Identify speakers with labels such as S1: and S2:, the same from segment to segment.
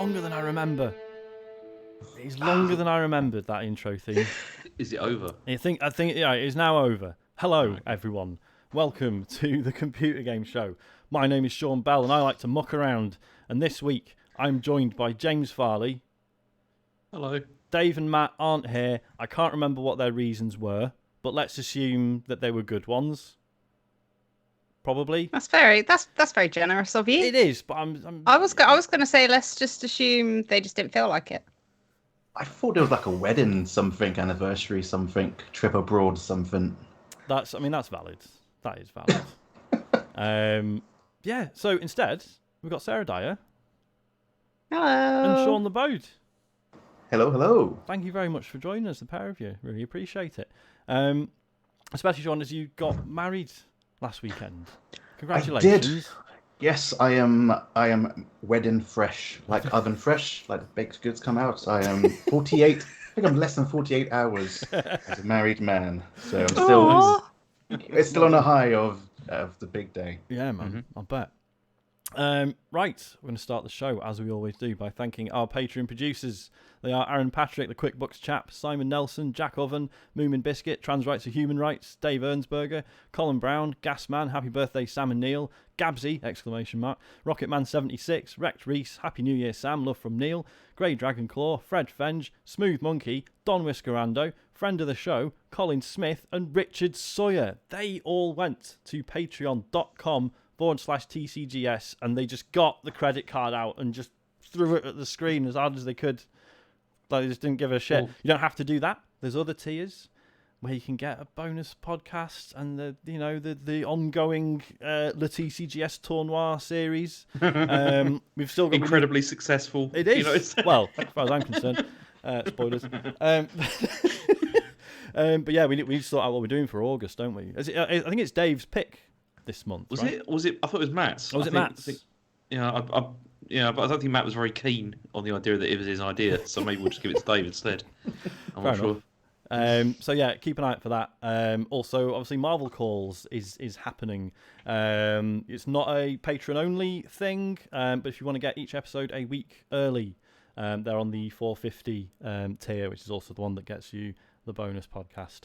S1: longer than I remember. It's longer than I remembered, that intro theme.
S2: Is it over?
S1: I think yeah, it is now over. Hello, everyone. Welcome to the Computer Game Show. My name is Sean Bell, and I like to muck around. And this week, I'm joined by James Farley.
S2: Hello.
S1: Dave and Matt aren't here. I can't remember what their reasons were, but let's assume that they were good ones. Probably.
S3: That's very generous of you.
S1: It is, but
S3: I was going to say let's just assume they just didn't feel like it.
S4: I thought it was like a wedding, something, anniversary, something, trip abroad, something.
S1: That's valid. That is valid. Yeah. So instead, we've got Sarah Dyer
S3: Hello.
S1: and Sean Labode.
S4: Hello, hello.
S1: Thank you very much for joining us, the pair of you. Really appreciate it. Especially Sean, as you got married last weekend. Congratulations.
S4: I did. Yes, I am wedding fresh, like oven fresh, like the baked goods come out. I am 48. I think I'm less than 48 hours as a married man. So I'm still, it's still on a high of the big day.
S1: Yeah, man. I'll bet. Right, we're going to start the show, as we always do, by thanking our Patreon producers. They are Aaron Patrick, the QuickBooks chap, Simon Nelson, Jack Oven, Moomin Biscuit, Trans Rights are Human Rights, Dave Ernsberger, Colin Brown, Gasman, Happy Birthday Sam and Neil, Gabsy, ! Rocketman76, Rex Reese, Happy New Year Sam, Love from Neil, Grey Dragonclaw, Fred Fenge, Smooth Monkey, Don Whiskerando, Friend of the Show, Colin Smith, and Richard Sawyer. They all went to patreon.com/TCGS, and they just got the credit card out and just threw it at the screen as hard as they could. Like, they just didn't give a shit.
S2: Cool.
S1: You don't have to do that. There's other tiers where you can get a bonus podcast and the ongoing Le TCGS Tournoi series. We've still got
S2: Incredibly successful.
S1: It is.
S2: You know, it's...
S1: Well, as far as I'm concerned. Spoilers. But yeah, we need to sort out what we're doing for August, don't we? I think it's Dave's pick this month.
S2: Was
S1: right?
S2: it? Was it? I thought it was Matt's.
S1: Oh, was it Matt's?
S2: But I don't think Matt was very keen on the idea that it was his idea, so maybe we'll just give it to Dave instead. I'm not sure.
S1: So yeah, keep an eye out for that. Also, obviously, Marvel Calls is happening. It's not a patron-only thing, but if you want to get each episode a week early, they're on the 450 tier, which is also the one that gets you the bonus podcast.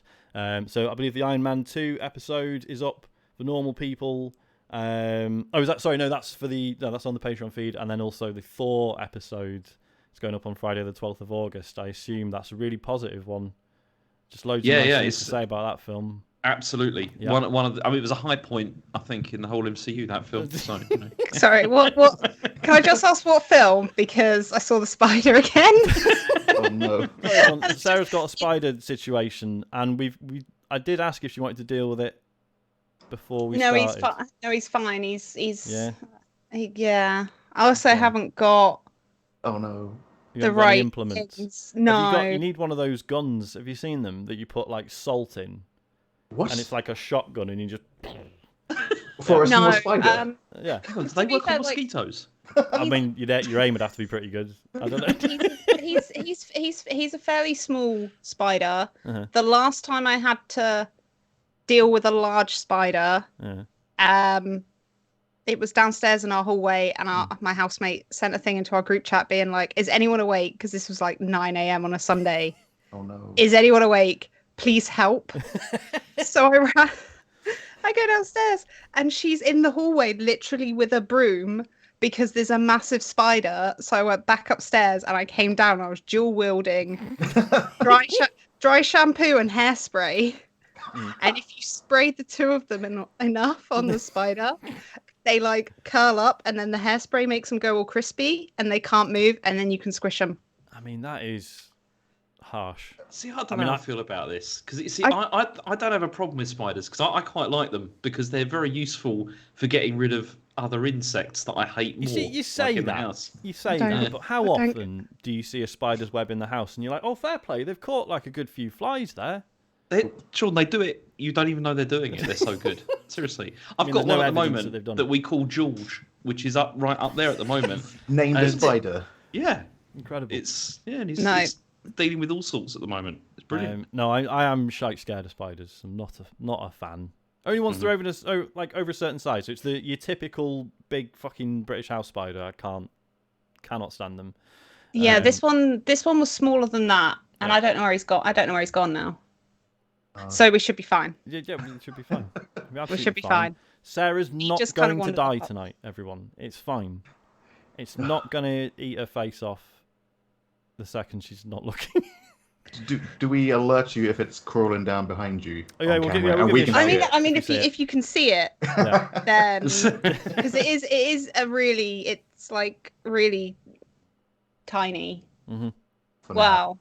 S1: So I believe the Iron Man 2 episode is up for normal people. That's on the Patreon feed, and then also the Thor episode is going up on Friday the 12th of August. I assume that's a really positive one. Just loads of nice things to say about that film.
S2: Absolutely.
S1: Yeah.
S2: One of the, it was a high point, I think, in the whole MCU, that film. So,
S3: Sorry, what? Can I just ask what film? Because I saw the spider again.
S4: Oh no.
S1: Sarah's got a spider situation, and I did ask if she wanted to deal with it before we started.
S3: He's fine. He's
S1: Yeah.
S3: I also haven't got
S4: Oh no.
S1: You
S3: the
S1: haven't got any
S3: right
S1: implements.
S3: things. No.
S1: You need one of those guns. Have you seen them that you put like salt in?
S4: What?
S1: And it's like a shotgun, and you just.
S4: For a small spider?
S1: Yeah.
S2: do they work on mosquitoes?
S1: I mean, your aim would have to be pretty good. I don't know.
S3: He's a fairly small spider.
S1: Uh-huh.
S3: The last time I had to deal with a large spider, it was downstairs in our hallway, and my housemate sent a thing into our group chat being like, "Is anyone awake?" Because this was like 9 a.m. on a Sunday.
S4: Oh no.
S3: Is anyone awake? Please help. So I go downstairs, and she's in the hallway literally with a broom because there's a massive spider. So I went back upstairs, and I came down. I was dual wielding dry shampoo and hairspray. And if you sprayed the two of them enough on the spider, they like curl up, and then the hairspray makes them go all crispy, and they can't move, and then you can squish them.
S1: I mean, that is harsh.
S2: See, I don't know how I feel about this, because I don't have a problem with spiders, because I quite like them, because they're very useful for getting rid of other insects that I hate more.
S1: You say
S2: like
S1: that. You say that, but how often do you see a spider's web in the house, and you're like, "Oh, fair play, they've caught like a good few flies there."
S2: Sean, they do it. You don't even know they're doing it. They're so good. Seriously, I've got one at the moment that we call George, which is right up there at the moment.
S4: Named a spider.
S2: Yeah,
S1: incredible.
S2: He's dealing with all sorts at the moment. It's brilliant.
S1: No, I am shite scared of spiders. I'm not a fan. Only once they're over a certain size. So it's your typical big fucking British house spider. I can't cannot stand them.
S3: Yeah, this one was smaller than that, and
S1: Yeah.
S3: I don't know where he's gone. I don't know where he's gone now.
S4: Oh.
S3: So we should be fine.
S1: Yeah, we should be fine.
S3: We should be fine.
S1: Sarah's not
S3: just kind of
S1: going to
S3: wandered
S1: die
S3: up.
S1: tonight, everyone. It's fine. It's not going to eat her face off the second she's not looking.
S4: Do we alert you if it's crawling down behind you?
S1: Oh, yeah,
S4: on
S1: we'll
S4: camera,
S1: give
S4: and
S1: you
S4: we
S1: a
S4: can
S1: shout.
S4: see it?
S3: I mean,
S1: If you see it.
S3: if you can see it,
S1: Yeah.
S3: then because it is a really, it's like really tiny.
S1: Mm-hmm.
S4: For now.
S3: Wow.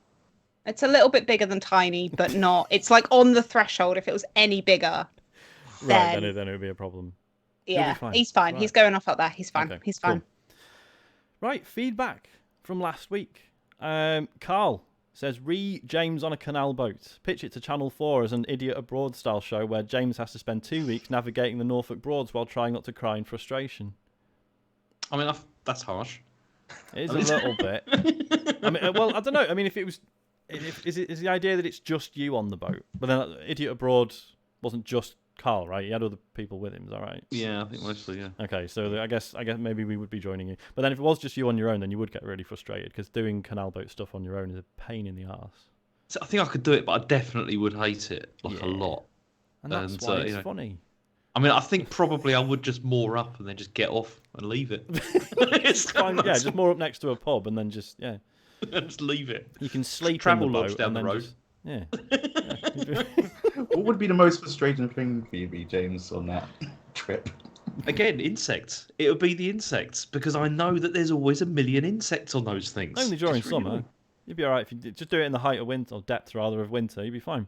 S3: It's a little bit bigger than tiny, but not. It's like on the threshold. If it was any bigger,
S1: Right,
S3: then
S1: then it would be a problem.
S3: yeah,
S1: fine.
S3: he's fine.
S1: Right.
S3: He's going off up there. He's fine.
S1: Okay,
S3: He's
S1: cool.
S3: fine.
S1: Right, feedback from last week. Carl says, James on a canal boat. Pitch it to Channel 4 as an Idiot Abroad style show where James has to spend 2 weeks navigating the Norfolk Broads while trying not to cry in frustration.
S2: I mean, that's harsh.
S1: It is a little bit. I mean, well, I don't know. I mean, if it was... Is the idea that it's just you on the boat? But then Idiot Abroad wasn't just Carl, right? He had other people with him, is that right?
S2: Yeah, I think mostly, yeah.
S1: Okay, so I guess maybe we would be joining you. But then if it was just you on your own, then you would get really frustrated because doing canal boat stuff on your own is a pain in the arse.
S2: So I think I could do it, but I definitely would hate it a lot.
S1: And that's
S2: And,
S1: why it's
S2: you know,
S1: funny.
S2: I mean, I think probably I would just moor up and then just get off and leave it. It's
S1: Fine, yeah, just more up next to a pub and then just
S2: just leave it.
S1: you can sleep
S2: Travel
S1: in the
S2: lodge
S1: boat
S2: down
S1: and
S2: the
S1: then
S2: road.
S1: just, yeah.
S4: What would be the most frustrating thing for you, James, on that trip?
S2: Again, insects. It would be the insects because I know that there's always a million insects on those things.
S1: Only during
S2: It's really
S1: summer.
S2: annoying.
S1: You'd be alright if you just do it in the height of winter or depth rather of winter. You'd be fine.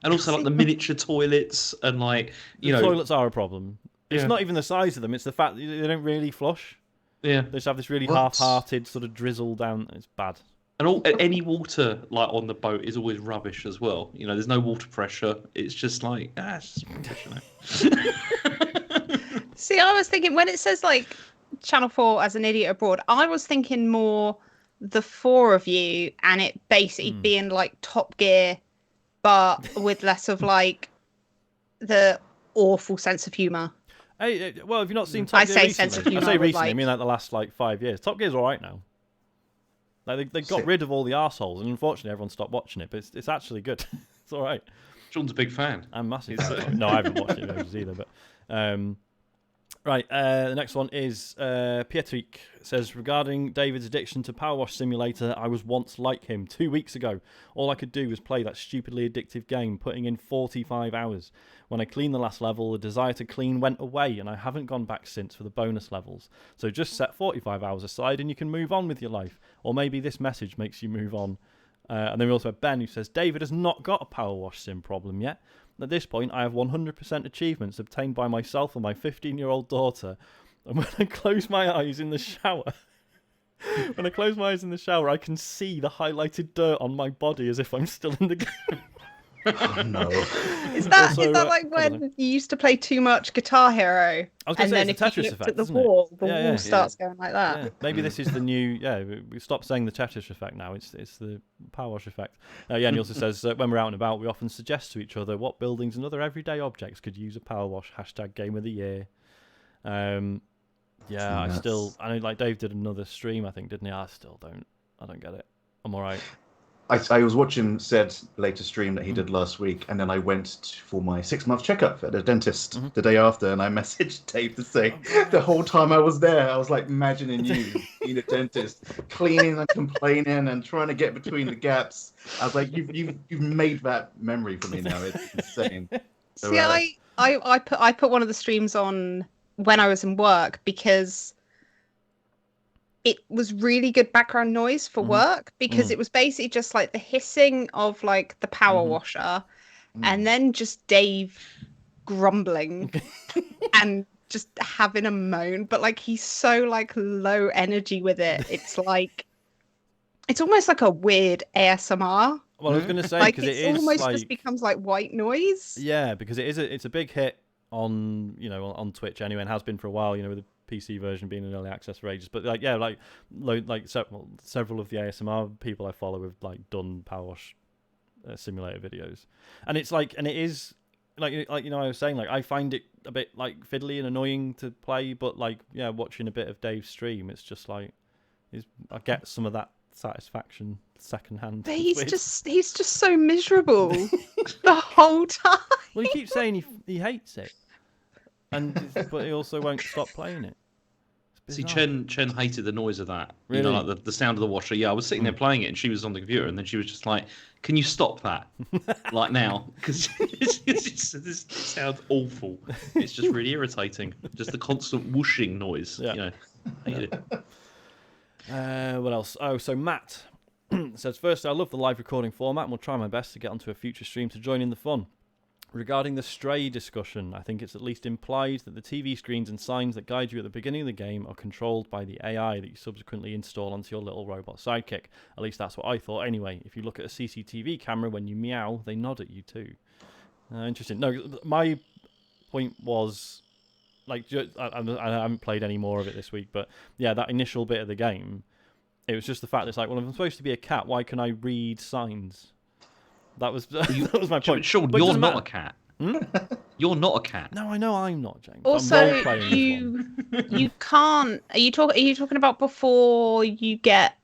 S2: And also like the miniature toilets and like
S1: The
S2: you know
S1: toilets are a problem. It's
S2: Yeah.
S1: not even the size of them. It's the fact that they don't really flush.
S2: yeah.
S1: They just have this really
S4: What?
S1: half-hearted sort of drizzle down. It's bad.
S2: And any water like on the boat is always rubbish as well. You know, there's no water pressure. It's just like it's just rubbish, you know?
S3: See, I was thinking when it says like Channel 4 as an Idiot Abroad, I was thinking more the four of you and it basically being like Top Gear, but with less of like the awful sense of humour.
S1: Hey, well, have you not seen Top
S3: I
S1: Gear
S3: say
S1: recently?
S3: sense of
S1: I
S3: humour
S1: say
S3: with,
S1: recently, I
S3: like-
S1: mean like the last 5 years. Top Gear's all right now. Like they got rid of all the arseholes, and unfortunately everyone stopped watching it. But it's actually good. It's all right.
S2: Sean's a big fan.
S1: I'm massive. No, I haven't watched it in ages either. But right, the next one is Pietrick says, regarding David's addiction to PowerWash Simulator, I was once like him 2 weeks ago. All I could do was play that stupidly addictive game, putting in 45 hours. When I cleaned the last level, the desire to clean went away, and I haven't gone back since for the bonus levels. So just set 45 hours aside and you can move on with your life. Or maybe this message makes you move on. And then we also have Ben who says, David has not got a PowerWash Sim problem yet. At this point, I have 100% achievements obtained by myself and my 15-year-old daughter. And when I close my eyes in the shower, I can see the highlighted dirt on my body as if I'm still in the game.
S4: Oh, no.
S3: Is that
S1: Also,
S3: like when you used to play too much Guitar Hero,
S1: I was gonna
S3: and
S1: say
S3: then
S1: it's the
S3: if you
S1: Tetris
S3: looked
S1: effect,
S3: at the
S1: isn't it?
S3: wall, the
S1: Yeah,
S3: wall
S1: yeah.
S3: starts going like that?
S1: Yeah, maybe this is the new. Yeah, we stopped saying the Tetris effect now. It's the PowerWash effect. Yeah, and he also says when we're out and about, we often suggest to each other what buildings and other everyday objects could use a PowerWash. #Game of the Year. Yeah, I know, like Dave did another stream, I think, didn't he? I don't get it. I'm all right.
S4: I was watching said latest stream that he did last week, and then I went for my 6-month checkup at the dentist the day after, and I messaged Dave to say the whole time I was there, I was like imagining you being a dentist, cleaning and complaining and trying to get between the gaps. I was like, you've made that memory for me now. It's insane. So,
S3: See, I put one of the streams on when I was in work because it was really good background noise for work because it was basically just like the hissing of like the power washer and then just Dave grumbling and just having a moan, but like he's so like low energy with it. It's like it's almost like a weird ASMR.
S1: Well, I was going to say
S3: Like
S1: because
S3: it
S1: it is
S3: almost
S1: like
S3: just becomes like white noise.
S1: yeah, because it's a big hit on on Twitch anyway, and has been for a while. With the PC version being in early access for ages. But several of the ASMR people I follow have like done PowerWash Simulator videos, and it's like, and it is like I was saying, like I find it a bit like fiddly and annoying to play, but like watching a bit of Dave's stream, it's just like I get some of that satisfaction secondhand.
S3: But he's just so miserable the whole time.
S1: Well, he keeps saying he hates it, but he also won't stop playing it.
S2: See, Chen hated the noise of that.
S1: Really?
S2: You know, like the sound of the washer. Yeah, I was sitting there playing it, and she was on the computer, and then she was just like, "Can you stop that, like now? Because this sounds awful. It's just really irritating. Just the constant whooshing noise.
S1: Yeah.
S2: You know, hate it."
S1: What else? Oh, so Matt says, firstly, I love the live recording format and will try my best to get onto a future stream to join in the fun. Regarding the Stray discussion, I think it's at least implied that the TV screens and signs that guide you at the beginning of the game are controlled by the AI that you subsequently install onto your little robot sidekick. At least that's what I thought anyway. If you look at a CCTV camera, when you meow, they nod at you too. Interesting. No, my point was, like, I haven't played any more of it this week, but yeah, that initial bit of the game, it was just the fact that it's like, well, if I'm supposed to be a cat, why can I read signs? That was that was my point.
S2: Sean,
S1: but
S2: you're not a cat. You're not a cat.
S1: No, I know I'm not, James.
S3: Also, you can't. Are you talking about before you get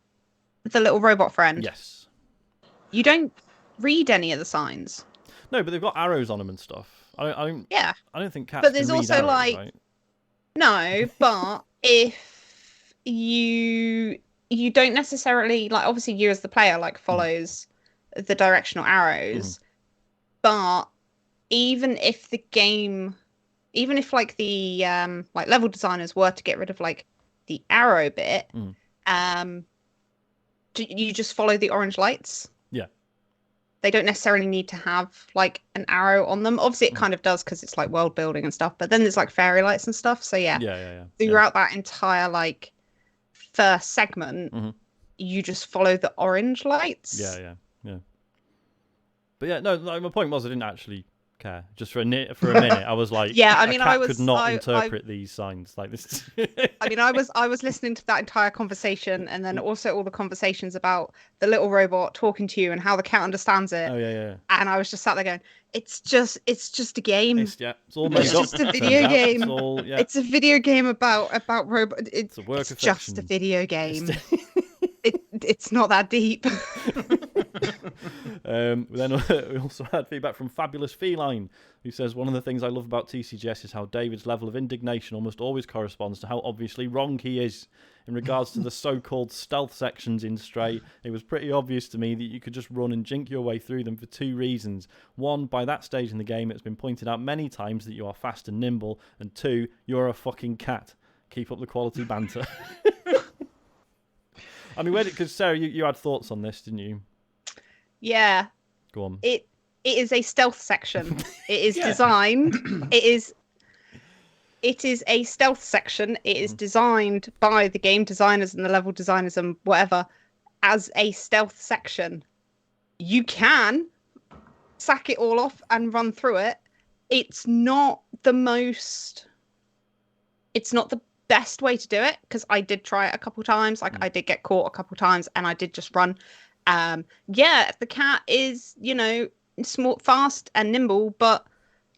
S3: the little robot friend?
S1: Yes.
S3: You don't read any of the signs.
S1: No, but they've got arrows on them and stuff.
S3: Yeah.
S1: I don't think cats.
S3: But there's
S1: can read
S3: also
S1: arrows,
S3: like
S1: right?
S3: no, but if you don't necessarily like, obviously you as the player like follows the directional arrows, but even if like the like level designers were to get rid of like the arrow bit, you just follow the orange lights.
S1: Yeah,
S3: they don't necessarily need to have like an arrow on them. Obviously it kind of does because it's like world building and stuff, but then there's like fairy lights and stuff, so yeah. Throughout that entire like first segment, you just follow the orange lights.
S1: Yeah. But yeah, no, like, my point was I didn't actually care. Just for a minute, I was like,
S3: yeah, I mean,
S1: a cat could not interpret these signs like this.
S3: I mean, I was listening to that entire conversation, and then also all the conversations about the little robot talking to you and how the cat understands it.
S1: Oh yeah.
S3: And I was just sat there going, it's just a game.
S1: It's all made
S3: it's
S1: up.
S3: just a video game. It's a video game about robot. It's
S1: a work
S3: it's
S1: of
S3: just
S1: fiction.
S3: a video game. It's not that deep.
S1: Then we also had feedback from Fabulous Feline, who says, one of the things I love about TCGS is how David's level of indignation almost always corresponds to how obviously wrong he is. In regards to the so-called stealth sections in Stray, it was pretty obvious to me that you could just run and jink your way through them for two reasons. One, by that stage in the game, it's been pointed out many times that you are fast and nimble, and two, you're a fucking cat. Keep up the quality banter. I mean, because Sarah, you had thoughts on this, didn't you?
S3: Yeah.
S1: Go on.
S3: It is a stealth section. It is designed. It is a stealth section. It is designed by the game designers and the level designers and whatever as a stealth section. You can sack it all off and run through it. It's not the best way to do it, because I did try it a couple times. Like I did get caught a couple times and I did just run. The cat is, small, fast and nimble, but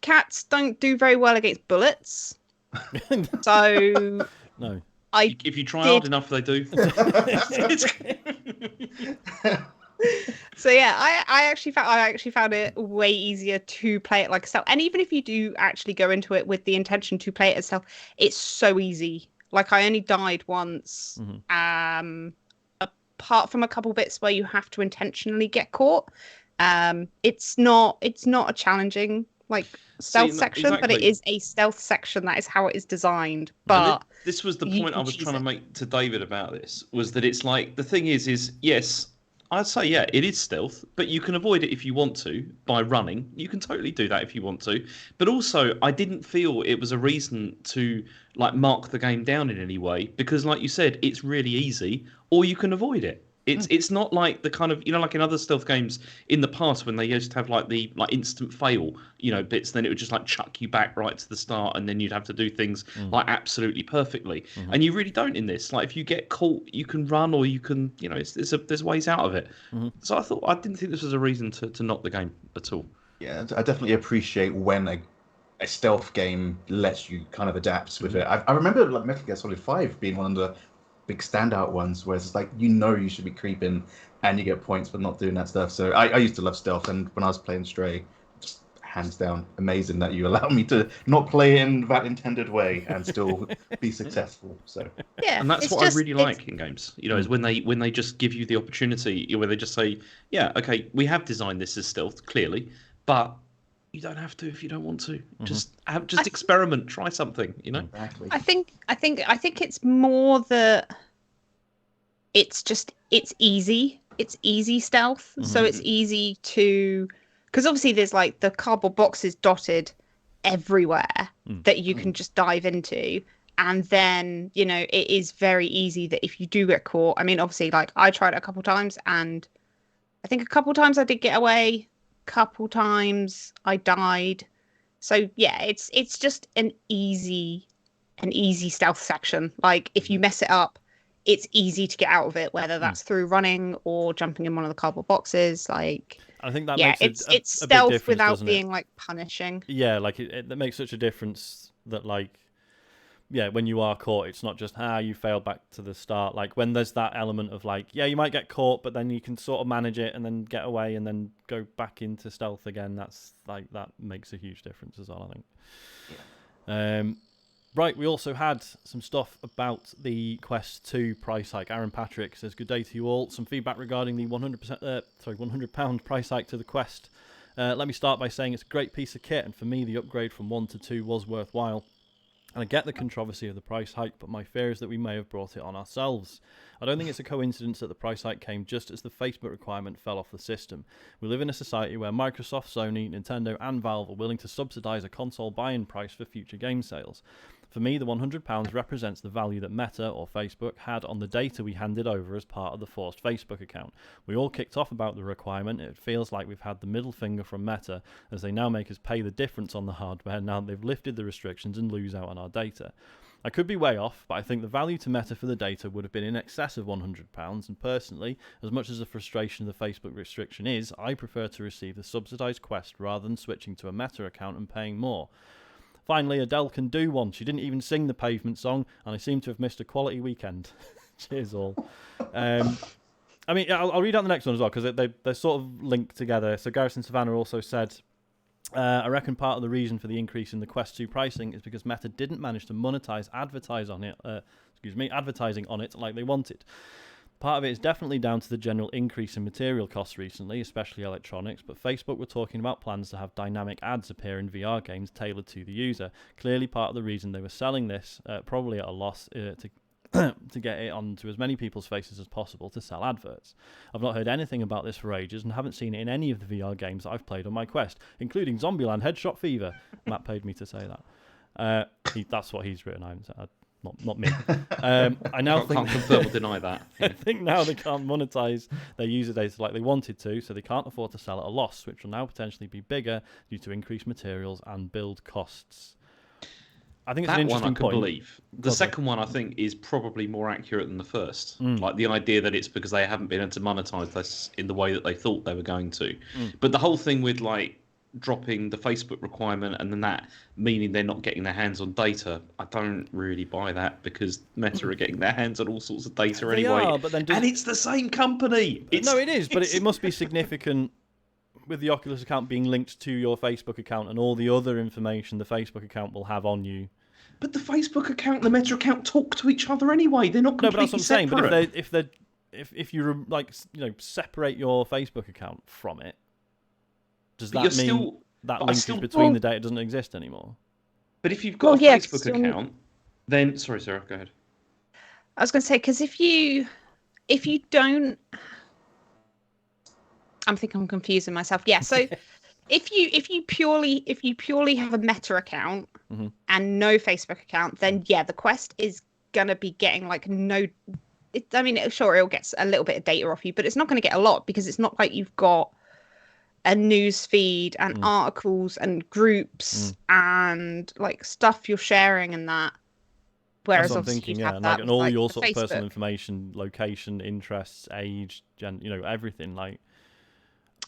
S3: cats don't do very well against bullets. So
S1: no.
S2: If you try hard enough, they do.
S3: So yeah, I actually found it way easier to play it like stealth. And even if you do actually go into it with the intention to play it as stealth, it's so easy. Like I only died once. Apart from a couple bits where you have to intentionally get caught. It's not a challenging stealth section,
S2: exactly.
S3: but it is a stealth section. That is how it is designed. But
S2: this was the point I was trying to make to David about this, was that it's like, the thing is yes, I'd say, yeah, it is stealth, but you can avoid it if you want to by running. You can totally do that if you want to. But also, I didn't feel it was a reason to mark the game down in any way, because like you said, it's really easy, or you can avoid it. It's not like the kind of, like in other stealth games in the past when they used to have the instant fail, bits, then it would just like chuck you back right to the start, and then you'd have to do things absolutely perfectly. And you really don't in this. Like if you get caught, you can run, or you can, there's ways out of it. So I didn't think this was a reason to knock the game at all.
S4: Yeah, I definitely appreciate when a stealth game lets you kind of adapt with it. I remember Metal Gear Solid 5 being one of the big standout ones where it's like you should be creeping and you get points for not doing that stuff. So I used to love stealth, and when I was playing Stray, just hands down amazing that you allow me to not play in that intended way and still be successful. So
S3: yeah,
S2: and that's what I really like in games, is when they just give you the opportunity, where they just say, yeah, okay, we have designed this as stealth clearly, but you don't have to if you don't want to. Just experiment, try something,
S4: Exactly.
S3: I think it's more that it's easy. It's easy stealth, so it's easy to, because obviously there's like the cardboard boxes dotted everywhere that you can just dive into, and then it is very easy that if you do get caught, I mean, obviously, like I tried it a couple times, and I think a couple times I did get away, couple times I died. So yeah, it's just an easy stealth section. Like if you mess it up, it's easy to get out of it, whether that's through running or jumping in one of the cardboard boxes. Like
S1: I think that
S3: makes it's stealth without being like punishing.
S1: Yeah, like it makes such a difference that like, yeah, when you are caught, it's not just you failed back to the start. Like when there's that element of like, yeah, you might get caught, but then you can sort of manage it and then get away and then go back into stealth again. That's like, that makes a huge difference as well, I think. Yeah. Right, we also had some stuff about the Quest 2 price hike. Aaron Patrick says, good day to you all. Some feedback regarding the £100 price hike to the Quest. Let me start by saying it's a great piece of kit, and for me, the upgrade from 1 to 2 was worthwhile. And I get the controversy of the price hike, but my fear is that we may have brought it on ourselves. I don't think it's a coincidence that the price hike came just as the Facebook requirement fell off the system. We live in a society where Microsoft, Sony, Nintendo and Valve are willing to subsidise a console buy-in price for future game sales. For me, the £100 represents the value that Meta, or Facebook, had on the data we handed over as part of the forced Facebook account. We all kicked off about the requirement. It feels like we've had the middle finger from Meta, as they now make us pay the difference on the hardware now that they've lifted the restrictions and lose out on our data. I could be way off, but I think the value to Meta for the data would have been in excess of £100, and personally, as much as the frustration of the Facebook restriction is, I prefer to receive the subsidised Quest rather than switching to a Meta account and paying more. Finally, Adele can do one. She didn't even sing the Pavement song, and I seem to have missed a quality weekend. Cheers, all. I mean, I'll read out the next one as well, because they're sort of linked together. So Garrison Savannah also said, I reckon part of the reason for the increase in the Quest 2 pricing is because Meta didn't manage to monetize advertising on it like they wanted. Part of it is definitely down to the general increase in material costs recently, especially electronics, but Facebook were talking about plans to have dynamic ads appear in VR games tailored to the user. Clearly part of the reason they were selling this, probably at a loss, to get it onto as many people's faces as possible to sell adverts. I've not heard anything about this for ages and haven't seen it in any of the VR games that I've played on my Quest, including Zombieland Headshot Fever. Matt paid me to say that. That's what he's written. I haven't said Not me. I now
S2: can't confirm or deny that.
S1: I think now they can't monetize their user data like they wanted to, so they can't afford to sell at a loss, which will now potentially be bigger due to increased materials and build costs. I think it's an interesting point.
S2: Believe. The second one, I think, is probably more accurate than the first. Like the idea that it's because they haven't been able to monetize this in the way that they thought they were going to. But the whole thing with like dropping the Facebook requirement and then that meaning they're not getting their hands on data, I don't really buy that, because Meta are getting their hands on all sorts of data anyway.
S1: Are, but then
S2: and it's the same company.
S1: No, it is, but it must be significant with the Oculus account being linked to your Facebook account and all the other information the Facebook account will have on you.
S2: But the Facebook account and the Meta account talk to each other anyway. They're not completely separate.
S1: No, but that's what I'm saying. But if you like, separate your Facebook account from it, does that mean that linkage between the data doesn't exist anymore?
S2: But if you've got a Facebook account, then sorry, Sarah, go ahead.
S3: I was going to say, because if you don't, I'm confusing myself. Yeah, so if you purely have a Meta account and no Facebook account, then yeah, the Quest is gonna be getting like no. Sure, it'll get a little bit of data off you, but it's not going to get a lot, because it's not like you've got a news feed and articles and groups and like stuff you're sharing and that. Whereas obviously you have that
S1: and all
S3: like
S1: your sort of
S3: Facebook.
S1: personal information, location, interests, age, everything like.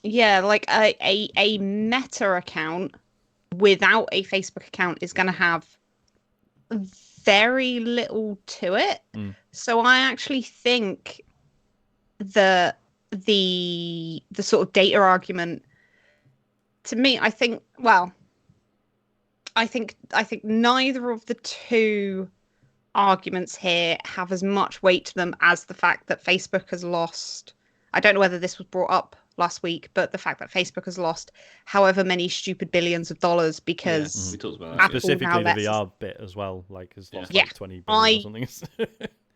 S3: Yeah, like a Meta account without a Facebook account is going to have very little to it. So I actually think the sort of data argument, to me, I think neither of the two arguments here have as much weight to them as the fact that Facebook has lost. I don't know whether this was brought up last week, but the fact that Facebook has lost however many stupid billions of dollars because
S2: we talked about
S3: Apple
S1: specifically
S3: now
S1: the VR bit as well, like has lost like 20 billion or something.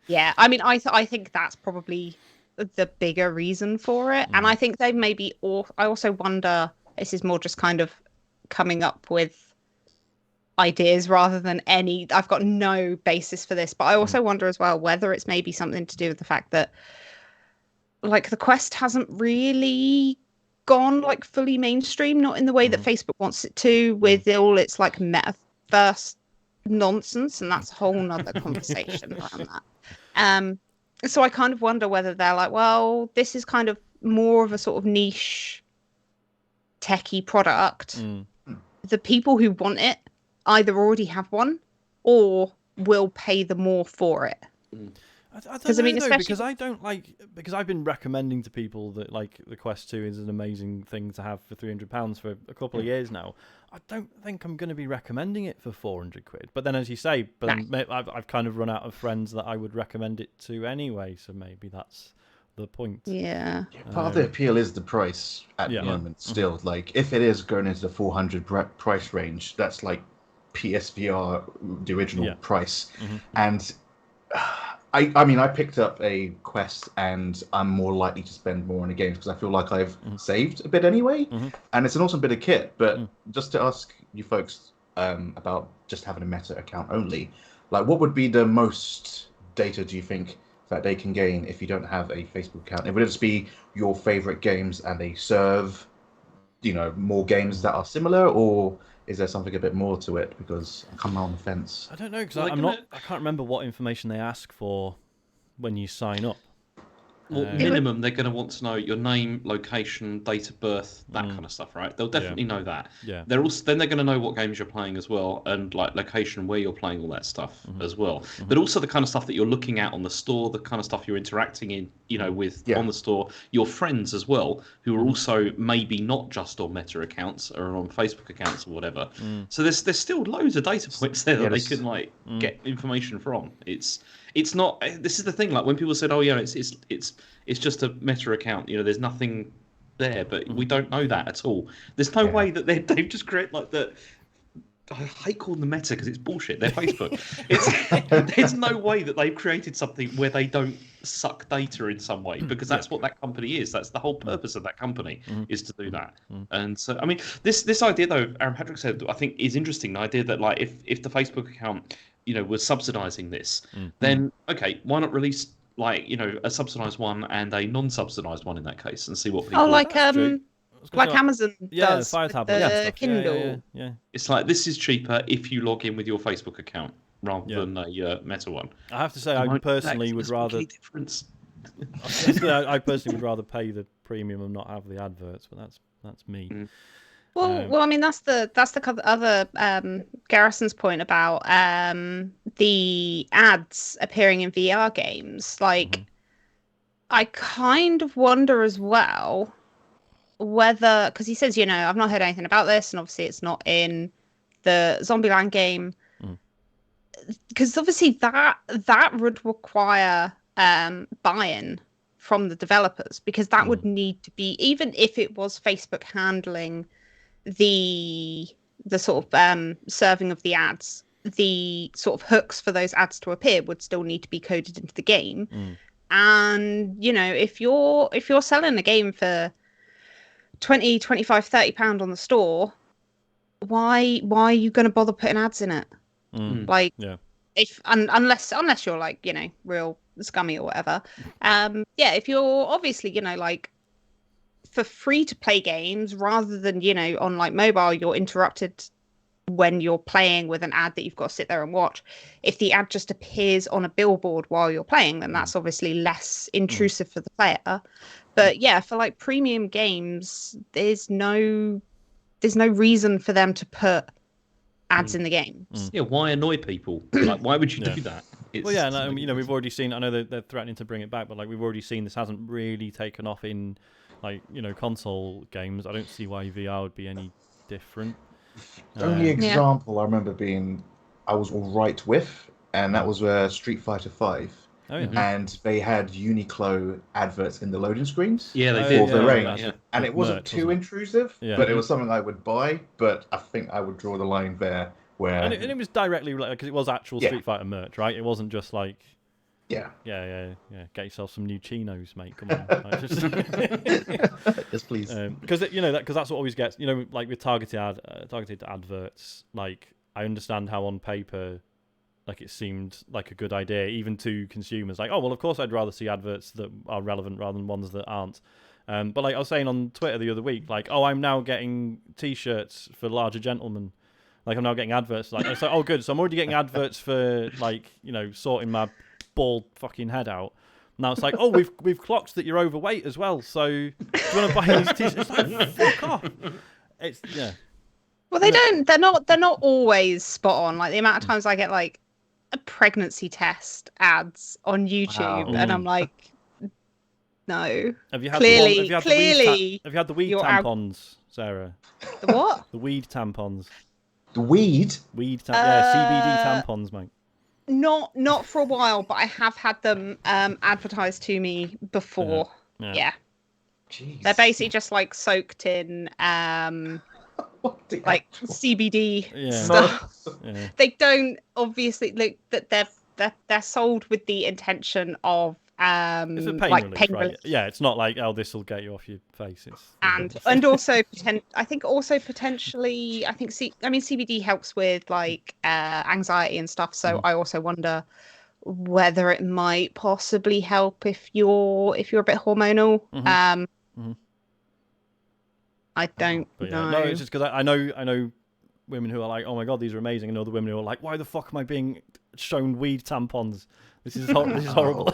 S3: Yeah, I mean, I think that's probably the bigger reason for it, and I think they maybe. I also wonder. This is more just kind of coming up with ideas rather than any. I've got no basis for this, but I also wonder as well whether it's maybe something to do with the fact that, like, the Quest hasn't really gone like fully mainstream, not in the way that Facebook wants it to, with all its like metaverse nonsense, and that's a whole nother conversation around that. So I kind of wonder whether they're like, well, this is kind of more of a sort of niche techie product. The people who want it either already have one or will pay the more for it.
S1: I don't know, though, because I don't because I've been recommending to people that like the Quest 2 is an amazing thing to have for £300 for a couple of years now. I don't think I'm going to be recommending it for 400 quid. But then, as you say, I've kind of run out of friends that I would recommend it to anyway. So maybe that's the point.
S3: Yeah.
S4: Part of the appeal is the price at the moment. Still, like if it is going into the 400 price range, that's like PSVR the original price, and. I mean, I picked up a Quest, and I'm more likely to spend more on the games because I feel like I've saved a bit anyway, and it's an awesome bit of kit. But just to ask you folks about just having a Meta account only, like, what would be the most data do you think that they can gain if you don't have a Facebook account? Would it just be your favorite games and they serve, more games that are similar, or is there something a bit more to it? Because I'm kind of on the fence.
S1: I don't know, because I can't remember what information they ask for when you sign up.
S2: Well, minimum, they're going to want to know your name, location, date of birth, that kind of stuff, right? They'll definitely know that.
S1: Yeah.
S2: Then they're going to know what games you're playing as well, and like location, where you're playing, all that stuff as well. But also the kind of stuff that you're looking at on the store, the kind of stuff you're interacting in, with on the store, your friends as well, who are also maybe not just on Meta accounts or on Facebook accounts or whatever. So there's still loads of data points there that they can get information from. It's not. This is the thing. Like when people said, "Oh, yeah, it's just a Meta account." There's nothing there, but we don't know that at all. There's no way that they've just created like the. I hate calling them Meta because it's bullshit. They're Facebook. There's no way that they've created something where they don't suck data in some way, because that's what that company is. That's the whole purpose of that company, is to do that. And so, I mean, this idea though, Aaron Patrick said, I think is interesting. The idea that like if the Facebook account was subsidizing this, then okay, why not release like a subsidized one and a non-subsidized one in that case, and see what people.
S3: Like Amazon does
S1: Fire
S3: with
S1: tablet
S3: the Kindle.
S1: Yeah.
S2: It's like this is cheaper if you log in with your Facebook account rather than a Meta one.
S1: I have to say, I personally would rather. I personally would rather pay the premium and not have the adverts, but that's me.
S3: Well, I mean, that's the other Garrison's point about the ads appearing in VR games. Like, I kind of wonder as well whether, because he says, I've not heard anything about this, and obviously it's not in the Zombieland game, because obviously that would require buy-in from the developers, because that would need to be, even if it was Facebook handling the sort of serving of the ads, the sort of hooks for those ads to appear would still need to be coded into the game. And if you're selling a game for 20, 25, 30 pound on the store, why are you going to bother putting ads in it? Like, unless you're like real scummy or whatever. If you're obviously like for free to play games, rather than on like mobile, you're interrupted when you're playing with an ad that you've got to sit there and watch. If the ad just appears on a billboard while you're playing, then that's obviously less intrusive for the player. But for like premium games, there's no reason for them to put ads in the games.
S2: Yeah, why annoy people? Like, why would you do that?
S1: Well, yeah, no, you know, we've already seen. I know they're threatening to bring it back, but like we've already seen, this hasn't really taken off in, like, you know, console games. I don't see why VR would be any different.
S4: The only example I remember I was all right with, and that was Street Fighter 5.
S1: Oh, yeah.
S4: And they had Uniqlo adverts in the loading screens.
S2: Yeah, they
S4: for
S2: did.
S4: the range.
S2: Yeah.
S4: And it wasn't too intrusive, but it was something I would buy. But I think I would draw the line there where...
S1: And it was directly, because it was actual Street Fighter merch, right? It wasn't just like... Yeah. Get yourself some new chinos, mate. Come on.
S4: Yes, please.
S1: Because that's what always gets, you know, like with targeted adverts. Like, I understand how on paper, like, it seemed like a good idea, even to consumers. Like, oh well, of course I'd rather see adverts that are relevant rather than ones that aren't. But like I was saying on Twitter the other week, like, oh, I'm now getting T-shirts for larger gentlemen. Like, I'm now getting adverts. Like, it's like, oh, good. So I'm already getting adverts for, like, you know, sorting my bald fucking head out. Now it's like, oh, we've clocked that you're overweight as well. So do you want to buy these T-shirts? It's like, fuck off. It's
S3: Well, they're not always spot on. Like, the amount of times I get like a pregnancy test ads on YouTube, and I'm like, no.
S1: Have you had
S3: clearly
S1: have you had the weed tampons, Sarah?
S3: The what?
S1: The weed tampons.
S4: The weed?
S1: CBD tampons, mate.
S3: Not for a while, but I have had them advertised to me before. Yeah.
S4: Jeez.
S3: They're basically just like soaked in like CBD stuff.
S1: Yeah.
S3: They don't obviously look that they're sold with the intention of
S1: it's a pain
S3: like
S1: relief,
S3: pain
S1: right?
S3: relief.
S1: Yeah, it's not like, oh, this will get you off your face. It's
S3: And also potentially CBD helps with like anxiety and stuff. So I also wonder whether it might possibly help if you're a bit hormonal. I don't know.
S1: No, it's just because I know women who are like, oh my god, these are amazing, and other women who are like, why the fuck am I being shown weed tampons? This is horrible.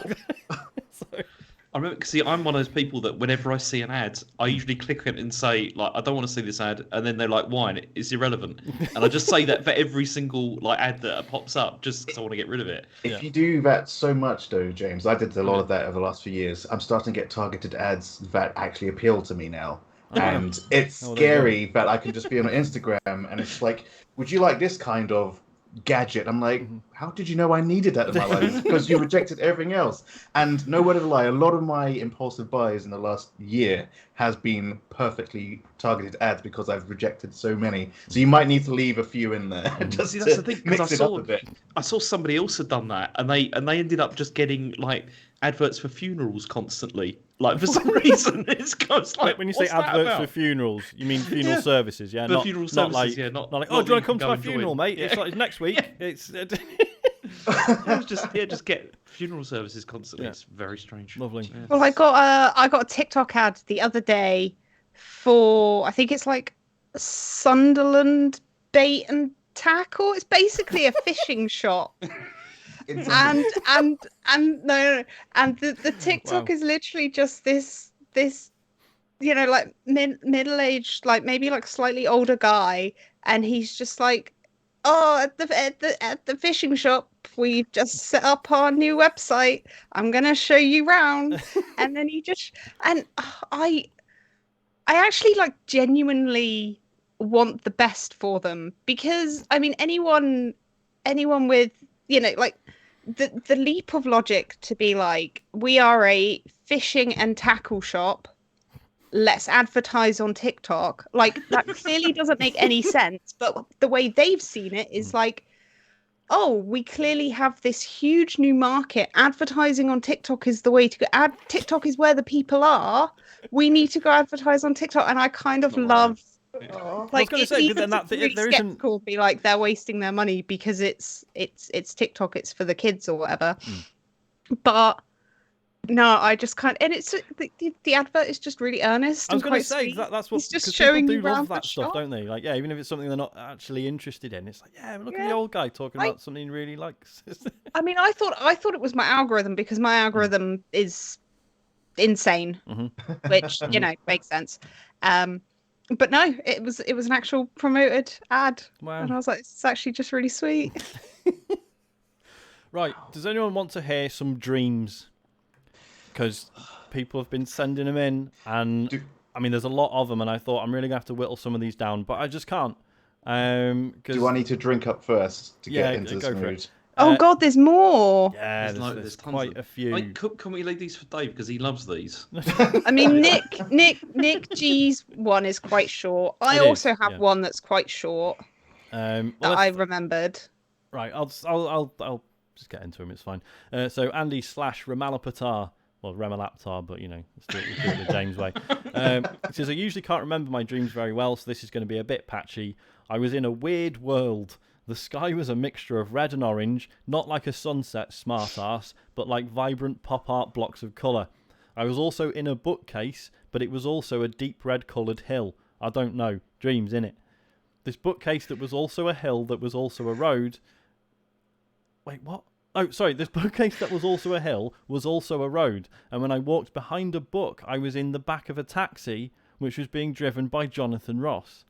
S1: So...
S2: I remember, see, I'm one of those people that whenever I see an ad, I usually click it and say, like, I don't want to see this ad, and then they're like, why? And it's irrelevant. And I just say that for every single like ad that pops up, just because I want to get rid of it.
S4: If you do that so much, though, James, I did a lot of that over the last few years. I'm starting to get targeted ads that actually appeal to me now. And it's scary that I can just be on Instagram and it's like, would you like this kind of gadget? I'm like, how did you know I needed that in my life? Because you rejected everything else. And no word of a lie, a lot of my impulsive buys in the last year has been perfectly targeted ads because I've rejected so many. So you might need to leave a few in there. Just
S2: see, that's the thing,
S4: mix it up a bit.
S2: I saw somebody else had done that, and they ended up just getting like adverts for funerals constantly. Like, for some reason, it's just like,
S1: when you say adverts for funerals, you mean funeral services, yeah?
S2: The funeral services,
S1: not like, oh, do you want to come to my funeral, mate? It's like next week. It's
S2: just get funeral services constantly. It's very strange.
S1: Lovely.
S3: Yeah. Well, I got a TikTok ad the other day for, I think it's like Sunderland Bait and Tackle. It's basically a fishing shop. And the TikTok is literally just this you know, like middle-aged, like maybe like slightly older guy, and he's just like, oh, at the fishing shop we've just set up our new website, I'm gonna show you round. And then I actually like genuinely want the best for them, because I mean anyone with, you know, like the leap of logic to be like, we are a fishing and tackle shop, let's advertise on TikTok, like that clearly doesn't make any sense. But the way they've seen it is like, oh, we clearly have this huge new market. Advertising on TikTok is the way to go. TikTok is where the people are. We need to go advertise on TikTok. And I kind of love, like, it's really skeptical, be like they're wasting their money because it's TikTok, it's for the kids or whatever. But no, I just can't. And it's the advert is just really earnest.
S1: I was going to say that's what,
S3: it's just showing you around
S1: that stuff, don't they? Like, yeah, even if it's something they're not actually interested in, it's like, yeah, look at the old guy talking about something he really likes.
S3: I mean, I thought it was my algorithm, because my algorithm is insane, which you know makes sense. But no, it was an actual promoted ad,
S1: Wow.
S3: and I was like, it's actually just really sweet.
S1: Right, does anyone want to hear some dreams? Because people have been sending them in, and I mean, there's a lot of them, and I thought I'm really going to have to whittle some of these down, but I just can't.
S4: Do I need to drink up first to get into this mood?
S3: Oh God, there's more.
S1: Yeah,
S2: There's
S1: there's
S2: tons
S1: quite a few.
S2: Like, can we leave these for Dave because he loves these?
S3: I mean, Nick G's one is quite short. I also have one that's quite short that I remembered.
S1: Right, I'll just get into him. It's fine. So Andy / Ramalapatar. Well, Remalaptar, but let's do it the James way. It says, I usually can't remember my dreams very well, so this is going to be a bit patchy. I was in a weird world. The sky was a mixture of red and orange, not like a sunset smartass, but like vibrant pop art blocks of colour. I was also in a bookcase, but it was also a deep red coloured hill. I don't know. Dreams, innit? This bookcase that was also a hill that was also a road. Wait, what? Oh, sorry, this bookcase that was also a hill was also a road. And when I walked behind a book, I was in the back of a taxi, which was being driven by Jonathan Ross.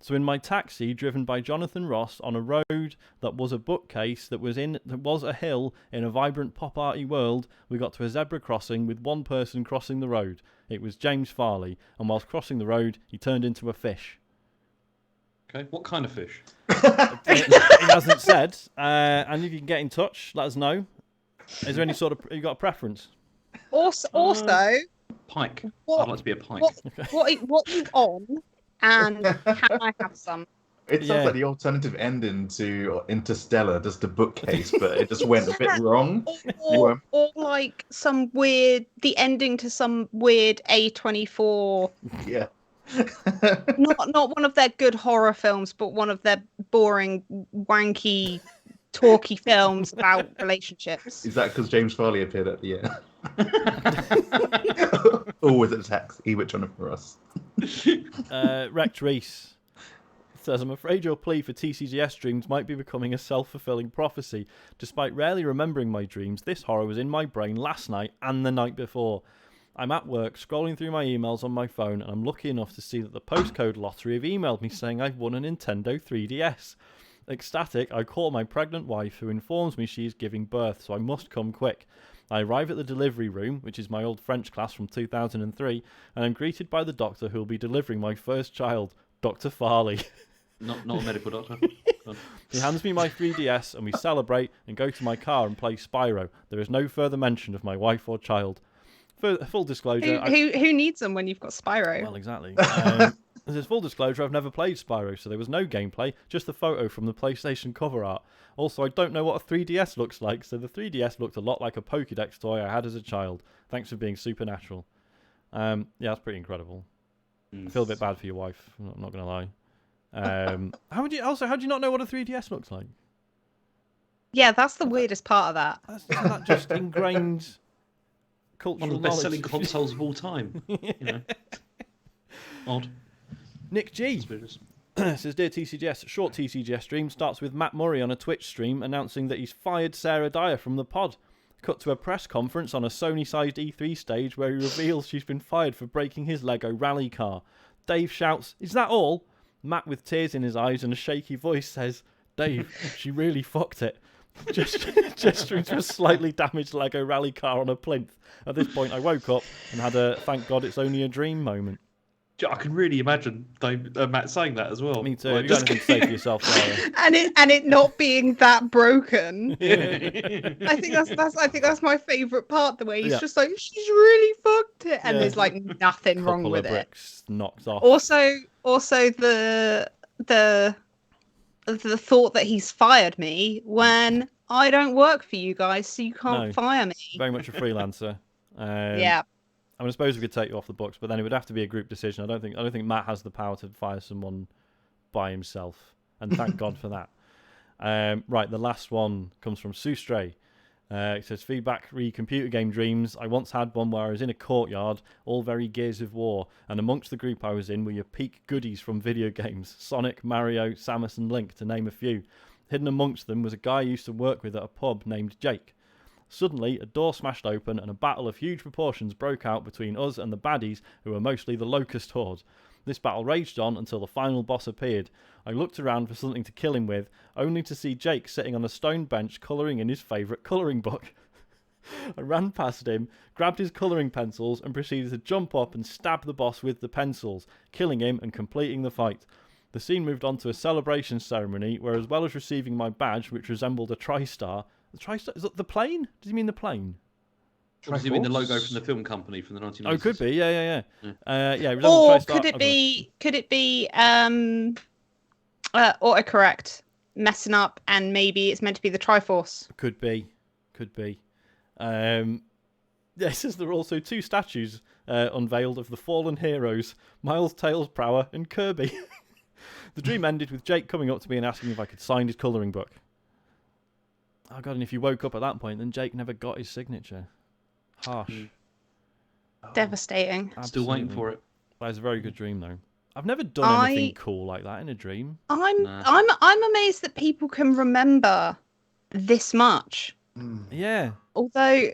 S1: So in my taxi, driven by Jonathan Ross on a road that was a bookcase that was a hill in a vibrant pop arty world, we got to a zebra crossing with one person crossing the road. It was James Farley, and whilst crossing the road, he turned into a fish.
S2: Okay, what kind of fish?
S1: It hasn't said. And if you can get in touch, let us know. Is there any sort of... You got a preference?
S3: Also,
S2: pike.
S3: What,
S2: I'd like to be a pike.
S3: What are you on? And can I have some?
S4: It sounds like the alternative ending to Interstellar, just a bookcase, but it just went a bit wrong.
S3: Or like the ending to some weird A24.
S4: Yeah.
S3: not one of their good horror films, but one of their boring, wanky, talky films about relationships.
S4: Is that because James Farley appeared at the end? Or was it a taxi with Jonathan Ross?
S1: Rex Reese says, I'm afraid your plea for TCGS dreams might be becoming a self-fulfilling prophecy. Despite rarely remembering my dreams, this horror was in my brain last night and the night before. I'm at work, scrolling through my emails on my phone, and I'm lucky enough to see that the postcode lottery have emailed me saying I've won a Nintendo 3DS. Ecstatic, I call my pregnant wife, who informs me she is giving birth, so I must come quick. I arrive at the delivery room, which is my old French class from 2003, and I'm greeted by the doctor who will be delivering my first child, Dr. Farley.
S2: Not a medical doctor.
S1: He hands me my 3DS, and we celebrate and go to my car and play Spyro. There is no further mention of my wife or child. For full disclosure...
S3: Who needs them when you've got Spyro?
S1: Well, exactly. There's full disclosure, I've never played Spyro, so there was no gameplay, just the photo from the PlayStation cover art. Also, I don't know what a 3DS looks like, so the 3DS looked a lot like a Pokédex toy I had as a child. Thanks for being supernatural. Yeah, that's pretty incredible. I feel a bit bad for your wife, I'm not going to lie. How do you not know what a 3DS looks like?
S3: Yeah, that's the weirdest part of that.
S1: That just ingrained cultural
S2: knowledge. One of the best-selling consoles of all time. Odd.
S1: Nick G says, Dear TCGS, short TCGS stream starts with Matt Murray on a Twitch stream announcing that he's fired Sarah Dyer from the pod. Cut to a press conference on a Sony-sized E3 stage where he reveals she's been fired for breaking his Lego rally car. Dave shouts, is that all? Matt, with tears in his eyes and a shaky voice, says, Dave, she really fucked it. Gesturing to a slightly damaged Lego rally car on a plinth. At this point, I woke up and had a thank God it's only a dream moment.
S2: I can really imagine Matt saying that as well.
S1: Me too. Like, you don't have to say for yourself, Sarah.
S3: and it not being that broken. I think that's my favourite part. The way he's just like, she's really fucked it, and there's like nothing wrong with it.
S1: Bricks knocked off.
S3: Also the thought that he's fired me when I don't work for you guys, so you can't fire me.
S1: Very much a freelancer.
S3: Yeah.
S1: I mean, I suppose we could take you off the books, but then it would have to be a group decision. I don't think Matt has the power to fire someone by himself, and thank God for that. Right, the last one comes from Sustray. It says, feedback re computer game dreams. I once had one where I was in a courtyard, all very Gears of War, and amongst the group I was in were your peak goodies from video games: Sonic, Mario, Samus, and Link, to name a few. Hidden amongst them was a guy I used to work with at a pub named Jake. Suddenly, a door smashed open and a battle of huge proportions broke out between us and the baddies, who were mostly the Locust Horde. This battle raged on until the final boss appeared. I looked around for something to kill him with, only to see Jake sitting on a stone bench colouring in his favourite colouring book. I ran past him, grabbed his colouring pencils, and proceeded to jump up and stab the boss with the pencils, killing him and completing the fight. The scene moved on to a celebration ceremony, where as well as receiving my badge, which resembled a TriStar... The TriStar? Is that the plane? Does he mean the plane?
S2: Or does he mean the logo from the film company from the 1990s?
S1: Oh, could be. Yeah. It
S3: Or
S1: resembled TriStar.
S3: could it be autocorrect messing up, and maybe it's meant to be the Triforce?
S1: Could be. It says there are also 2 statues unveiled of the fallen heroes, Miles, Tails, Prower, and Kirby. The dream ended with Jake coming up to me and asking if I could sign his colouring book. Oh god, and if you woke up at that point, then Jake never got his signature. Harsh.
S3: Devastating.
S1: Absolutely.
S2: Still waiting for it.
S1: That is a very good dream, though. I've never done anything cool like that in a dream.
S3: I'm amazed that people can remember this much.
S1: Yeah.
S3: Although,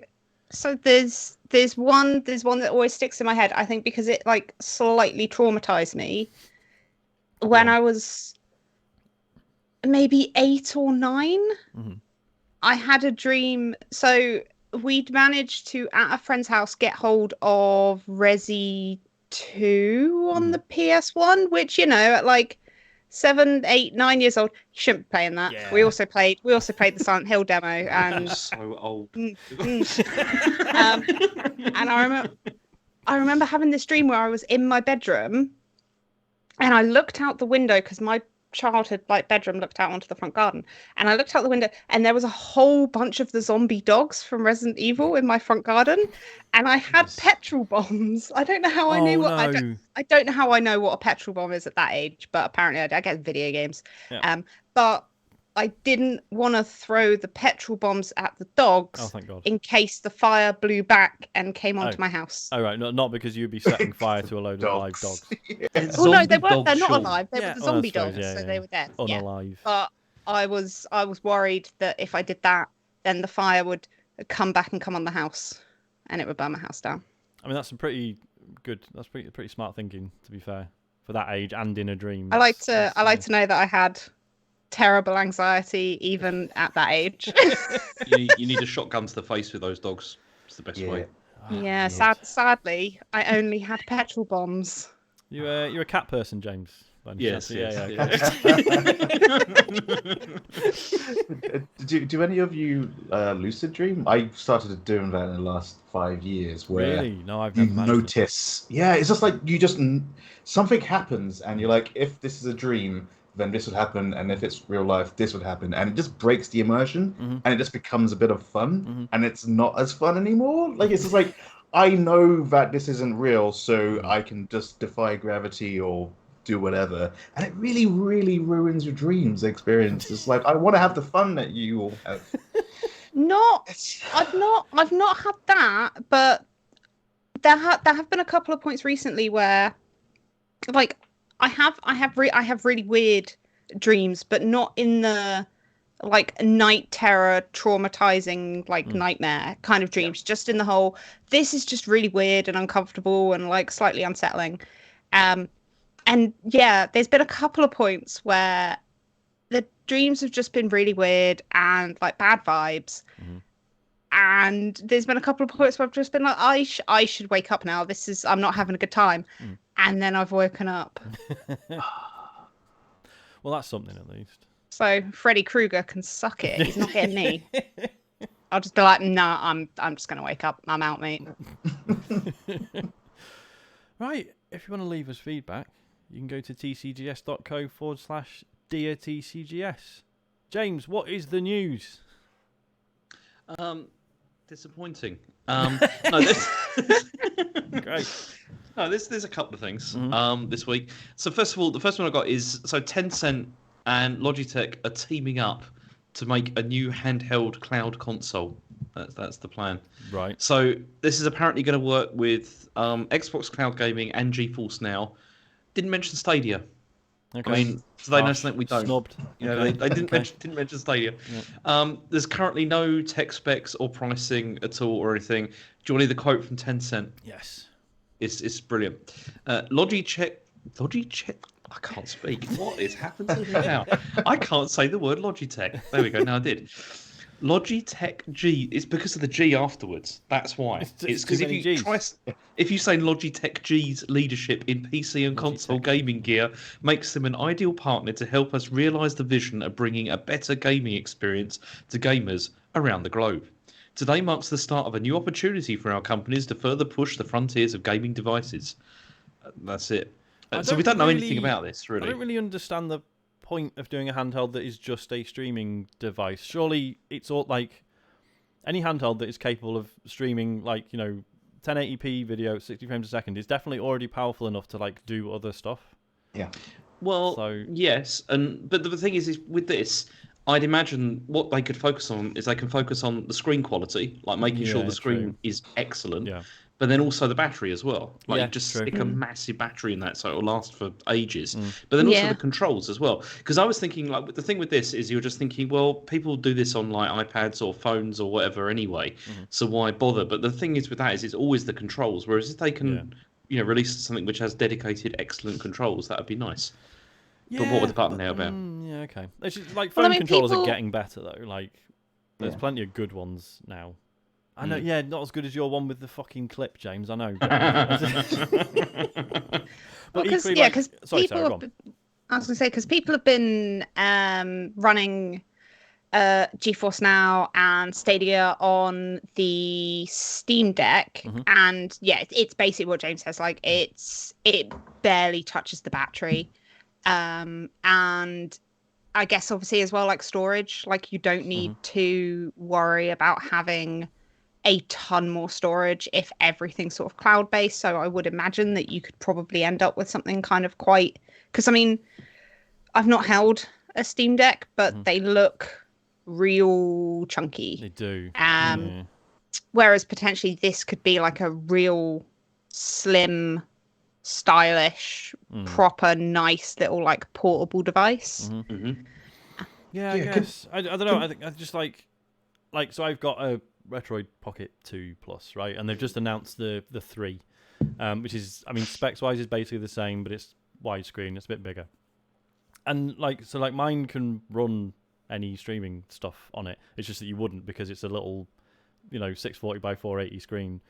S3: so there's one that always sticks in my head. I think because it like slightly traumatized me when I was maybe 8 or 9.
S1: Mm-hmm.
S3: I had a dream. So we'd managed to, at a friend's house, get hold of Resi 2 on the PS1, which, you know, at like 7, 8, 9 years old, you shouldn't be playing that.
S1: Yeah.
S3: We also played the Silent Hill demo, and
S2: So old.
S3: and I remember having this dream where I was in my bedroom, and I looked out the window because my childhood bedroom looked out onto the front garden, and I looked out the window, and there was a whole bunch of the zombie dogs from Resident Evil in my front garden, and I had petrol bombs. I don't know how I knew what I don't know how I know what a petrol bomb is at that age, but apparently I guess video games.
S1: Yeah.
S3: But I didn't want to throw the petrol bombs at the dogs.
S1: Oh, thank God.
S3: In case the fire blew back and came onto my house.
S1: Oh, right. Not because you'd be setting fire to a load of live dogs.
S3: Well, no, they weren't. They're not alive. They were the zombie dogs,
S1: so
S3: they were dead.
S1: Unalive.
S3: But I was worried that if I did that, then the fire would come back and come on the house, and it would burn my house down.
S1: I mean, that's some pretty good. That's pretty smart thinking, to be fair, for that age and in a dream.
S3: I like to know that I had terrible anxiety even at that age.
S2: You need a shotgun to the face with those dogs. It's the best way.
S3: Yeah, sadly, I only had petrol bombs.
S1: You're a cat person, James.
S2: Yes.
S1: Yeah.
S4: Do any of you lucid dream? I started doing that in the last 5 years. Where
S1: really? No, I've never
S4: you notice. Yeah, it's just like something happens, and you're like, if this is a dream, then this would happen, and if it's real life, this would happen, and it just breaks the immersion, and it just becomes a bit of fun, and it's not as fun anymore. Like, it's just like, I know that this isn't real, so I can just defy gravity or do whatever, and it really, really ruins your dreams experience. It's like, I want to have the fun that you all have.
S3: I've not had that, but there have been a couple of points recently where, like, I have really weird dreams, but not in the like night terror, traumatizing, like nightmare kind of dreams. Just in the whole, this is just really weird and uncomfortable and like slightly unsettling. And yeah, there's been a couple of points where the dreams have just been really weird and like bad vibes. And there's been a couple of points where I've just been like, I should wake up now. I'm not having a good time. And then I've woken up.
S1: Well, that's something at least.
S3: So Freddy Krueger can suck it. He's not getting me. I'll just be like, nah, I'm just gonna wake up. I'm out, mate.
S1: Right. If you want to leave us feedback, you can go to tcgs.co/DearTCGS. James, what is the news?
S2: Disappointing. Great.
S1: No,
S2: there's a couple of things this week. So first of all, the first one I got is Tencent and Logitech are teaming up to make a new handheld cloud console. That's the plan.
S1: Right.
S2: So this is apparently going to work with Xbox Cloud Gaming and GeForce Now. Didn't mention Stadia.
S1: Okay.
S2: I mean, so they know something we don't.
S1: Snubbed.
S2: You know, they didn't mention Stadia. Yeah. There's currently no tech specs or pricing at all or anything. Do you want to hear the quote from Tencent?
S1: Yes.
S2: It's brilliant. Logitech Logitech. I can't speak. What is happening to me now? I can't say the word Logitech. There we go. Now I did. Logitech G. It's because of the G afterwards. That's why. It's because if you say Logitech G's leadership in PC and console gaming gear makes them an ideal partner to help us realise the vision of bringing a better gaming experience to gamers around the globe. Today marks the start of a new opportunity for our companies to further push the frontiers of gaming devices. That's it. So we don't know anything about this, really.
S1: I don't really understand the point of doing a handheld that is just a streaming device. Surely it's all like any handheld that is capable of streaming, like, 1080p video, 60 frames a second is definitely already powerful enough to like do other stuff.
S4: Yeah.
S2: Well, yes, but the thing is with this, I'd imagine what they could focus on is they can focus on the screen quality, like making sure the screen is excellent.
S1: Yeah.
S2: But then also the battery as well. Like just
S1: true.
S2: stick a massive battery in that so it'll last for ages. But then also the controls as well. Because I was thinking, like, the thing with this is you're just thinking, well, people do this on like iPads or phones or whatever anyway. So why bother? But the thing is with that is it's always the controls. Whereas if they can, release something which has dedicated, excellent controls, that would be nice.
S1: Yeah,
S2: but what would the button now about?
S1: Yeah, okay. It's just, like, phone controllers are getting better though. Like, there's plenty of good ones now. I know, not as good as your one with the fucking clip, James. I know.
S3: Because people have been running GeForce Now and Stadia on the Steam Deck, and it's basically what James says. Like, it barely touches the battery, and I guess obviously as well, like storage, like you don't need to worry about having a ton more storage if everything's sort of cloud-based. So I would imagine that you could probably end up with something kind of quite... Because, I mean, I've not held a Steam Deck, but they look real chunky.
S1: They do.
S3: Whereas potentially this could be like a real slim, stylish, proper, nice little like portable device.
S1: Yeah, I guess. I don't know. I think I just like so I've got a Retroid Pocket 2 Plus, right? And they've just announced the 3, which is, I mean, specs-wise is basically the same, but it's widescreen, it's a bit bigger. And so mine can run any streaming stuff on it. It's just that you wouldn't because it's a little, 640 by 480 screen.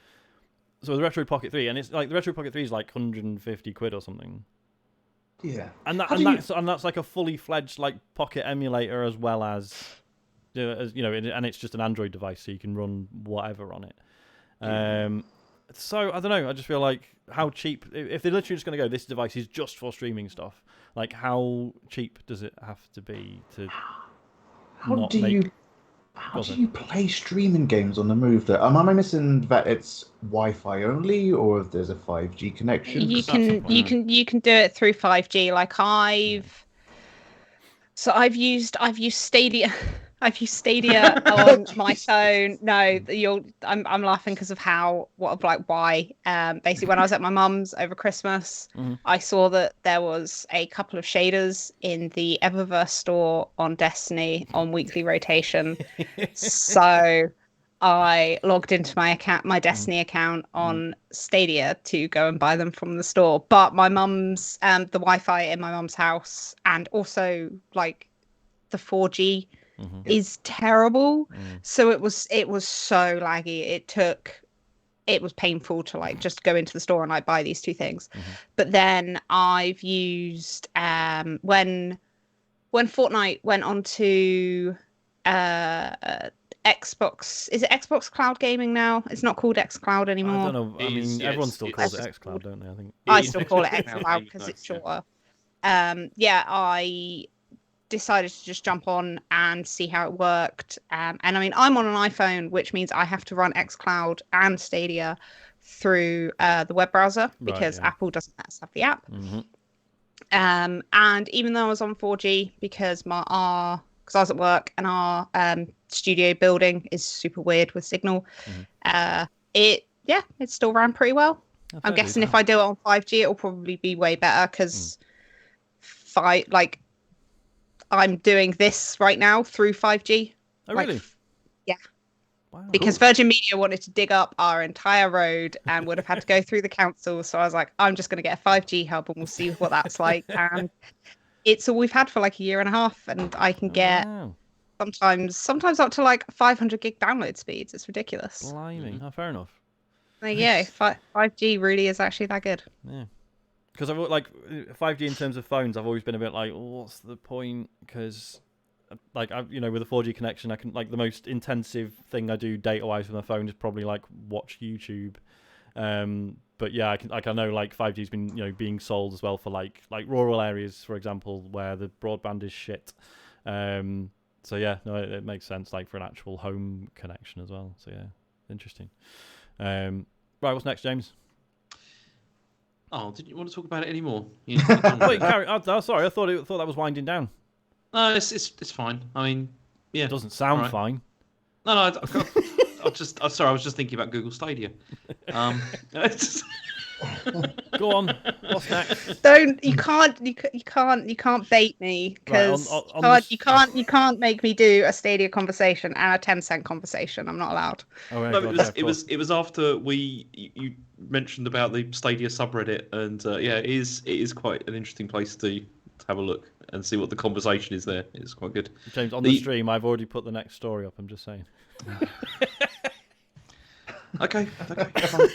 S1: So the Retroid Pocket 3, and it's like the Retroid Pocket 3 is like 150 quid or something.
S4: Yeah.
S1: And that's like a fully fledged like Pocket emulator as well as and it's just an Android device, so you can run whatever on it. So I don't know. I just feel like how cheap. If they're literally just going to go, this device is just for streaming stuff. Like, how cheap does it have to be to?
S4: How do you play streaming games on the move? That am I missing that it's Wi-Fi only, or if there's a 5G connection?
S3: You can do it through 5G. Like I've used Stadia. I've used Stadia on my phone. No, I'm laughing because of why. Basically, when I was at my mum's over Christmas, I saw that there was a couple of shaders in the Eververse store on Destiny on weekly rotation. So I logged into my Destiny account on Stadia to go and buy them from the store. But my mum's the Wi-Fi in my mum's house, and also like the 4G. Is terrible. So it was so laggy. It was painful to like just go into the store and like buy these two things. But then I've used when Fortnite went on to Xbox. Is it Xbox Cloud Gaming now? It's not called xCloud anymore.
S1: I don't know. I mean, everyone still calls it xCloud, don't they? I think
S3: I still call it xCloud because it's shorter. I decided to just jump on and see how it worked. And I mean, I'm on an iPhone, which means I have to run xCloud and Stadia through the web browser because Apple doesn't let us have the app. And even though I was on 4G because because I was at work and our studio building is super weird with signal, it still ran pretty well. I'm guessing if I do it on 5G, it'll probably be way better because I'm doing this right now through 5G.
S1: Oh, really?
S3: Yeah. Because Virgin Media wanted to dig up our entire road and would have had to go through the council. So I was like, I'm just going to get a 5G hub and we'll see what that's like. And it's all we've had for like a year and a half, and I can get sometimes up to like 500 gig download speeds. It's ridiculous.
S1: Blimey. Oh, fair enough.
S3: There you go. 5G really is actually that good.
S1: Yeah. Because I've like 5G in terms of phones, I've always been a bit like, what's the point? Because like with a 4G connection, I can like the most intensive thing I do data-wise with my phone is probably like watch YouTube. But yeah, I know like 5G's been being sold as well for like rural areas, for example, where the broadband is shit. So yeah, no, it makes sense like for an actual home connection as well. So yeah, interesting. Right, what's next, James?
S2: Oh, didn't you want to talk about it anymore?
S1: Wait, carry. Oh, sorry, I thought that was winding down.
S2: No, it's fine. I mean, yeah.
S1: It doesn't sound fine.
S2: No, I sorry, I was just thinking about Google Stadia.
S1: Go on. What's next?
S3: You can't bait me, because you can't make me do a Stadia conversation and a Tencent conversation. I'm not allowed.
S1: Oh, right,
S2: no, it was after you mentioned about the Stadia subreddit, and it is quite an interesting place to have a look and see what the conversation is there. It's quite good.
S1: James, on the stream, I've already put the next story up. I'm just saying.
S2: Okay. Fine.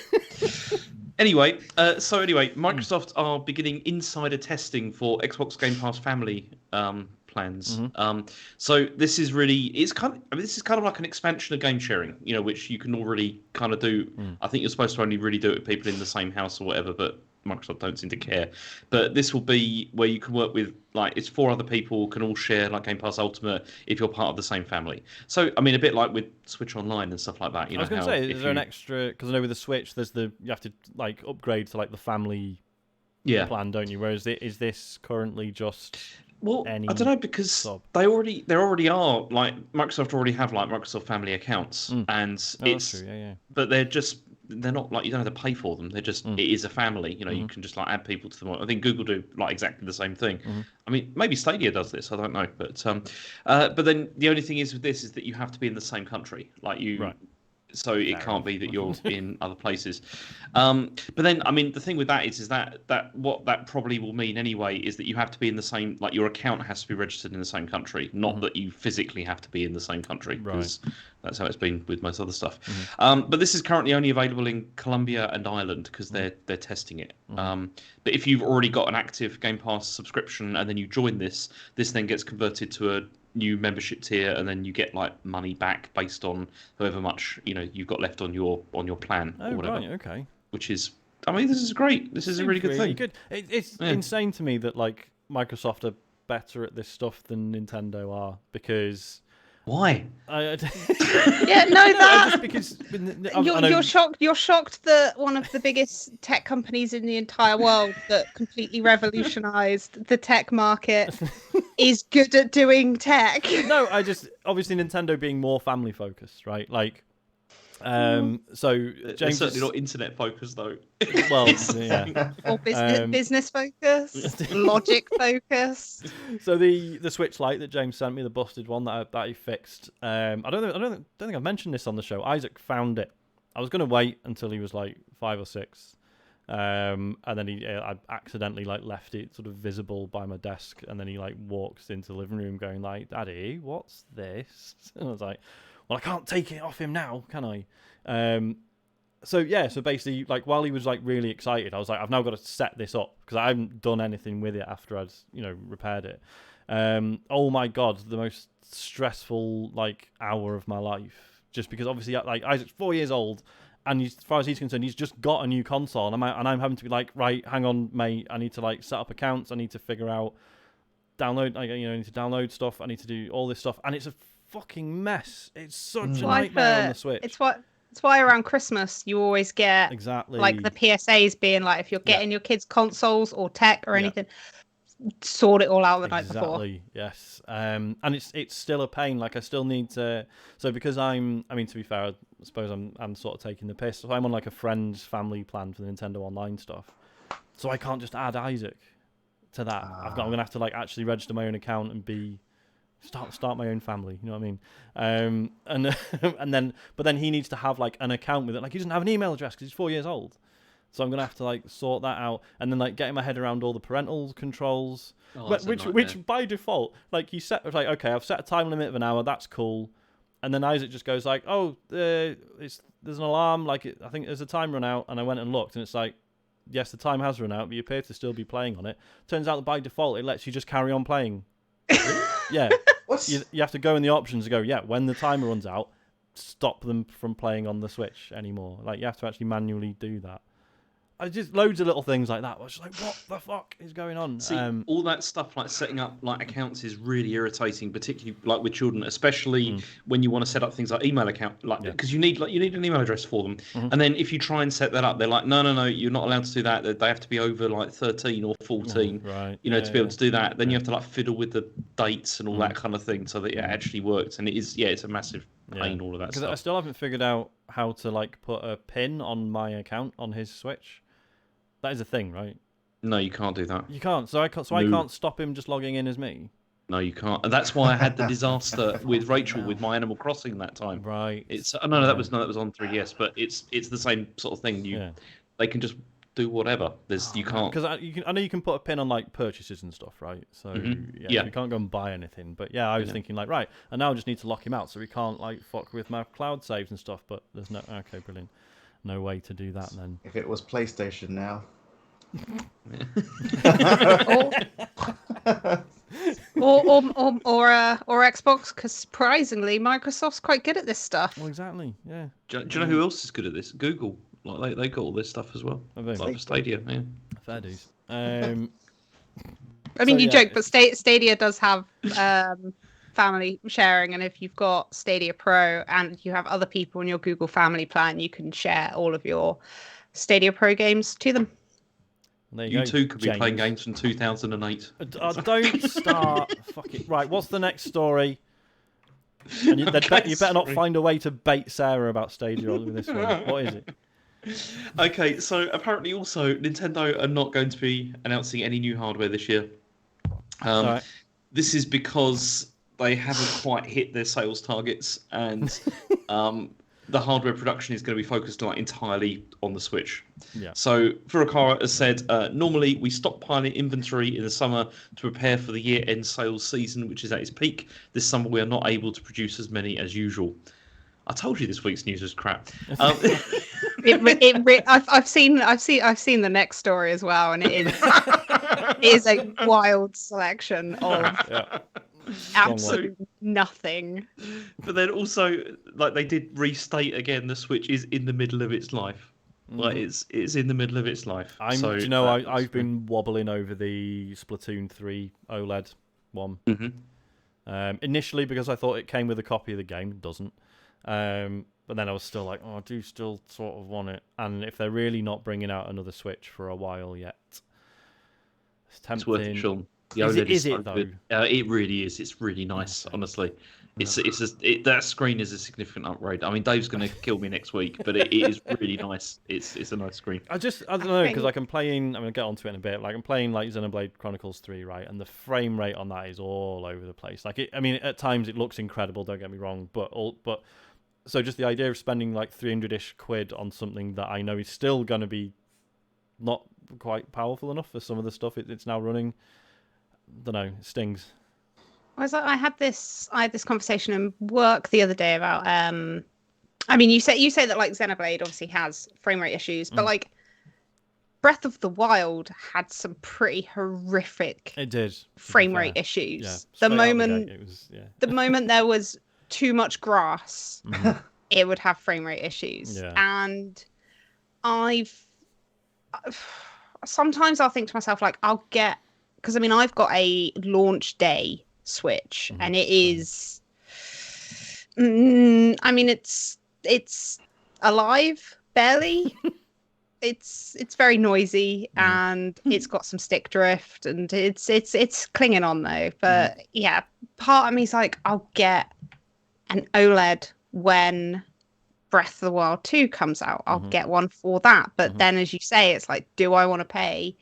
S2: Anyway, Microsoft are beginning insider testing for Xbox Game Pass Family plans.
S1: Mm-hmm.
S2: So this is kind of like an expansion of game sharing, which you can already kind of do. I think you're supposed to only really do it with people in the same house or whatever, but Microsoft don't seem to care. But this will be where you can work with, like, it's 4 other people can all share like Game Pass Ultimate if you're part of the same family. So I mean, a bit like with Switch Online and stuff like that. I
S1: was going to say, is there an extra? Because I know with the Switch, you have to like upgrade to like the family plan, don't you? Whereas is this currently just?
S2: Well, I don't know, because there already are, like, Microsoft already have like Microsoft Family accounts, and it's
S1: true, yeah.
S2: But they're not like, you don't have to pay for them. They're just it is a family. You can just like add people to them. I think Google do like exactly the same thing. I mean, maybe Stadia does this. I don't know, but then the only thing is with this is that you have to be in the same country, like you. Right. So it can't be that you're in other places. But then, I mean, the thing with that is that what that probably will mean anyway is that you have to be in the same, like your account has to be registered in the same country, not that you physically have to be in the same country, because that's how it's been with most other stuff. But this is currently only available in Colombia and Ireland because they're testing it. But if you've already got an active Game Pass subscription and then you join this then gets converted to a new membership tier, and then you get like money back based on however much you've got left on your plan or whatever.
S1: Right, okay.
S2: Which is, I mean, this is great. This is a really good thing.
S1: Good. It's insane to me that like Microsoft are better at this stuff than Nintendo are, because.
S2: Why?
S1: Just because
S3: you're shocked. You're shocked that one of the biggest tech companies in the entire world that completely revolutionized the tech market is good at doing tech.
S1: No, obviously Nintendo being more family focused, right? Like, so James
S2: certainly not internet focused though.
S1: Well, yeah,
S3: or business focused, logic focused.
S1: So the Switch Lite that James sent me, the busted one that he fixed. I don't think I've mentioned this on the show. Isaac found it. I was going to wait until he was like 5 or 6, and then I accidentally like left it sort of visible by my desk, and then he like walks into the living room going like, "Daddy, what's this?" And I was like, well, I can't take it off him now, can I? So basically, like, while he was like really excited, I was like, I've now got to set this up because I haven't done anything with it after I'd repaired it. Oh my god, the most stressful like hour of my life, just because obviously like Isaac's 4 years old, and as far as he's concerned, he's just got a new console, and I'm having to be like, right, hang on, mate, I need to like set up accounts, I need to figure out download, I need to download stuff, I need to do all this stuff, and it's a fucking mess. It's such a nightmare on the Switch.
S3: It's why around Christmas you always get like the PSAs being like, if you're getting your kids consoles or tech or anything, sort it all out the night before.
S1: Exactly. Yes. And it's still a pain. Like, I still need to. So because to be fair, I suppose I'm sort of taking the piss. So I'm on like a friend's family plan for the Nintendo Online stuff. So I can't just add Isaac to that. I'm gonna have to like actually register my own account and be Start my own family. You know what I mean? But then he needs to have like an account with it. Like he doesn't have an email address because he's 4 years old. So I'm gonna have to like sort that out, and then like getting my head around all the parental controls, which by default, like you set like, okay, I've set a time limit of an hour. That's cool. And then Isaac just goes like, oh, there's an alarm. Like I think there's a time run out, and I went and looked, and it's like, yes, the time has run out, but you appear to still be playing on it. Turns out that by default, it lets you just carry on playing. Yeah. You have to go in the options and go, yeah, when the timer runs out, stop them from playing on the Switch anymore. Like you have to actually manually do that. Just loads of little things like that. I was just like, what the fuck is going on?
S2: See, all that stuff like setting up like accounts is really irritating, particularly like with children, especially when you want to set up things like email account, like because you need an email address for them. And then if you try and set that up, they're like, no, you're not allowed to do that. They have to be over like 13 or 14, to be able to do that. Then you have to like fiddle with the dates and all that kind of thing so that it actually works. And it is, it's a massive pain, all of that stuff.
S1: I still haven't figured out how to like put a pin on my account on his Switch. That is a thing, right?
S2: No, you can't do that.
S1: You can't. So I can't stop him just logging in as me.
S2: No, you can't. And that's why I had the disaster with Rachel with my Animal Crossing that time.
S1: Right.
S2: It's that was on 3DS, but it's the same sort of thing. They can just do whatever. You can't,
S1: because I know you can put a pin on like purchases and stuff, right? So you can't go and buy anything. But I was thinking like, right, and now I just need to lock him out so he can't like fuck with my cloud saves and stuff. But there's no brilliant. No way to do that then.
S4: If it was PlayStation now.
S3: or Xbox, because surprisingly, Microsoft's quite good at this stuff.
S1: Well, exactly. Yeah.
S2: Do you know who else is good at this? Google. Like they got all this stuff as well. Like Stadia. Yeah.
S1: Fair dues.
S3: I mean, you joke, but Stadia does have family sharing, and if you've got Stadia Pro and you have other people in your Google Family plan, you can share all of your Stadia Pro games to them.
S2: You too could be playing games from 2008.
S1: Don't start. Fuck it. Right, what's the next story? And you better not find a way to bait Sarah about Stadia with this one. What is it?
S2: Okay, so apparently also Nintendo are not going to be announcing any new hardware this year.
S1: Right.
S2: This is because they haven't quite hit their sales targets, and the hardware production is going to be focused entirely on the Switch.
S1: Yeah.
S2: So Furukawa has said, normally we stockpile inventory in the summer to prepare for the year-end sales season, which is at its peak. This summer we are not able to produce as many as usual. I told you this week's news was crap.
S3: I've seen the next story as well, and it is a wild selection of absolutely nothing.
S2: But then also, like, they did restate again, the Switch is in the middle of its life. Like it's in the middle of its life.
S1: I've been wobbling over the Splatoon 3 OLED one. Initially because I thought it came with a copy of the game. It doesn't. But then I was still like, I do still sort of want it. And if they're really not bringing out another Switch for a while yet, it's tempting.
S2: It's worth it, Sean.
S1: Is it though?
S2: It really is. It's really nice, honestly. That screen is a significant upgrade. I mean, Dave's going to kill me next week, but it is really nice. It's a nice screen. I
S1: don't know, because like I'm going to get onto it in a bit. Like I'm playing like Xenoblade Chronicles 3, right? And the frame rate on that is all over the place. Like at times it looks incredible. Don't get me wrong, but so just the idea of spending like 300-ish quid on something that I know is still going to be not quite powerful enough for some of the stuff it's now running. Don't know, it stings.
S3: I had this conversation in work the other day about I mean, you say that like Xenoblade obviously has frame rate issues, but like Breath of the Wild had some pretty horrific frame rate issues.
S1: Yeah,
S3: the moment there was too much grass, it would have frame rate issues.
S1: Yeah.
S3: And sometimes I'll think to myself like, because I mean I've got a launch day Switch, and it is I mean it's alive barely. it's very noisy, and it's got some stick drift, and it's clinging on though. But yeah, part of me's like, I'll get an OLED when Breath of the Wild 2 comes out. I'll get one for that. But then, as you say, it's like, do I want to pay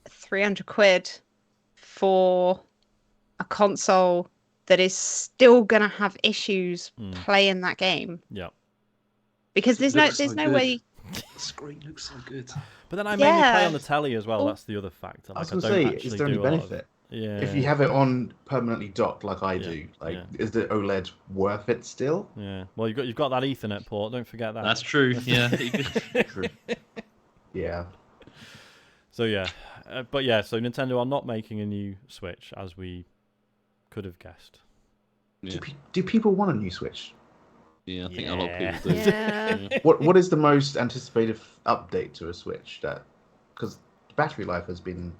S3: 300 quid for a console that is still gonna have issues playing that game.
S1: Yeah.
S3: Because there's no way.
S2: The screen looks so good.
S1: But then I mainly play on the telly as well. That's the other factor.
S4: I
S1: Like,
S4: was
S1: I
S4: going
S1: don't
S4: to say,
S1: actually
S4: is there any
S1: do a lot of-
S4: benefit?
S1: Yeah.
S4: If you have it on permanently docked like I do, is the OLED worth it still?
S1: Yeah. Well, you've got that Ethernet port. Don't forget that.
S2: That's true. Yeah.
S4: True. Yeah.
S1: So yeah, but yeah. So Nintendo are not making a new Switch, as we could have guessed.
S2: Yeah.
S4: Do people want a new Switch?
S2: Yeah, I think a lot of people do.
S3: Yeah.
S4: What is the most anticipated update to a Switch? Because battery life has been.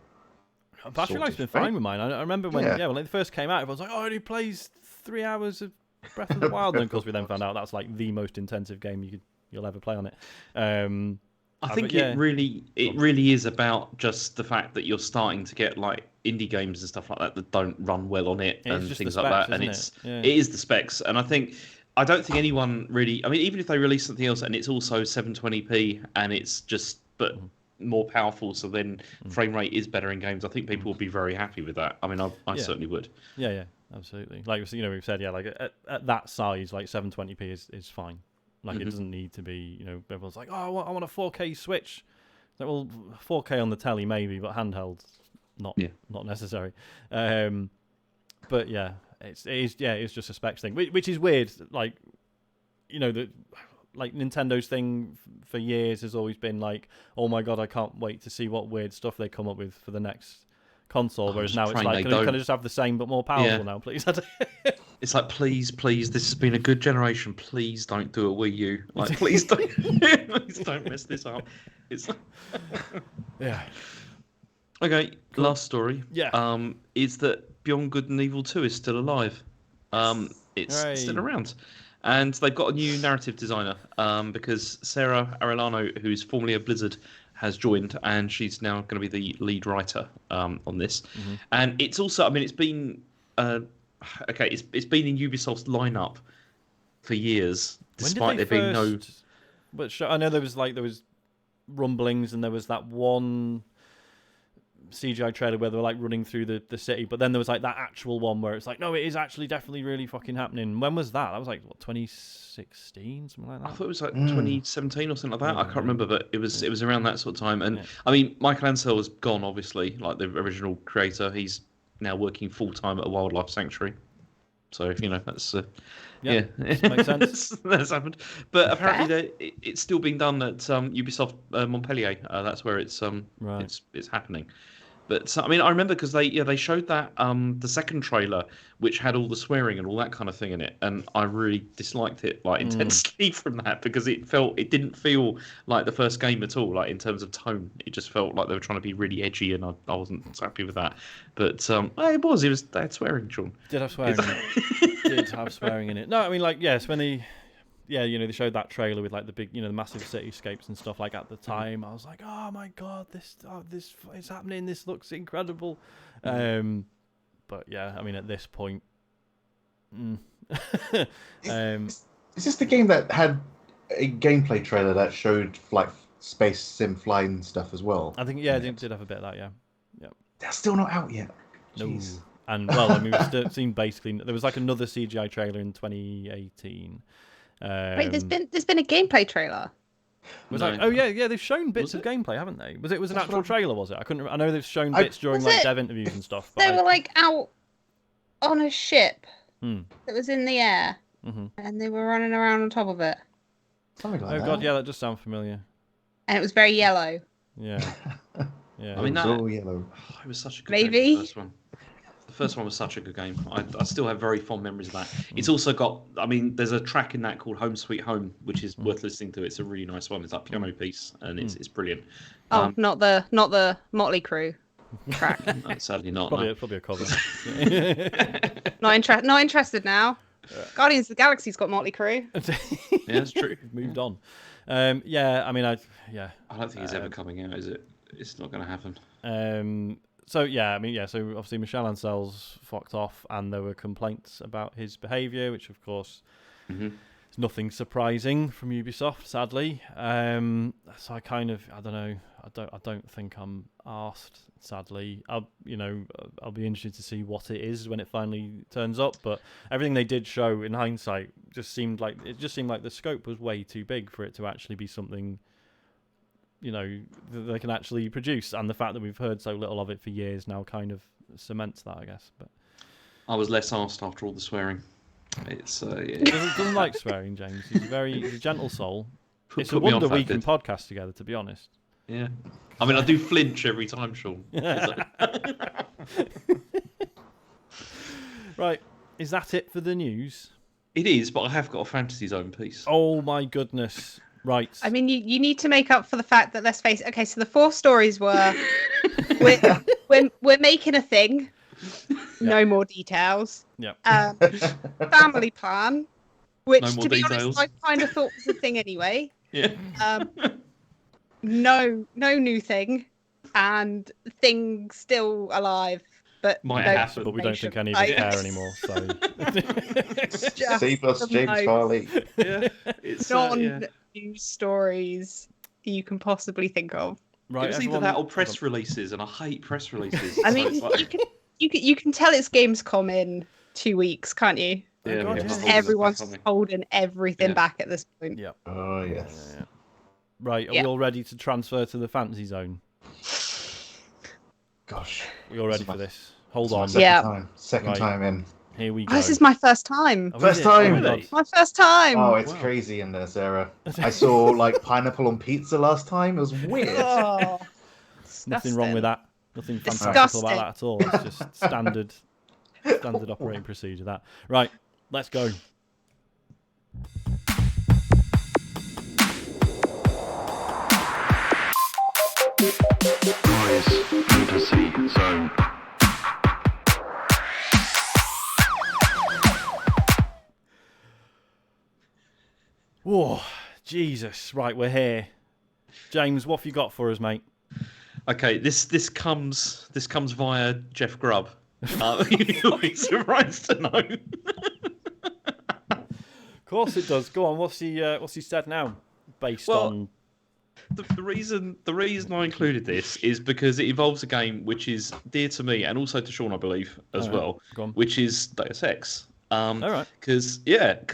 S1: Battery life's been fine with mine. I remember when when it first came out, everyone was like, "Oh, it only plays 3 hours of Breath of the Wild." And of course, we then found out that's like the most intensive game you'll ever play on it.
S2: I think it really is about just the fact that you're starting to get like indie games and stuff like that don't run well on it and things like that. And it is the specs. And I don't think anyone really. I mean, even if they release something else and it's also 720p and it's just more powerful, so then frame rate is better in games, I think people will be very happy with that. I mean, I certainly would.
S1: Yeah, absolutely. Like we've said, like at that size, like 720p is fine. Like it doesn't need to be, everyone's like, oh, I want a 4K Switch. Like, well, 4K on the telly maybe, but handheld, not necessary. But yeah, it's just a specs thing, which is weird. Like, like Nintendo's thing for years has always been like, oh my god, I can't wait to see what weird stuff they come up with for the next console. Whereas now it's like, can I just have the same but more powerful now, please?
S2: It's like, please, this has been a good generation. Please don't do a Wii U. Like, please don't mess this up. It's
S1: yeah.
S2: Okay, cool. Last story.
S1: Yeah.
S2: Is that Beyond Good and Evil 2 is still alive. It's still around. And they've got a new narrative designer because Sarah Arellano, who's formerly of Blizzard, has joined, and she's now going to be the lead writer on this. And it's also, I mean, it's been it's been in Ubisoft's lineup for years, despite there being no.
S1: But I know there was rumblings, and there was that one CGI trailer where they were like running through the city, but then there was like that actual one where it's like, no, it is actually definitely really fucking happening. When was that? That was like what, 2016, something like that.
S2: I thought it was like 2017 or something like that. I can't remember, but it was around that sort of time. And I mean, Michael Ansel has gone, obviously, like the original creator. He's now working full time at a wildlife sanctuary. So that's
S1: makes sense.
S2: That's happened. But apparently, it's still being done at Ubisoft Montpellier. That's where it's happening. But I mean, I remember because they showed that the second trailer, which had all the swearing and all that kind of thing in it, and I really disliked it intensely from that because it didn't feel like the first game at all. Like in terms of tone, it just felt like they were trying to be really edgy, and I wasn't so happy with that. But they had swearing, Sean.
S1: Did have swearing. Did have swearing in it. No, I mean, like, yes, when they showed that trailer with like the big, the massive cityscapes and stuff. Like at the time, I was like, oh my god, this is happening. This looks incredible. But yeah, I mean, at this point,
S4: is this the game that had a gameplay trailer that showed like space sim flying stuff as well?
S1: I think it did have a bit of that. Yeah.
S4: They're still not out yet.
S1: No.
S4: Jeez.
S1: And well, I mean, we've seen basically there was like another CGI trailer in 2018.
S3: Wait, there's been a gameplay trailer.
S1: They've shown bits of gameplay, haven't they? Was it an actual trailer? Was it? I know they've shown bits during like dev interviews and stuff.
S3: They were like out on a ship that was in the air, and they were running around on top of it.
S4: Something like that.
S1: Oh god, yeah, that does sound familiar.
S3: And it was very yellow.
S1: Yeah. Yeah.
S2: I mean,
S4: it was all yellow.
S2: It was such a good game, the first one. The first one was such a good game. I still have very fond memories of that. It's also got, I mean, there's a track in that called Home Sweet Home, which is worth listening to. It's a really nice one. It's that piano piece, and it's brilliant.
S3: Not the Motley Crue track.
S2: No, sadly not.
S1: Probably a cover.
S3: Not interested now. Guardians of the Galaxy's got Motley Crue.
S2: Yeah, that's true.
S1: Moved on. I mean, I
S2: don't think it's ever coming out, is it? It's not going to happen.
S1: So obviously Michel Ancel's fucked off, and there were complaints about his behaviour, which of course It's nothing surprising from Ubisoft, sadly. So I don't know. I don't think I'm arsed, sadly. I'll be interested to see what it is when it finally turns up. But everything they did show in hindsight just seemed like the scope was way too big for it to actually be something, that they can actually produce. And the fact that we've heard so little of it for years now kind of cements that, I guess. But
S2: I was less arsed after all the swearing. It's
S1: He doesn't like swearing, James. He's a gentle soul. It's a
S2: put me on
S1: wonder we
S2: that
S1: can
S2: bit.
S1: podcast together, to be honest.
S2: Yeah. I mean, I do flinch every time, Sean.
S1: Right, is that it for the news?
S2: It is, but I have got a Fantasy Zone piece.
S1: Oh my goodness. Right.
S3: I mean, you need to make up for the fact that, let's face it. Okay, so the 4 stories were we're making a thing. No more details.
S1: Yeah.
S3: Family plan, which,
S2: No more
S3: to be
S2: details.
S3: honest, I kind of thought was a thing anyway.
S2: Yeah.
S3: No new thing, and thing still alive, but
S2: Might
S3: no
S2: happen.
S1: But we don't think any of
S3: information.
S1: us care anymore, so...
S3: Just
S4: C plus
S3: the
S4: James
S3: most
S4: Farley.
S2: Yeah. It's
S3: non-news stories you can possibly think of.
S1: Right,
S2: it was
S1: everyone...
S2: either that or press releases, and I hate press releases.
S3: I
S2: So
S3: mean,
S2: it's like-
S3: you can tell it's Gamescom in 2 weeks, can't you?
S2: yeah,
S1: God,
S2: yeah,
S1: yeah.
S2: just
S3: Everyone's
S2: holding it back,
S3: holding everything
S2: Yeah.
S3: back at this point.
S1: Yeah.
S4: Oh yes.
S1: Yeah. Right, are
S3: Yeah.
S1: we all ready to transfer to the fantasy zone?
S4: Gosh.
S1: Are we all ready
S4: This is
S1: for
S4: my-
S1: this? Hold
S4: It's my
S1: on.
S4: second
S3: Yeah.
S4: time. Second
S1: Right.
S4: time in.
S1: Here we go.
S3: Oh, this is my first time.
S1: Oh, is
S4: First
S1: it?
S4: time.
S1: Oh, my
S2: Really?
S1: God.
S3: My first time.
S4: Oh, it's
S1: Wow.
S4: crazy in there, Sarah. I saw like pineapple on pizza last time. It was weird.
S3: Oh,
S1: Nothing wrong with that. Nothing fantastical
S3: Disgusting.
S1: about that at all. It's just standard operating procedure, that. Right, let's go.
S5: Guys, Fantasy Zone.
S1: Whoa, Jesus. Right, we're here. James, what have you got for us, mate?
S2: Okay, this comes via Jeff Grubb. You'll be surprised to know.
S1: Of course it does. Go on, what's he said now? Based
S2: Well,
S1: on...
S2: The reason I included this is because it involves a game which is dear to me and also to Sean, I believe, as
S1: All right,
S2: well,
S1: go on.
S2: which is Deus Ex.
S1: All right.
S2: Because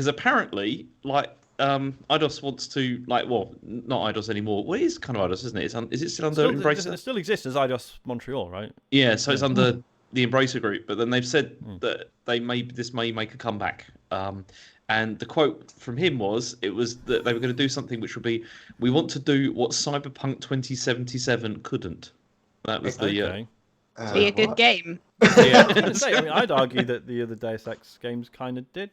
S2: apparently, Eidos wants to, not Eidos anymore. Well, it is kind of Eidos, isn't it? Is it still under Embracer?
S1: It still exists as Eidos Montreal, right?
S2: Yeah, so it's under the Embracer Group, but then they've said that this may make a comeback. And the quote from him was that they were going to do something which would be, "We want to do what Cyberpunk 2077 couldn't." That was the
S1: Okay.
S3: Be a good
S4: What?
S3: game.
S1: I was gonna say, I'd argue that the other Deus Ex games kind of did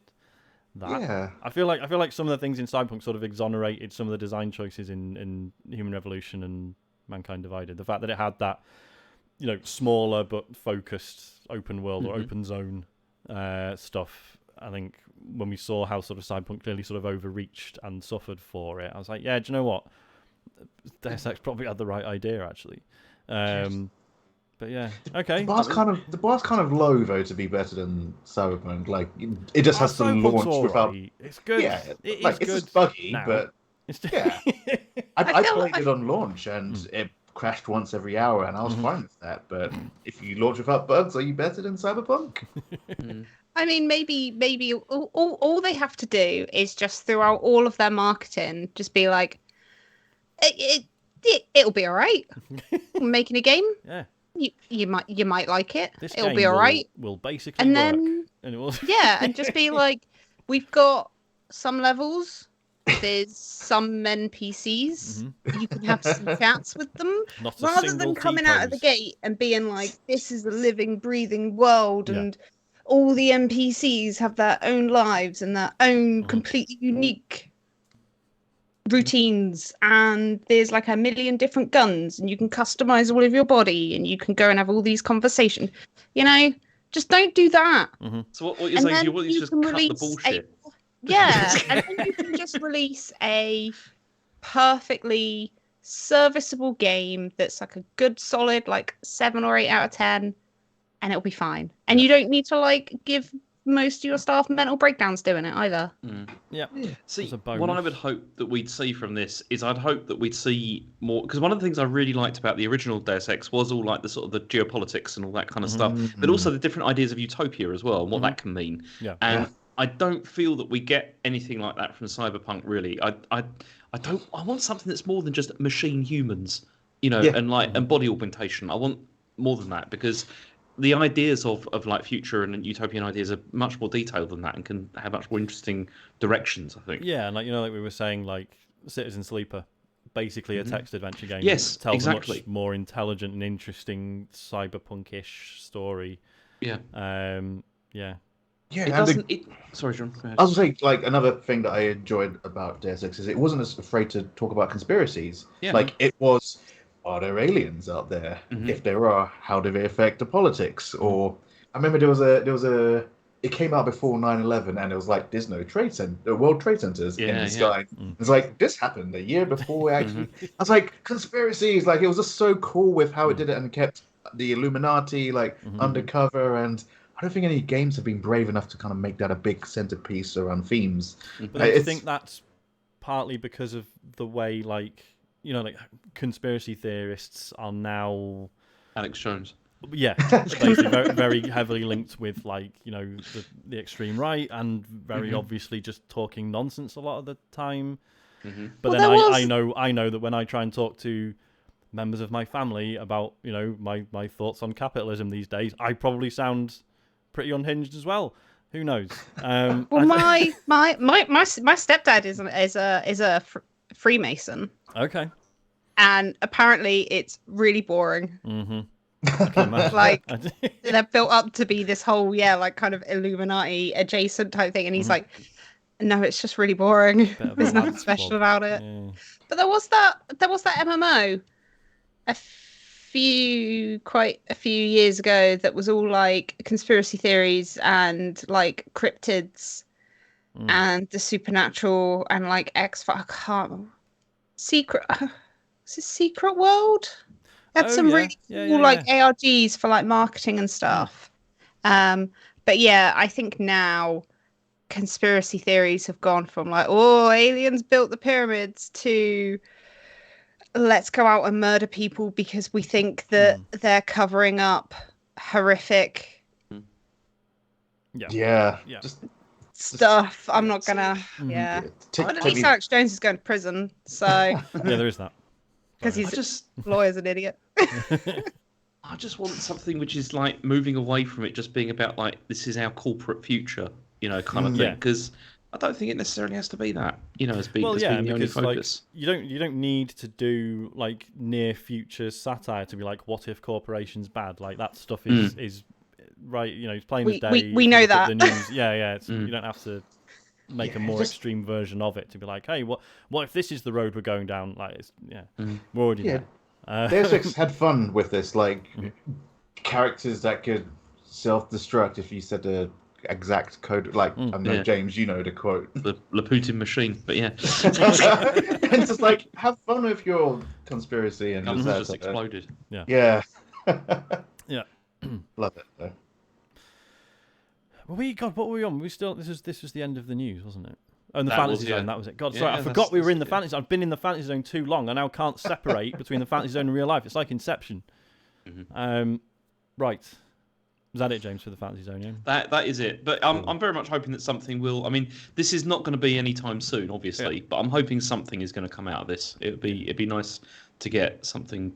S1: that.
S4: Yeah.
S1: I feel like some of the things in Cyberpunk sort of exonerated some of the design choices in Human Revolution and Mankind Divided. The fact that it had that, smaller but focused open world or open zone stuff. I think when we saw how sort of Cyberpunk clearly sort of overreached and suffered for it, I was like, yeah, do you know what? Deus Ex probably had the right idea, actually. But yeah, okay.
S4: The bar's kind of low though to be better than Cyberpunk. Like it just has to
S1: Cyberpunk's
S4: launch without.
S1: alright. It's good.
S4: Yeah,
S1: It
S4: like
S1: is
S4: it's
S1: good
S4: just buggy,
S1: now.
S4: but
S1: It's
S4: yeah. I
S3: I feel
S4: played
S3: like-
S4: it on launch and it crashed once every hour, and I was fine with that. But if you launch without bugs, are you better than Cyberpunk?
S3: I mean, maybe all they have to do is just throughout all of their marketing, just be like, it'll be all right. I'm making a game.
S1: yeah.
S3: You might like it.
S1: This
S3: It'll
S1: game
S3: be all right.
S1: will basically
S3: And
S1: work.
S3: then
S1: And it will...
S3: yeah, and just be like, we've got some levels. There's some NPCs. You can have some chats with them.
S1: Not a
S3: Rather
S1: single
S3: than coming out of the
S1: T-pose.
S3: gate and being like, this is a living, breathing world,
S1: Yeah.
S3: and all the NPCs have their own lives and their own completely unique routines, and there's like a million different guns, and you can customize all of your body, and you can go and have all these conversations. Just don't do that.
S2: So what you're
S3: And
S2: saying?
S3: then
S2: You want to
S3: you
S2: just
S3: can
S2: cut the
S3: release
S2: bullshit.
S3: Yeah, and then you can just release a perfectly serviceable game that's like a good solid 7 or 8 out of 10, and it'll be fine. And you don't need to give most of your staff mental breakdowns doing it either.
S1: Yeah.
S2: See,
S1: As a bonus.
S2: what I would hope that we'd see from this is I'd hope that we'd see more, because one of the things I really liked about the original Deus Ex was all like the sort of the geopolitics and all that kind of stuff, but also the different ideas of utopia as well and what that can mean.
S1: Yeah.
S2: And I don't feel that we get anything like that from Cyberpunk really. I want something that's more than just machine humans, and and body augmentation. I want more than that, because the ideas of like future and utopian ideas are much more detailed than that and can have much more interesting directions, I think.
S1: Yeah, and like we were saying, like Citizen Sleeper, basically a text adventure game.
S2: Yes,
S1: tells
S2: exactly.
S1: a much more intelligent and interesting cyberpunk-ish story.
S2: Yeah.
S1: Yeah.
S4: Yeah,
S2: It doesn't. Sorry, John. Go ahead.
S4: I was saying, like, another thing that I enjoyed about Deus Ex is it wasn't as afraid to talk about conspiracies.
S2: Yeah.
S4: Like, it was, are there aliens out there? If there are, how do they affect the politics? Or I remember there was a. It came out before 9/11, and it was like there's no World Trade Centers in the sky. It's like this happened a year before. Actually, I was like conspiracies. Like it was just so cool with how it did it and kept the Illuminati like undercover and. I don't think any games have been brave enough to kind of make that a big centerpiece around themes.
S1: But I think that's partly because of the way, like conspiracy theorists are now.
S2: Alex Jones.
S1: Yeah, basically very, very heavily linked with the extreme right and very obviously just talking nonsense a lot of the time. But then I know that when I try and talk to members of my family about my thoughts on capitalism these days, I probably sound pretty unhinged as well. Who knows?
S3: Well, my stepdad is a Freemason.
S1: Okay.
S3: And apparently it's really boring. Like they're built up to be this whole like kind of Illuminati adjacent type thing, and he's like, no, it's just really boring. There's nothing special about it. Yeah. But there was that MMO quite a few years ago that was all like conspiracy theories and like cryptids and the supernatural and like Secret World had some really cool like ARGs for like marketing and stuff. But yeah, I think now conspiracy theories have gone from like, oh, aliens built the pyramids to let's go out and murder people because we think that they're covering up horrific
S4: just
S3: stuff. I'm not gonna but at least Alex Jones is going to prison, so
S1: yeah, there is that,
S3: because he's lawyer's an idiot.
S2: I just want something which is like moving away from it just being about like this is our corporate future, kind of thing, because I don't think it necessarily has to be that, as being, being the only focus.
S1: Like, you don't need to do like near future satire to be like, what if corporations bad? Like that stuff is right. It's plain as day.
S3: We know that.
S1: The news. It's, you don't have to make a more extreme version of it to be like, hey, what if this is the road we're going down? Like, we're already there.
S4: Deus Ex had fun with this, like characters that could self-destruct if you said the exact code, like I know James, the quote,
S2: the Laputin machine, but yeah,
S4: and just like have fun with your conspiracy and
S2: just exploded.
S1: Yeah.
S4: Love it though.
S1: What were we on? This was the end of the news, wasn't it? Oh, and the fantasy zone, that was it. God, sorry, I forgot we were in the fantasy zone. I've been in the fantasy zone too long. I now can't separate between the fantasy zone and real life. It's like Inception. Right. Was that it, James, for the fantasy zone? Yeah?
S2: That is it. But I'm very much hoping that something will. I mean, this is not going to be anytime soon, obviously. But I'm hoping something is going to come out of this. It'd be nice to get something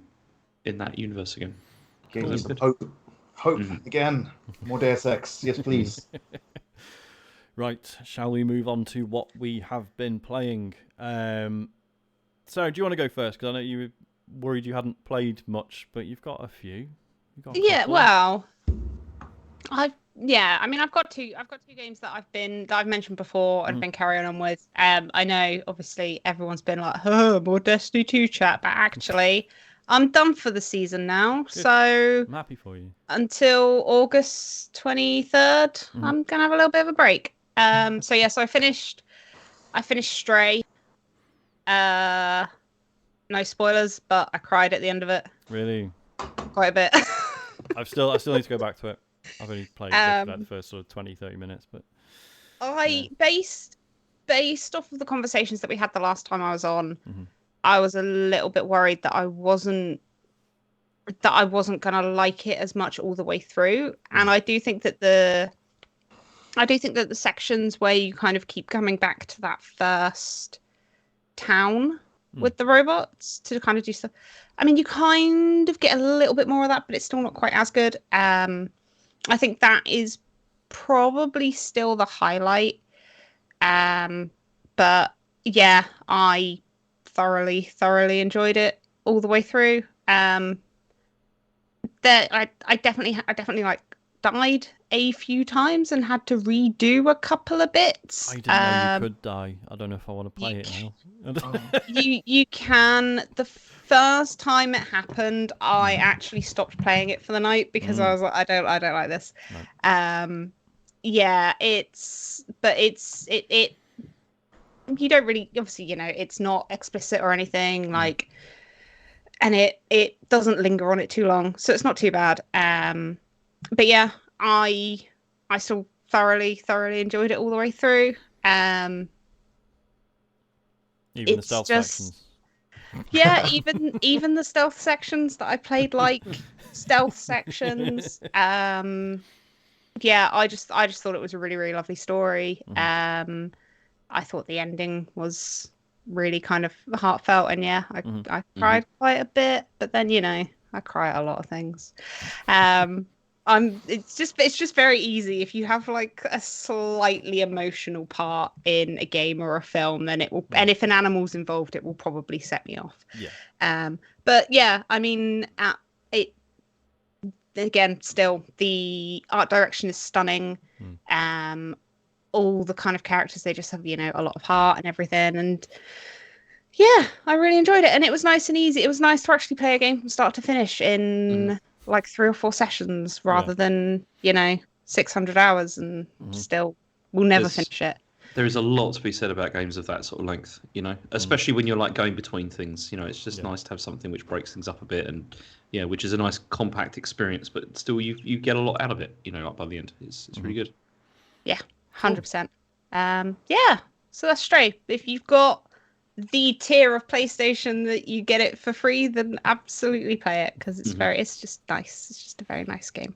S2: in that universe again.
S4: Hope again. More Deus Ex, yes, please.
S1: Right. Shall we move on to what we have been playing? Sarah, do you want to go first? Because I know you were worried you hadn't played much, but you've got a few.
S3: Well. I've got two games that I've mentioned before and been carrying on with. I know obviously everyone's been like, more Destiny 2 chat, but actually I'm done for the season now.
S1: Good.
S3: So
S1: I'm happy for you.
S3: Until August 23rd, I'm gonna have a little bit of a break. So I finished Stray. No spoilers, but I cried at the end of it.
S1: Really?
S3: Quite a bit.
S1: I still need to go back to it. I've only played literally like the first sort of 20-30 minutes, but
S3: based off of the conversations that we had the last time I was on,
S1: mm-hmm.
S3: I was a little bit worried that I wasn't gonna like it as much all the way through. And I do think that the sections where you kind of keep coming back to that first town with the robots to kind of do stuff. I mean, you kind of get a little bit more of that, but it's still not quite as good. I think that is probably still the highlight. But yeah, I thoroughly enjoyed it all the way through. I definitely like died a few times and had to redo a couple of bits.
S1: I didn't know you could die. I don't know if I want to play it now.
S3: you can. The first time it happened, I actually stopped playing it for the night because I was like, I don't like this. No. Yeah, it you don't really, obviously, you know, it's not explicit or anything, like, and it doesn't linger on it too long, so it's not too bad. But yeah, I still thoroughly enjoyed it all the way through.
S1: Even the stealth sections.
S3: Yeah, even the stealth sections that I played like stealth sections. Yeah, I just thought it was a really lovely story. I thought the ending was really kind of heartfelt, and yeah, I cried quite a bit, but then, you know, I cry at a lot of things. It's just very easy if you have like a slightly emotional part in a game or a film, then it will, and if an animal's involved, it will probably set me off.
S1: Yeah.
S3: But yeah, I mean, it again, still the art direction is stunning. All the kind of characters, they just have, you know, a lot of heart and everything, and yeah, I really enjoyed it, and it was nice and easy. It was nice to actually play a game from start to finish in like 3 or 4 sessions rather than, you know, 600 hours and still we'll never finish it.
S2: There is a lot to be said about games of that sort of length, you know, especially when you're like going between things. You know, it's just nice to have something which breaks things up a bit, and yeah, which is a nice compact experience, but still you get a lot out of it, you know, like by the end. It's really good.
S3: Yeah, 100%. Yeah, so that's Stray. If you've got the tier of PlayStation that you get it for free, then absolutely play it, because it's just nice. It's just a very nice game.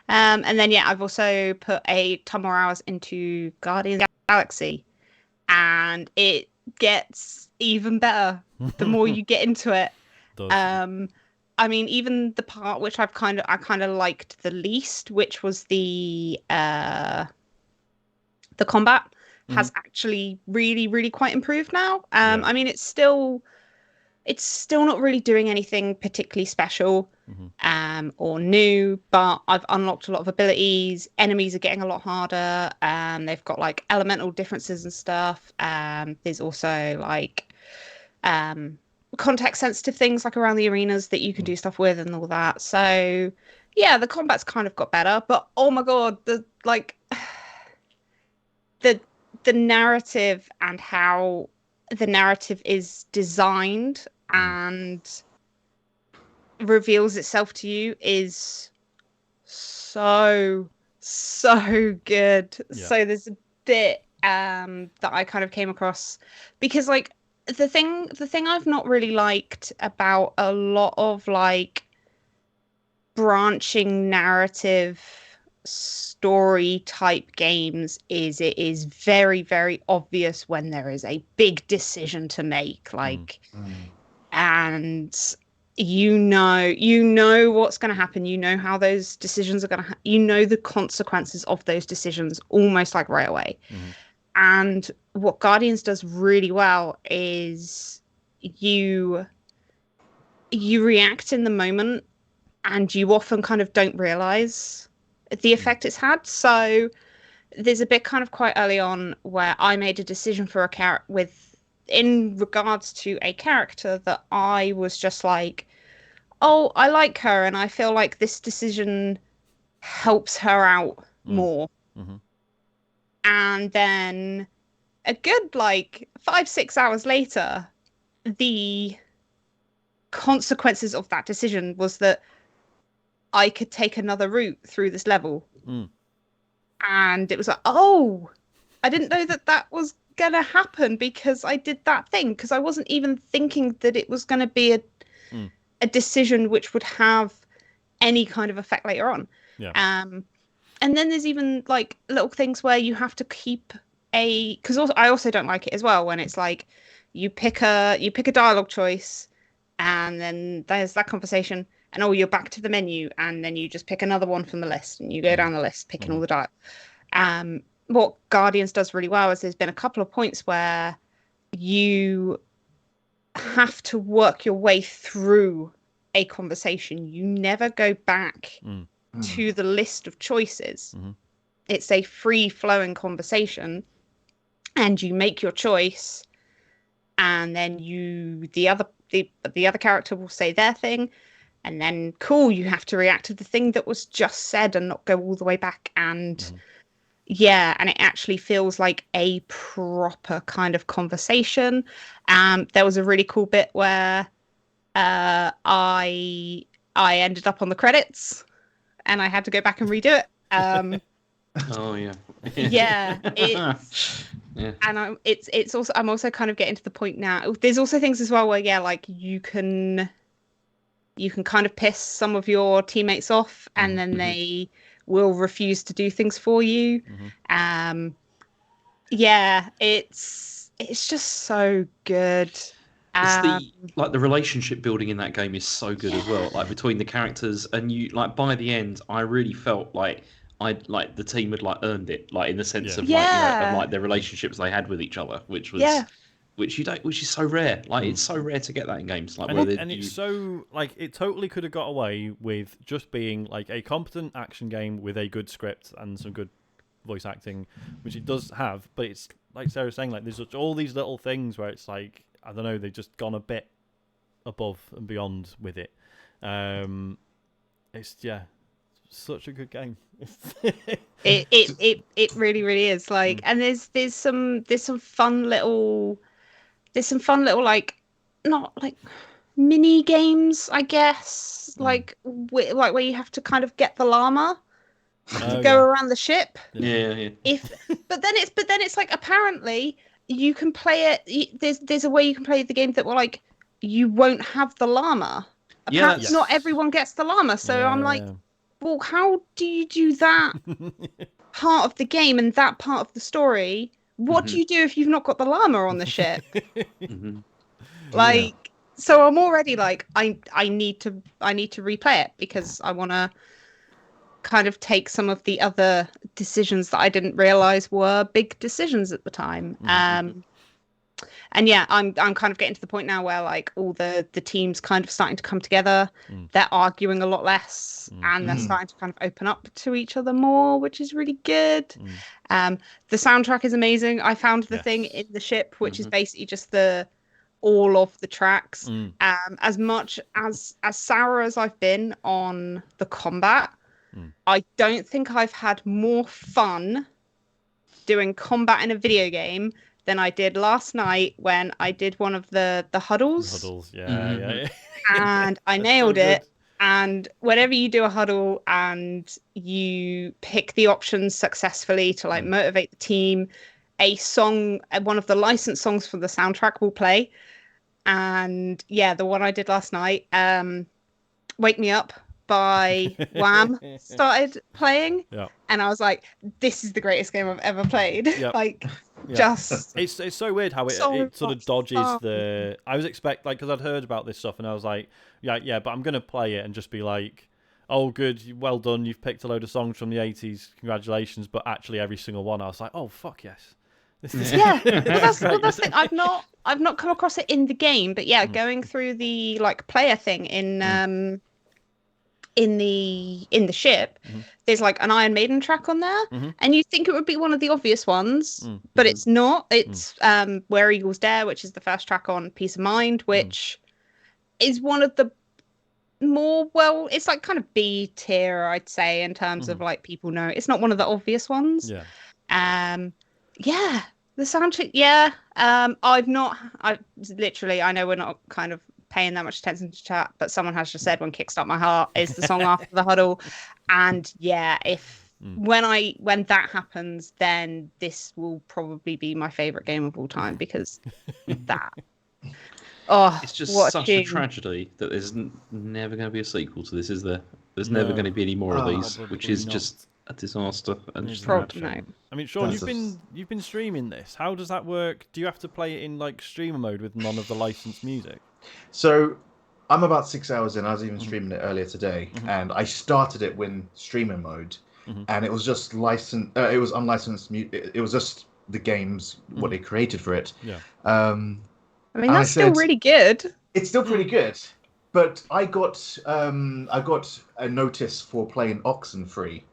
S3: And then yeah, I've also put a ton more hours into Guardians of the Galaxy, and it gets even better the more you get into it. I mean, even the part which I kind of liked the least, which was the combat, has actually really quite improved now. I mean, it's still not really doing anything particularly special or new, but I've unlocked a lot of abilities. Enemies are getting a lot harder. They've got like elemental differences and stuff. There's also like context sensitive things like around the arenas that you can do stuff with and all that. So yeah, the combat's kind of got better, but oh my god, the narrative and how the narrative is designed and reveals itself to you is so good. So there's a bit that I kind of came across, because like the thing I've not really liked about a lot of like branching narrative story type games is it is very obvious when there is a big decision to make, like and you know what's going to happen, you know how those decisions are going to you know the consequences of those decisions almost like right away. And what Guardians does really well is you react in the moment, and you often kind of don't realize the effect it's had. So there's a bit kind of quite early on where I made a decision for a character in regards to a character that I was just like, oh, I like her, and I feel like this decision helps her out more. And then a good like 5-6 hours later, the consequences of that decision was that I could take another route through this level.
S1: Mm.
S3: And it was like, oh, I didn't know that was going to happen because I did that thing. Because I wasn't even thinking that it was going to be a decision which would have any kind of effect later on.
S1: Yeah.
S3: And then there's even like little things where you have to keep because I also don't like it as well when it's like you pick a dialogue choice and then there's that conversation and you're back to the menu and then you just pick another one from the list and you go down the list picking all the dialogue. What Guardians does really well is there's been a couple of points where you have to work your way through a conversation. You never go back to the list of choices. It's a free-flowing conversation and you make your choice and then the other character will say their thing and then you have to react to the thing that was just said and not go all the way back and and it actually feels like a proper kind of conversation. There was a really cool bit where I ended up on the credits and I had to go back and redo it.
S2: Oh yeah.
S3: Yeah, it's and it's also I'm also kind of getting to the point now. There's also things as well where like you can kind of piss some of your teammates off and then they will refuse to do things for you. It's just so good.
S2: It's the relationship building in that game is so good as well, like between the characters, and you like by the end I really felt like the team had like earned it, like in the sense of like their relationships they had with each other, which is so rare. Like it's so rare to get that in games. Like
S1: it's so like it totally could have got away with just being like a competent action game with a good script and some good voice acting, which it does have. But it's like Sarah was saying, like there's all these little things where it's like I don't know, they've just gone a bit above and beyond with it. It's such a good game.
S3: It really really is like, and there's some fun little like not like mini games I guess like where you have to kind of get the llama to go around the ship. But then it's like apparently you can play it. There's a way you can play the game that will like you won't have the llama. Apparently not everyone gets the llama, so I'm like, well, how do you do that part of the game and that part of the story? What do you do if you've not got the llama on the ship? So I'm already like, I need to replay it because I want to kind of take some of the other decisions that I didn't realize were big decisions at the time. And I'm kind of getting to the point now where like all the teams kind of starting to come together. They're arguing a lot less and they're starting to kind of open up to each other more, which is really good. The soundtrack is amazing. I found the thing in the ship, which is basically just all of the tracks. As much as sour as I've been on the combat, I don't think I've had more fun doing combat in a video game than I did last night when I did one of the huddles. And I nailed it. And whenever you do a huddle and you pick the options successfully to like motivate the team, a song, one of the licensed songs from the soundtrack will play. And the one I did last night, Wake Me Up by Wham started playing. And I was like, this is the greatest game I've ever played. Just
S1: it's so weird how it sort of dodges the. I was because I'd heard about this stuff and I was like, but I'm gonna play it and just be like, oh good, well done, you've picked a load of songs from the 80s, congratulations. But actually every single one I was like, oh fuck yes.
S3: Well, that's the thing. I've not come across it in the game, but going through the like player thing in the ship, there's like an Iron Maiden track on there, and you think it would be one of the obvious ones, but it's not. It's Where Eagles Dare, which is the first track on Peace of Mind, which is one of the more it's like kind of B tier, I'd say, in terms of like people know. It's not one of the obvious ones. The soundtrack. I know we're not kind of paying that much attention to chat, but someone has just said "When Kickstart My Heart" is the song after the huddle, and yeah, when that happens, then this will probably be my favorite game of all time because that. Oh,
S2: it's just
S3: what
S2: such a tragedy that there's never going to be a sequel to this, is there? There's never going to be any more of these, which is just a disaster. And just
S3: no.
S1: I mean, Sean, you've been streaming this. How does that work? Do you have to play it in like streamer mode with none of the licensed music?
S4: So I'm about 6 hours in. I was even streaming it earlier today, and I started it in streamer mode, and it was just licensed. It was unlicensed music. It was just the games what they created for it.
S1: Yeah.
S3: I mean, that's still really good.
S4: It's still pretty good, but I got a notice for playing Oxenfree,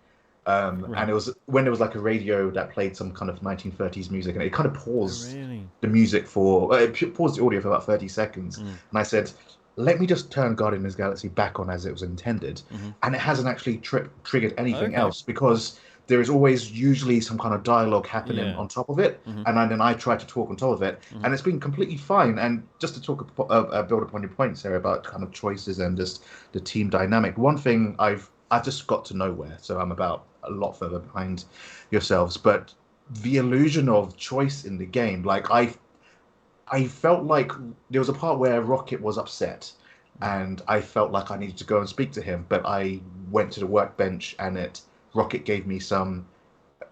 S4: and it was when there was like a radio that played some kind of 1930s music, and it kind of paused the music it paused the audio for about 30 seconds, and I said, let me just turn Guardians of the Galaxy back on as it was intended, and it hasn't actually triggered anything else because there is always usually some kind of dialogue happening on top of it, and then I try to talk on top of it, and it's been completely fine. And just to talk, build upon your point, Sarah, about kind of choices and just the team dynamic. One thing I've just got to nowhere, so I'm about a lot further behind yourselves. But the illusion of choice in the game, like I felt like there was a part where Rocket was upset, and I felt like I needed to go and speak to him, but I went to the workbench and Rocket gave me some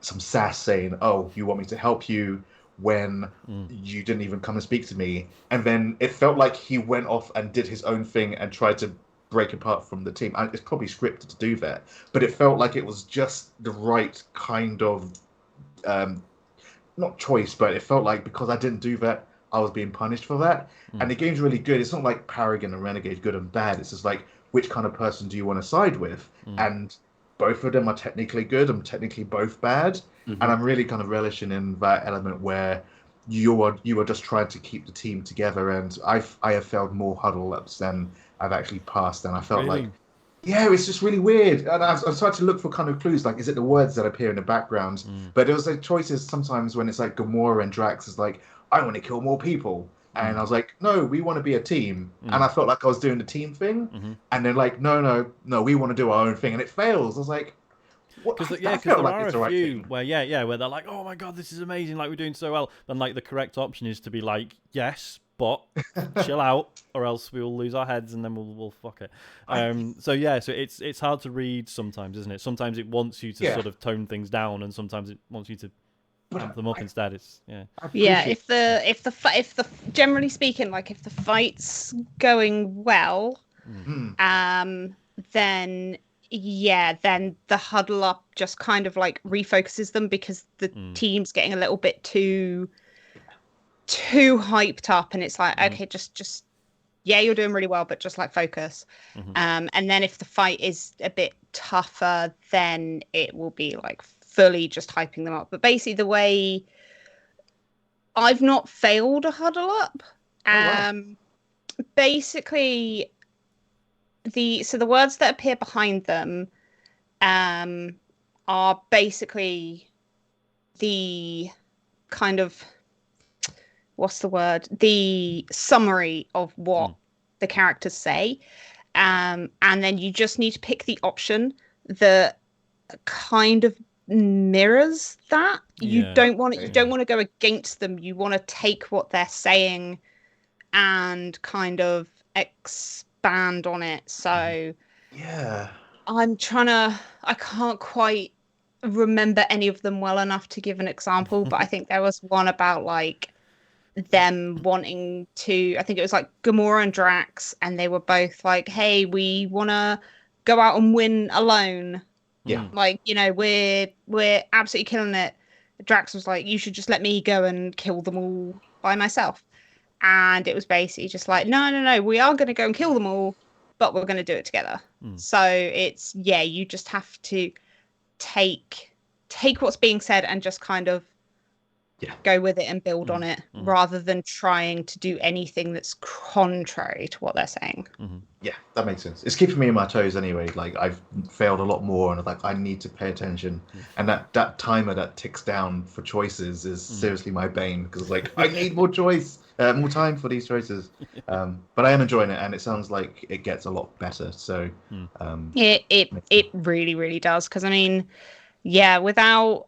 S4: sass saying, "Oh, you want me to help you when you didn't even come and speak to me?" And then it felt like he went off and did his own thing and tried to break apart from the team. It's probably scripted to do that, but it felt like it was just the right kind of not choice, but it felt like because I didn't do that, I was being punished for that. And the game's really good. It's not like Paragon and Renegade good and bad. It's just like, which kind of person do you want to side with? And both of them are technically good and technically both bad, and I'm really kind of relishing in that element where you are just trying to keep the team together. And I have failed more huddle ups than I've actually passed, and I felt like, yeah, it's just really weird. And I've started to look for kind of clues, like is it the words that appear in the background? But there was like choices sometimes when it's like Gamora and Drax is like, I want to kill more people. And I was like, no, we want to be a team. And I felt like I was doing the team thing. And they're like, no, we want to do our own thing. And it fails. I was like, what?
S1: Because there are a few where, where they're like, oh my God, this is amazing. Like, we're doing so well. Then, like, the correct option is to be like, yes, but chill out, or else we will lose our heads and then we'll fuck it. So it's hard to read sometimes, isn't it? Sometimes it wants you to sort of tone things down, and sometimes it wants you to amp them up instead. It's
S3: if the generally speaking, like if the fight's going well, then the huddle up just kind of like refocuses them because the team's getting a little bit too hyped up, and it's like, okay, just you're doing really well, but just like focus. And then if the fight is a bit tougher, then it will be like fully just hyping them up. But basically the way I've not failed a huddle up, basically the words that appear behind them are basically the kind of, what's the word? The summary of what the characters say. And then you just need to pick the option that kind of mirrors that. You don't want to go against them. You want to take what they're saying and kind of expand on it. So I can't quite remember any of them well enough to give an example, but I think there was one about like them wanting to, I think it was like Gamora and Drax, and they were both like, hey, we want to go out and win alone. Like, we're absolutely killing it. Drax was like, you should just let me go and kill them all by myself. And it was basically just like, no, we are going to go and kill them all, but we're going to do it together. So it's, you just have to take what's being said and just kind of go with it and build on it, rather than trying to do anything that's contrary to what they're saying.
S4: Yeah, that makes sense. It's keeping me on my toes anyway. Like, I've failed a lot more, and like I need to pay attention. And that timer that ticks down for choices is seriously my bane, because like I need more choice, more time for these choices. But I am enjoying it, and it sounds like it gets a lot better. So
S3: it really, really does. Because I mean, yeah, without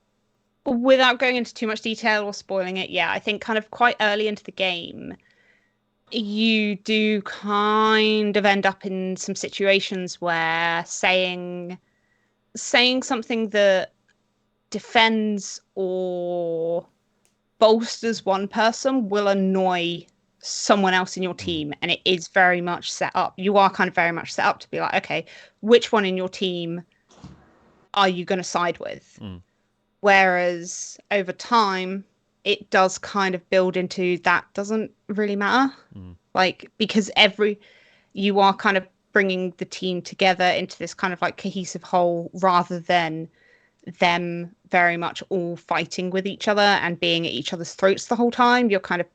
S3: going into too much detail or spoiling it, I think kind of quite early into the game, you do kind of end up in some situations where saying something that defends or bolsters one person will annoy someone else in your team, and it is very much set up. You are kind of very much set up to be like, okay, which one in your team are you going to side with? Whereas over time, it does kind of build into that doesn't really matter. Like, because you are kind of bringing the team together into this kind of like cohesive whole, rather than them very much all fighting with each other and being at each other's throats the whole time. You're kind of,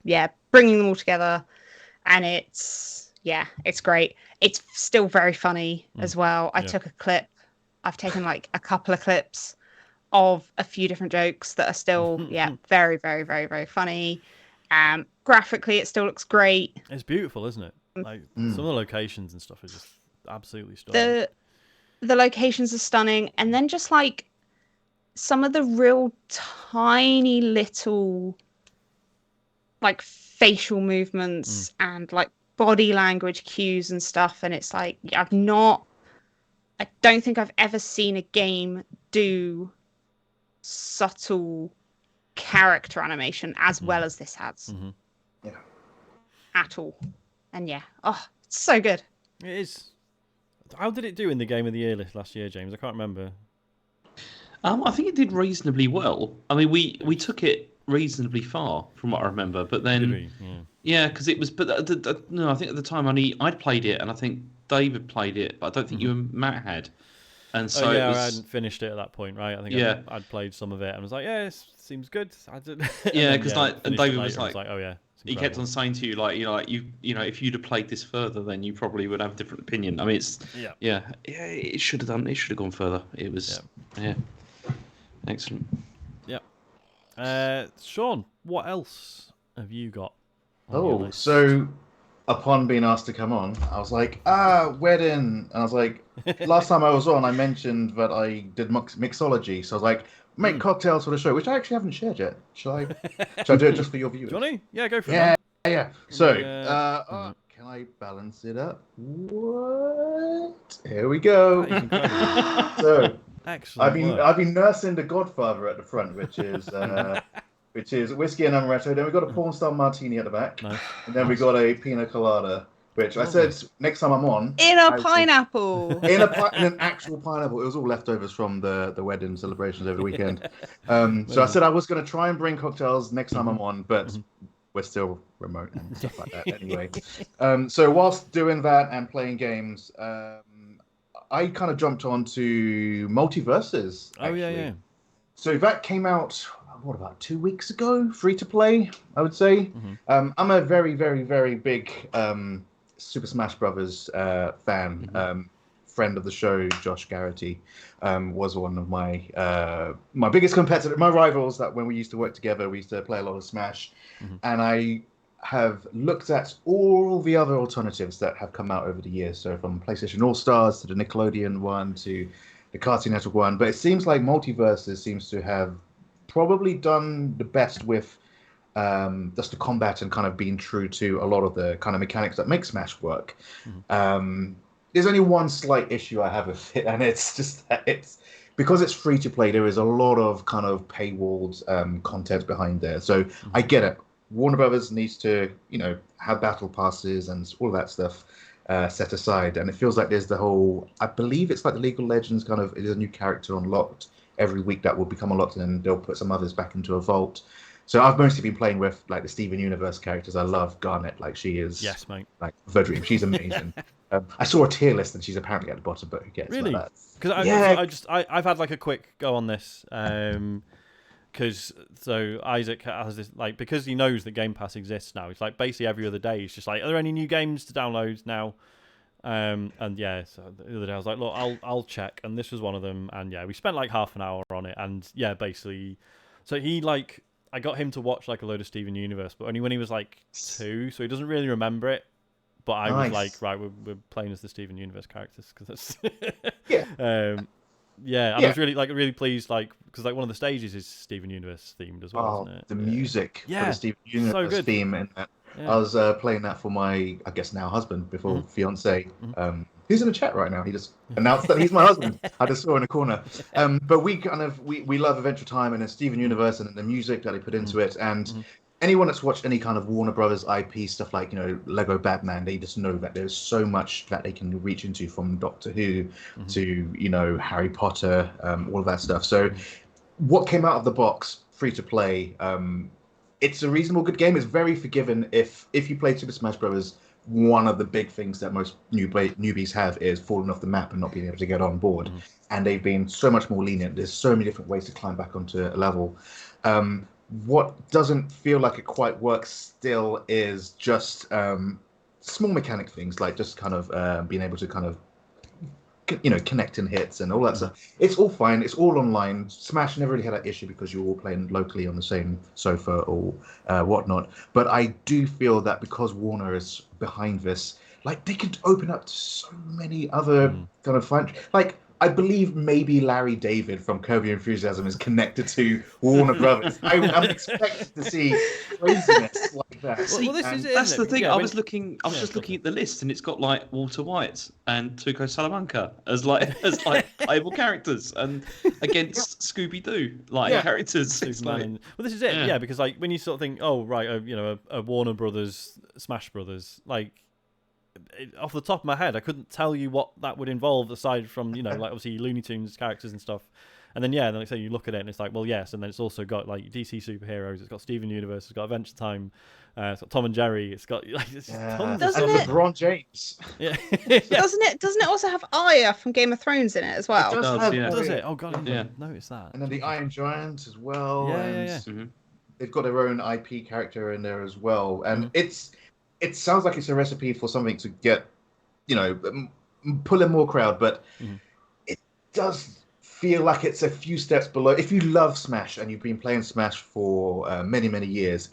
S3: bringing them all together, and it's great. It's still very funny as well. I took a clip. I've taken like a couple of clips of a few different jokes that are still, very, very, very, very funny. Graphically, it still looks great.
S1: It's beautiful, isn't it? Like some of the locations and stuff are just absolutely stunning.
S3: The locations are stunning, and then just like some of the real tiny little like facial movements and like body language cues and stuff, and it's like I don't think I've ever seen a game do subtle character animation as well as this has. At all. And it's so good.
S1: It is. How did it do in the game of the year list last year, James? I can't remember.
S2: I think it did reasonably well. I mean, we took it reasonably far from what I remember, but then
S1: Did we?
S2: because it was. But no, I think at the time I'd played it, and I think David played it, but I don't think you and Matt had. And so
S1: I
S2: it was,
S1: hadn't finished it at that point, right? I think I'd played some of it and was like, it seems good. I did.
S2: because and David was
S1: like,
S2: like,
S1: oh yeah.
S2: He kept on saying to you, like, if you'd have played this further, then you probably would have a different opinion. I mean, it's it should have done. It should have gone further. It was excellent.
S1: Yeah. Sean, what else have you got?
S4: So upon being asked to come on, I was like, wedding, and I was like, last time I was on, I mentioned that I did mixology, so I was like, make cocktails for the show, which I actually haven't shared yet. Shall I do it just for your viewers?
S1: Johnny? Yeah, go for it.
S4: Yeah. So, can I balance it up? What? Here we go. So,
S1: excellent.
S4: I've been nursing the Godfather at the front, which is whiskey and amaretto. Then we got a porn star martini at the back, and then we got a pina colada. Which I said next time I'm on
S3: in a pineapple.
S4: In an actual pineapple. It was all leftovers from the wedding celebrations over the weekend. So I said I was going to try and bring cocktails next time I'm on, but we're still remote and stuff like that anyway. So whilst doing that and playing games, I kind of jumped onto MultiVersus.
S1: Yeah.
S4: So that came out, about 2 weeks ago? Free to play, I would say. I'm a very, very, very big Super Smash Brothers fan. Friend of the show, Josh Garrity, was one of my biggest competitor, my rivals. That when we used to work together, we used to play a lot of Smash, and I have looked at all the other alternatives that have come out over the years. So from PlayStation All Stars to the Nickelodeon one to the Cartoon Network one, but it seems like MultiVersus seems to have probably done the best with just the combat and kind of being true to a lot of the kind of mechanics that make Smash work. There's only one slight issue I have with it, and it's just that it's because it's free to play. There is a lot of kind of paywalled content behind there. So I get it. Warner Brothers needs to, have battle passes and all of that stuff set aside, and it feels like there's the whole. I believe it's like the League of Legends kind of. There's a new character unlocked every week that will become unlocked, and then they'll put some others back into a vault. So I've mostly been playing with like the Steven Universe characters. I love Garnet, like she is.
S1: Yes, mate.
S4: Like the dream. She's amazing. I saw a tier list and she's apparently at the bottom, but who cares?
S1: Really?
S4: Because
S1: I've had like a quick go on this. because so Isaac has this like because he knows that Game Pass exists now. It's like basically every other day. He's just like, are there any new games to download now? And yeah, so the other day I was like, look, I'll check, and this was one of them. And yeah, we spent like half an hour on it, and yeah, basically, so he like I got him to watch like a load of Steven Universe, but only when he was like 2, so he doesn't really remember it. But I was like, right, we're playing as the Steven Universe characters because that's yeah, and I was really pleased, like, because like one of the stages is Steven Universe themed as well, isn't it?
S4: The music for the Steven Universe
S1: so
S4: theme in that. Yeah. I was playing that for my, I guess now husband, before fiance. He's in the chat right now. He just announced that he's my husband. I just saw in a corner. But we kind of we love Adventure Time and the Steven Universe and the music that they put into it. And anyone that's watched any kind of Warner Brothers IP stuff like Lego Batman, they just know that there's so much that they can reach into, from Doctor Who to Harry Potter, all of that stuff. So what came out of the box, free to play. It's a reasonable good game. It's very forgiving. If you play Super Smash Bros., one of the big things that most newbies have is falling off the map and not being able to get on board. And they've been so much more lenient. There's so many different ways to climb back onto a level. What doesn't feel like it quite works still is just small mechanic things, like just kind of being able to kind of connecting hits and all that stuff. It's all fine. It's all online. Smash never really had that issue because you're all playing locally on the same sofa or whatnot. But I do feel that because Warner is behind this, like they could open up to so many other kind of fun. Like I believe maybe Larry David from Curb Your Enthusiasm is connected to Warner Brothers. I'm expected to see craziness like that.
S2: See, that's the thing. Yeah, I was just looking at the list, and it's got like Walter White and Tuco Salamanca as playable characters, and against Scooby Doo characters.
S1: Well, this is it. Yeah, because like when you sort of think, oh right, a Warner Brothers Smash Brothers, like. Off the top of my head, I couldn't tell you what that would involve aside from like obviously Looney Tunes characters and stuff. And then then like say you look at it and it's like, well, yes, and then it's also got like DC superheroes. It's got Steven Universe. It's got Adventure Time. It's got Tom and Jerry. It's got like tons of
S3: stuff.
S4: LeBron James.
S1: Yeah.
S3: Doesn't it also have Arya from Game of Thrones in it as well?
S4: It
S1: does it? Oh god, I didn't notice that.
S4: And then the Iron Giant as well.
S1: Yeah.
S4: They've got their own IP character in there as well, and it sounds like it's a recipe for something to get, pull in more crowd, but it does feel like it's a few steps below. If you love Smash and you've been playing Smash for many, many years,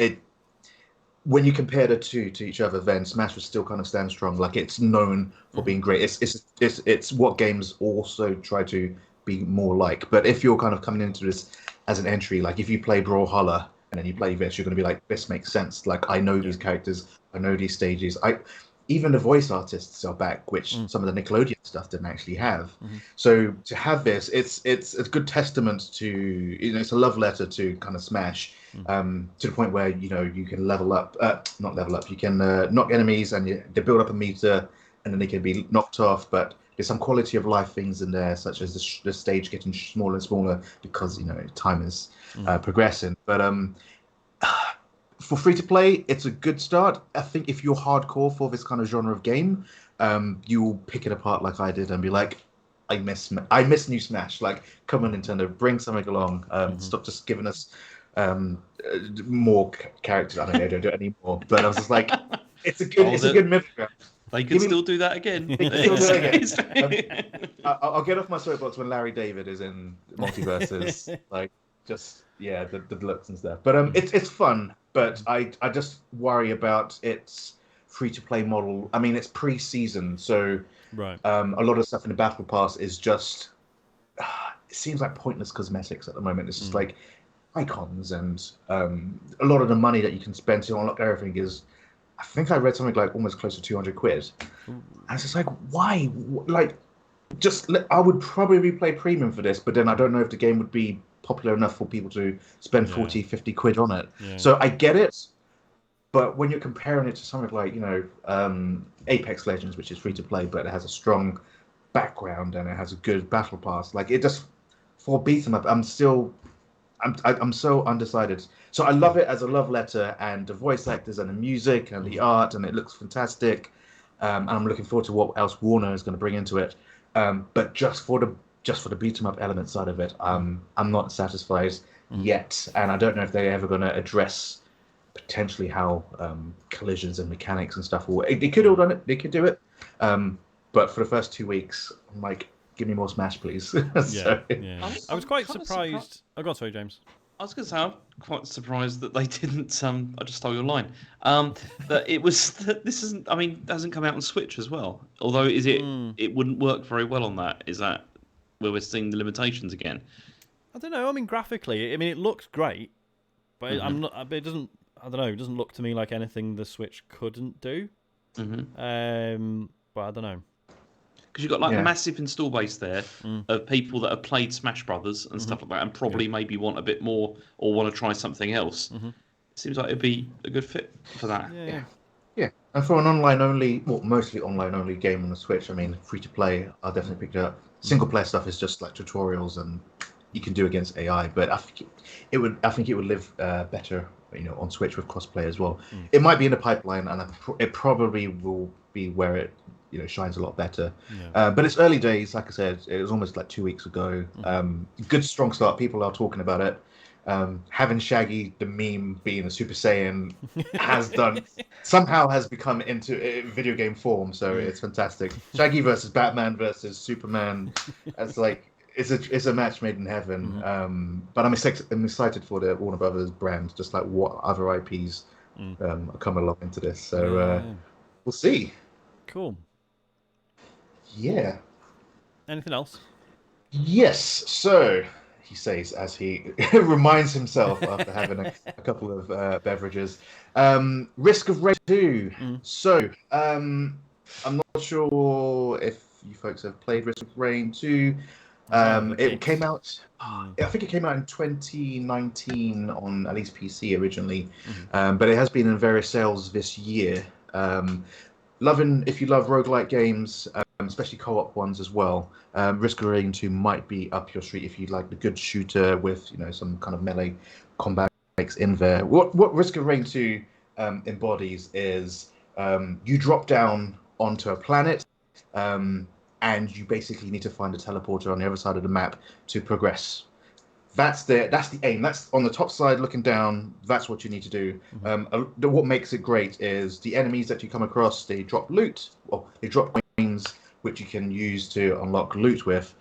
S4: when you compare the two to each other, then Smash would still kind of stand strong. Like it's known for being great. It's what games also try to be more like. But if you're kind of coming into this as an entry, like if you play Brawlhalla and then you play this, you're going to be like, this makes sense. Like I know these characters. I know these stages. Even the voice artists are back, which some of the Nickelodeon stuff didn't actually have. So to have this, it's a good testament to it's a love letter to kind of Smash, to the point where you can level up, not level up. You can knock enemies and they build up a meter, and then they can be knocked off. But there's some quality of life things in there, such as the stage getting smaller and smaller because time is progressing. But for free to play, it's a good start. I think if you're hardcore for this kind of genre of game, you'll pick it apart like I did and be like, I miss new Smash. Like, come on, Nintendo, bring something along. Stop just giving us more characters. I don't do it anymore. But I was just like, it's a good middle ground.
S2: They can still do that again.
S4: I'll get off my soapbox when Larry David is in MultiVersus. Like, just the looks and stuff. But it's fun. But I just worry about its free-to-play model. I mean, it's pre-season, so a lot of stuff in the Battle Pass is just... it seems like pointless cosmetics at the moment. It's just like icons, and a lot of the money that you can spend to unlock everything is... I think I read something like almost close to 200 quid. And it's just like, why? Like, I would probably play premium for this, but then I don't know if the game would be popular enough for people to spend 40, 50 quid on it. So I get it, but when you're comparing it to something like Apex Legends, which is free to play but it has a strong background and it has a good battle pass, like it just, for beat 'em up, I'm so undecided. So I love it as a love letter, and the voice actors and the music and the art, and it looks fantastic, and I'm looking forward to what else Warner is going to bring into it, but just for the beat 'em up element side of it, I'm not satisfied. yet, and I don't know if they're ever going to address potentially how collisions and mechanics and stuff will. They could have done it. They could do it. But for the first 2 weeks, I'm like, give me more Smash, please. So,
S1: yeah. I was quite surprised. Oh, God, sorry, James.
S2: I was going to say, I'm quite surprised that they didn't. I just stole your line. That it was. That this isn't. I mean, it hasn't come out on Switch as well. Although, is it? It wouldn't work very well on that. Is that where we're seeing the limitations again?
S1: I don't know. I mean, graphically, I mean, it looks great, but I'm not. But it doesn't. I don't know. It doesn't look to me like anything the Switch couldn't do. But I don't know.
S2: Because you've got like a massive install base there of people that have played Smash Brothers and stuff like that, and probably maybe want a bit more or want to try something else. It seems like it'd be a good fit for that.
S4: Yeah. And for an online only, well, mostly online only game on the Switch, I mean, free to play, I'll definitely pick it up. Single player stuff is just like tutorials and you can do against AI, but I think it would live better, on Switch with crossplay as well. It might be in the pipeline, and it probably will be where it shines a lot better. But it's early days. Like I said, it was almost like 2 weeks ago. Good strong start. People are talking about it. Having Shaggy, the meme, being a Super Saiyan somehow has become into video game form. So it's fantastic. Shaggy versus Batman versus Superman. It's like it's a match made in heaven. But I'm excited for the Warner Brothers brand, just like what other IPs are coming along into this. So we'll see.
S1: Cool.
S4: Yeah.
S1: Anything else?
S4: Yes. So he says as he reminds himself after having a couple of beverages. Risk of Rain 2. So I'm not sure if you folks have played Risk of Rain 2. It came out. I think it came out in 2019 on at least PC originally, but it has been in various sales this year. If you love roguelike games, especially co-op ones as well, Risk of Rain 2 might be up your street if you like the good shooter with some kind of melee combat mix in there. What Risk of Rain 2 embodies is you drop down onto a planet, and you basically need to find a teleporter on the other side of the map to progress. That's the aim. That's on the top side looking down. That's what you need to do. What makes it great is the enemies that you come across, they drop loot, or they drop coins, which you can use to unlock loot with.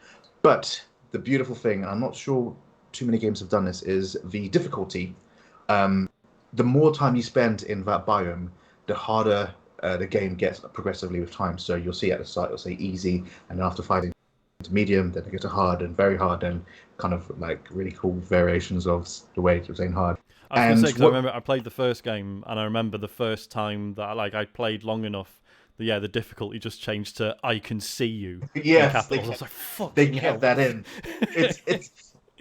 S4: But the beautiful thing, I'm not sure too many games have done this, is the difficulty. The more time you spend in that biome, the harder the game gets progressively with time. So you'll see at the start, it'll say easy, and then after fighting to medium, then it gets to hard and very hard, and kind of like really cool variations of the way to saying hard.
S1: I was going to say, because I remember I played the first game, and I remember the first time that I played long enough, the difficulty just changed to "I can see you."
S4: Yes,
S1: I was like, "Fuck!"
S4: They kept that in.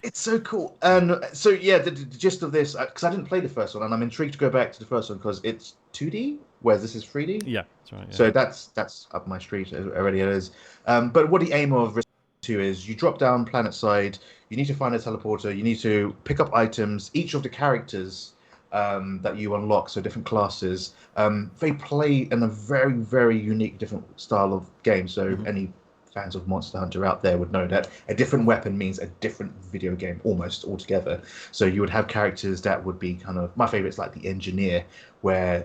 S4: It's so cool. And so the gist of this, because I didn't play the first one, and I'm intrigued to go back to the first one because it's 2D, whereas this is 3D.
S1: Yeah, that's right. Yeah.
S4: So that's up my street already. It is. But what the aim of Risk 2 is, you drop down planet side. You need to find a teleporter. You need to pick up items. Each of the characters that you unlock, so different classes, they play in a very, very unique, different style of game. So any fans of Monster Hunter out there would know that a different weapon means a different video game almost altogether. So you would have characters that would be kind of, my favorite's like the engineer, where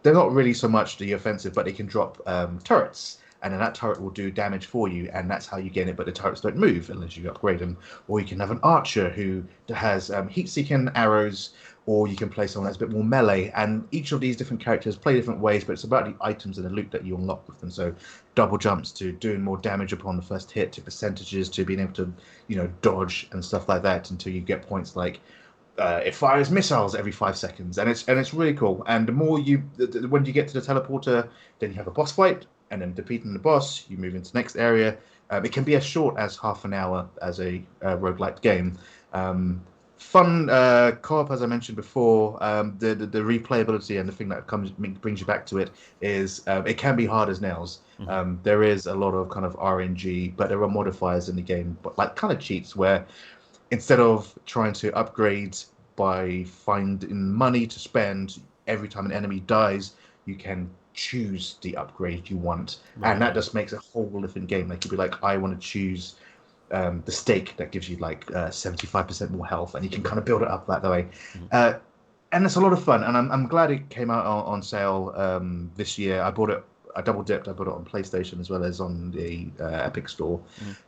S4: they're not really so much the offensive, but they can drop turrets, and then that turret will do damage for you, and that's how you gain it, but the turrets don't move unless you upgrade them. Or you can have an archer who has heat-seeking arrows, or you can play someone that's a bit more melee, and each of these different characters play different ways, but it's about the items and the loot that you unlock with them. So double jumps to doing more damage upon the first hit, to percentages, to being able to dodge and stuff like that, until you get points like it fires missiles every 5 seconds, and it's really cool. And the more when you get to the teleporter, then you have a boss fight, and then defeating the boss, you move into the next area. It can be as short as half an hour as a roguelike game. Fun co-op, as I mentioned before. The replayability and the thing that brings you back to it is it can be hard as nails. There is a lot of kind of RNG, but there are modifiers in the game, but like kind of cheats, where instead of trying to upgrade by finding money to spend every time an enemy dies, you can choose the upgrade you want, and that just makes a whole different game. Like you'd be like, I want to choose the stake that gives you like 75% more health, and you can kind of build it up that way. And it's a lot of fun, and I'm glad it came out on sale this year. I bought it. I double dipped. I bought it on PlayStation as well as on the Epic Store.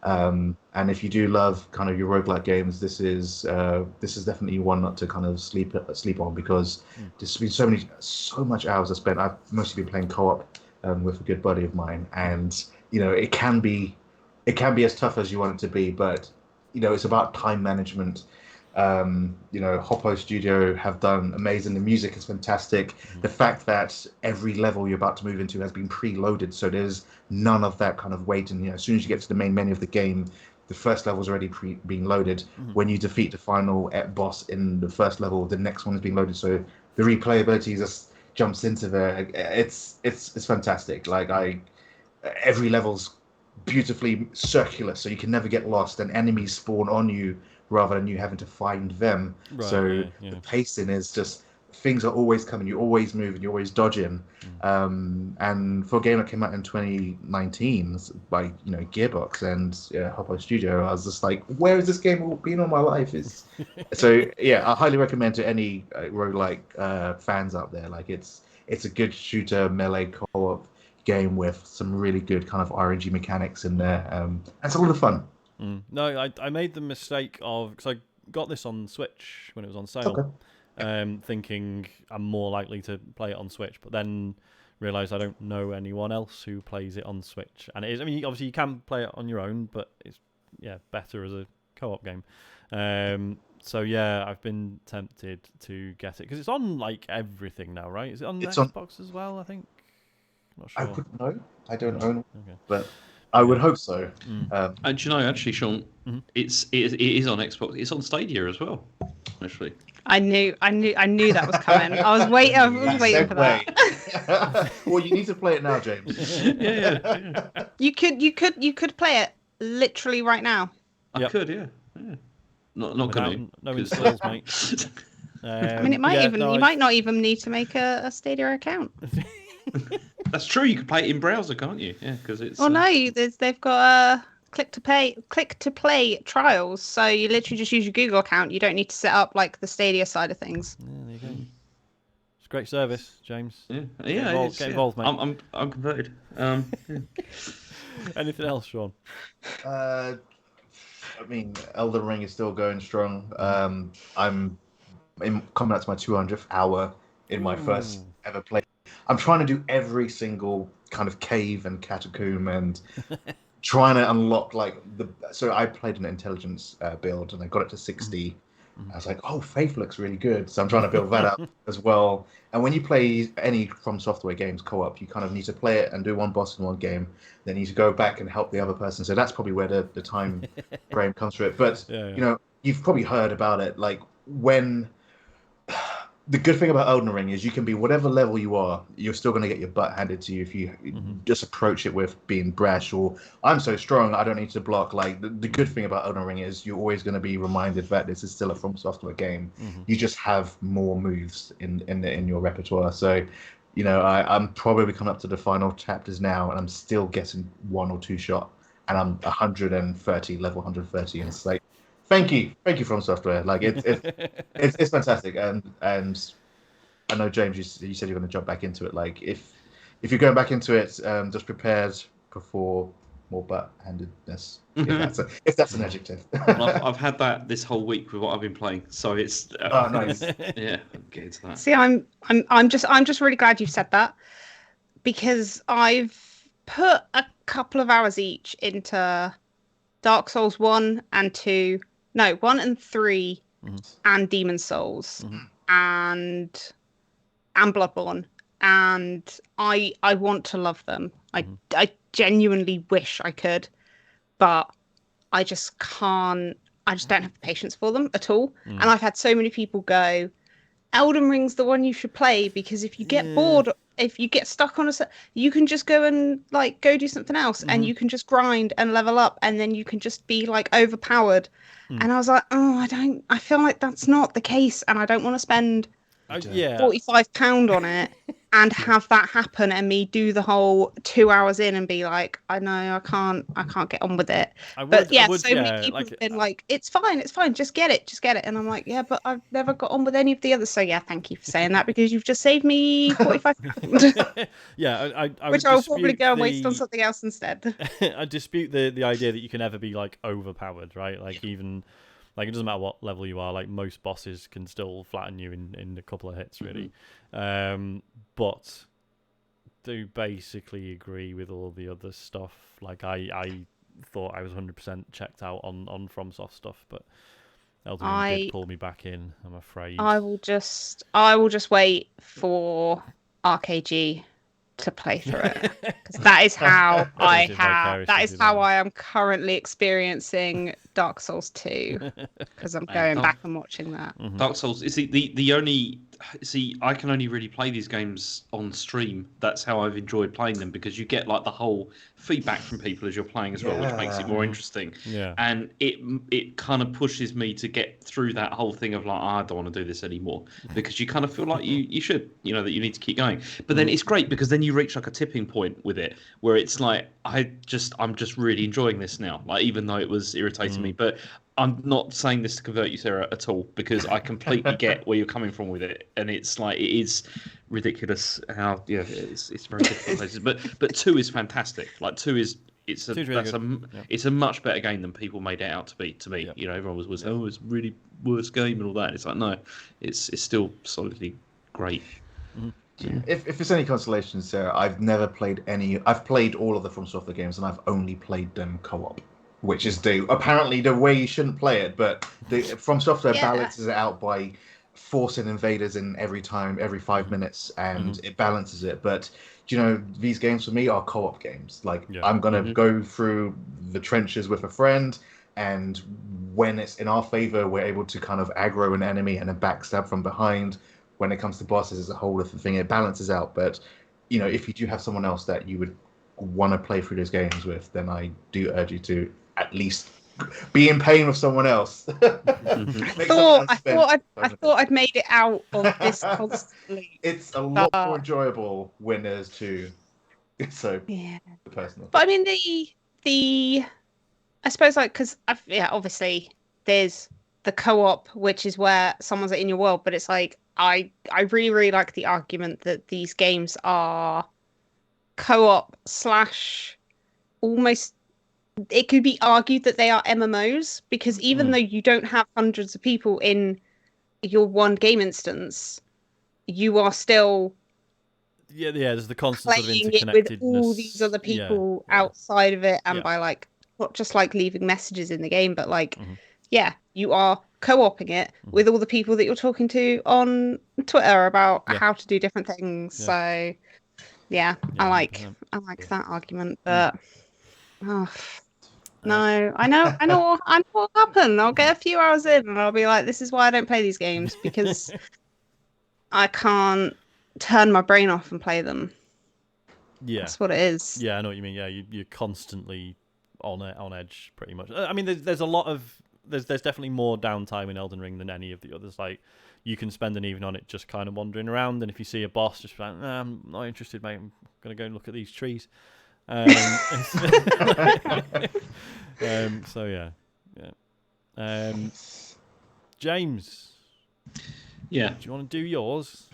S4: And if you do love kind of your roguelike games, this is definitely one not to kind of sleep on, because there's been so much hours I spent. I've mostly been playing co-op with a good buddy of mine, and it can be as tough as you want it to be, but it's about time management. Hoppo Studio have done amazing. The music is fantastic. The fact that every level you're about to move into has been preloaded, so there's none of that kind of waiting. As soon as you get to the main menu of the game, the first level's already being loaded. When you defeat the final boss in the first level, the next one is being loaded, so the replayability just jumps into there. It's fantastic. Every level's beautifully circular, so you can never get lost, and enemies spawn on you rather than you having to find them. The pacing is just, things are always coming, you're always moving, you're always dodging. And for a game that came out in 2019 by Gearbox and Hoppo Studio, I was just like, where has this game been all my life? So I highly recommend to any roguelike fans out there. It's a good shooter melee co-op game with some really good kind of RNG mechanics in there. It's a lot of fun.
S1: No, I made the mistake of, because I got this on Switch when it was on sale, thinking I'm more likely to play it on Switch, but then realised I don't know anyone else who plays it on Switch. And it is, obviously you can play it on your own, but it's better as a co-op game. So I've been tempted to get it, because it's on everything now, right? Is it on Xbox as well, I think? I'm not sure.
S4: I wouldn't know. I don't own it, but I would hope so.
S2: And actually, Sean, it is on Xbox. It's on Stadia as well. Actually,
S3: I knew that was coming. I was waiting for that.
S4: Well, you need to play it now, James.
S2: Yeah.
S3: You could play it literally right now.
S2: I could, yeah. Not going to.
S1: No installs, mate.
S3: It might you might not even need to make a Stadia account.
S2: That's true. You can play it in browser, can't you? Yeah, because it's.
S3: Oh no, they've got click to play trials. So you literally just use your Google account. You don't need to set up the Stadia side of things.
S1: Yeah, there you go. It's a great service, James.
S2: Yeah,
S1: get involved, mate.
S2: I'm converted.
S1: Anything else, Sean?
S4: Elden Ring is still going strong. I'm coming up to my 200th hour in my first ever play. I'm trying to do every single kind of cave and catacomb and trying to unlock so I played an intelligence build and I got it to 60. I was like, oh, Faith looks really good, so I'm trying to build that up as well. And when you play any From Software games co-op, you kind of need to play it and do one boss in one game, then you need to go back and help the other person. So that's probably where the time frame comes through it. But you've probably heard about it, when the good thing about Elden Ring is you can be whatever level you are, you're still going to get your butt handed to you if you just approach it with being brash or I'm so strong I don't need to block. The good thing about Elden Ring is you're always going to be reminded that this is still a From Software game. You just have more moves in your repertoire. So I'm probably coming up to the final chapters now and I'm still getting one or two shot and I'm level 130 and it's like, Thank you, From Software. It's fantastic, and I know James, you said you're going to jump back into it. If you're going back into it, just prepared for more butt-handedness. If that's an adjective.
S2: I've had that this whole week with what I've been playing, so it's.
S4: Oh, nice.
S2: Yeah, I'll get into that.
S3: See, I'm just really glad you've said that, because I've put a couple of hours each into Dark Souls 1 and 2. No, 1 and 3 and Demon's Souls and Bloodborne, and I want to love them. I genuinely wish I could, but I just can't. I just don't have the patience for them at all. And I've had so many people go, Elden Ring's the one you should play, because if you get bored, if you get stuck on you can just go and go do something else, and you can just grind and level up, and then you can just be overpowered. And I was like, I feel like that's not the case, and I don't want to spend £45 on it and have that happen and me do the whole 2 hours in and be like, I know I can't get on with it. But yeah, so many people have been like, it's fine, just get it. And I'm like, yeah, but I've never got on with any of the others. So yeah, thank you for saying that, because you've just saved me 45 seconds.
S1: Yeah,
S3: which I'll probably go and waste on something else instead.
S1: I dispute the idea that you can ever be like overpowered, right? Like even like it doesn't matter what level you are, like most bosses can still flatten you in a couple of hits, really. But do basically agree with all the other stuff. Like I thought I was 100% checked out on FromSoft stuff, but Elden Ring did pull me back in, I'm afraid.
S3: I will just wait for RKG to play through it, because that is how I am currently experiencing Dark Souls 2, because I'm going back and watching that.
S2: Dark Souls, I can only really play these games on stream. That's how I've enjoyed playing them, because you get like the whole feedback from people as you're playing as well, which makes it more interesting.
S1: Yeah.
S2: And it kind of pushes me to get through that whole thing of like, I don't want to do this anymore, because you kind of feel like you should, that you need to keep going. But then it's great, because then you reach like a tipping point with it where it's like, I'm just really enjoying this now, like even though it was irritating me. But I'm not saying this to convert you, Sarah, at all, because I completely get where you're coming from with it, and it's like it is ridiculous how it's very difficult places. But 2 is fantastic. Like 2 is it's a much better game than people made it out to be. To me, everyone was it's really worst game and all that. It's like no, it's still solidly great.
S4: If it's any consolation, Sarah, I've never played any. I've played all of the From Software games, and I've only played them co-op, which is apparently the way you shouldn't play it. But From Software balances it out by forcing invaders in every 5 minutes, and it balances it. But these games for me are co-op games. Like I'm gonna go through the trenches with a friend, and when it's in our favor, we're able to kind of aggro an enemy and then backstab from behind. When it comes to bosses, it's a whole different thing. It balances out. But if you do have someone else that you would want to play through those games with, then I do urge you to at least be in pain with someone else.
S3: I thought I'd made it out of this constantly.
S4: It's a lot more enjoyable when there's 2. So personal.
S3: But I mean the I suppose because obviously there's the co-op, which is where someone's in your world, but it's like I really, really like the argument that these games are co-op / almost, it could be argued that they are MMOs, because even though you don't have hundreds of people in your one game instance, you are still
S1: there's the constant sort of interconnectedness
S3: with all these other people outside of it, and by like not just like leaving messages in the game, but like you are co-oping it with all the people that you're talking to on Twitter about how to do different things. So I like that argument, but no, I know what happened. I'll get a few hours in and I'll be like, this is why I don't play these games, because I can't turn my brain off and play them. Yeah, that's what it is.
S1: Yeah, I know what you mean. Yeah, you're constantly on edge, pretty much. I mean, there's a lot of there's definitely more downtime in Elden Ring than any of the others. Like, you can spend an evening on it just kind of wandering around, and if you see a boss, just like, nah, I'm not interested, mate. I'm gonna go and look at these trees. So yeah. James.
S2: Yeah.
S1: Do you want to do yours?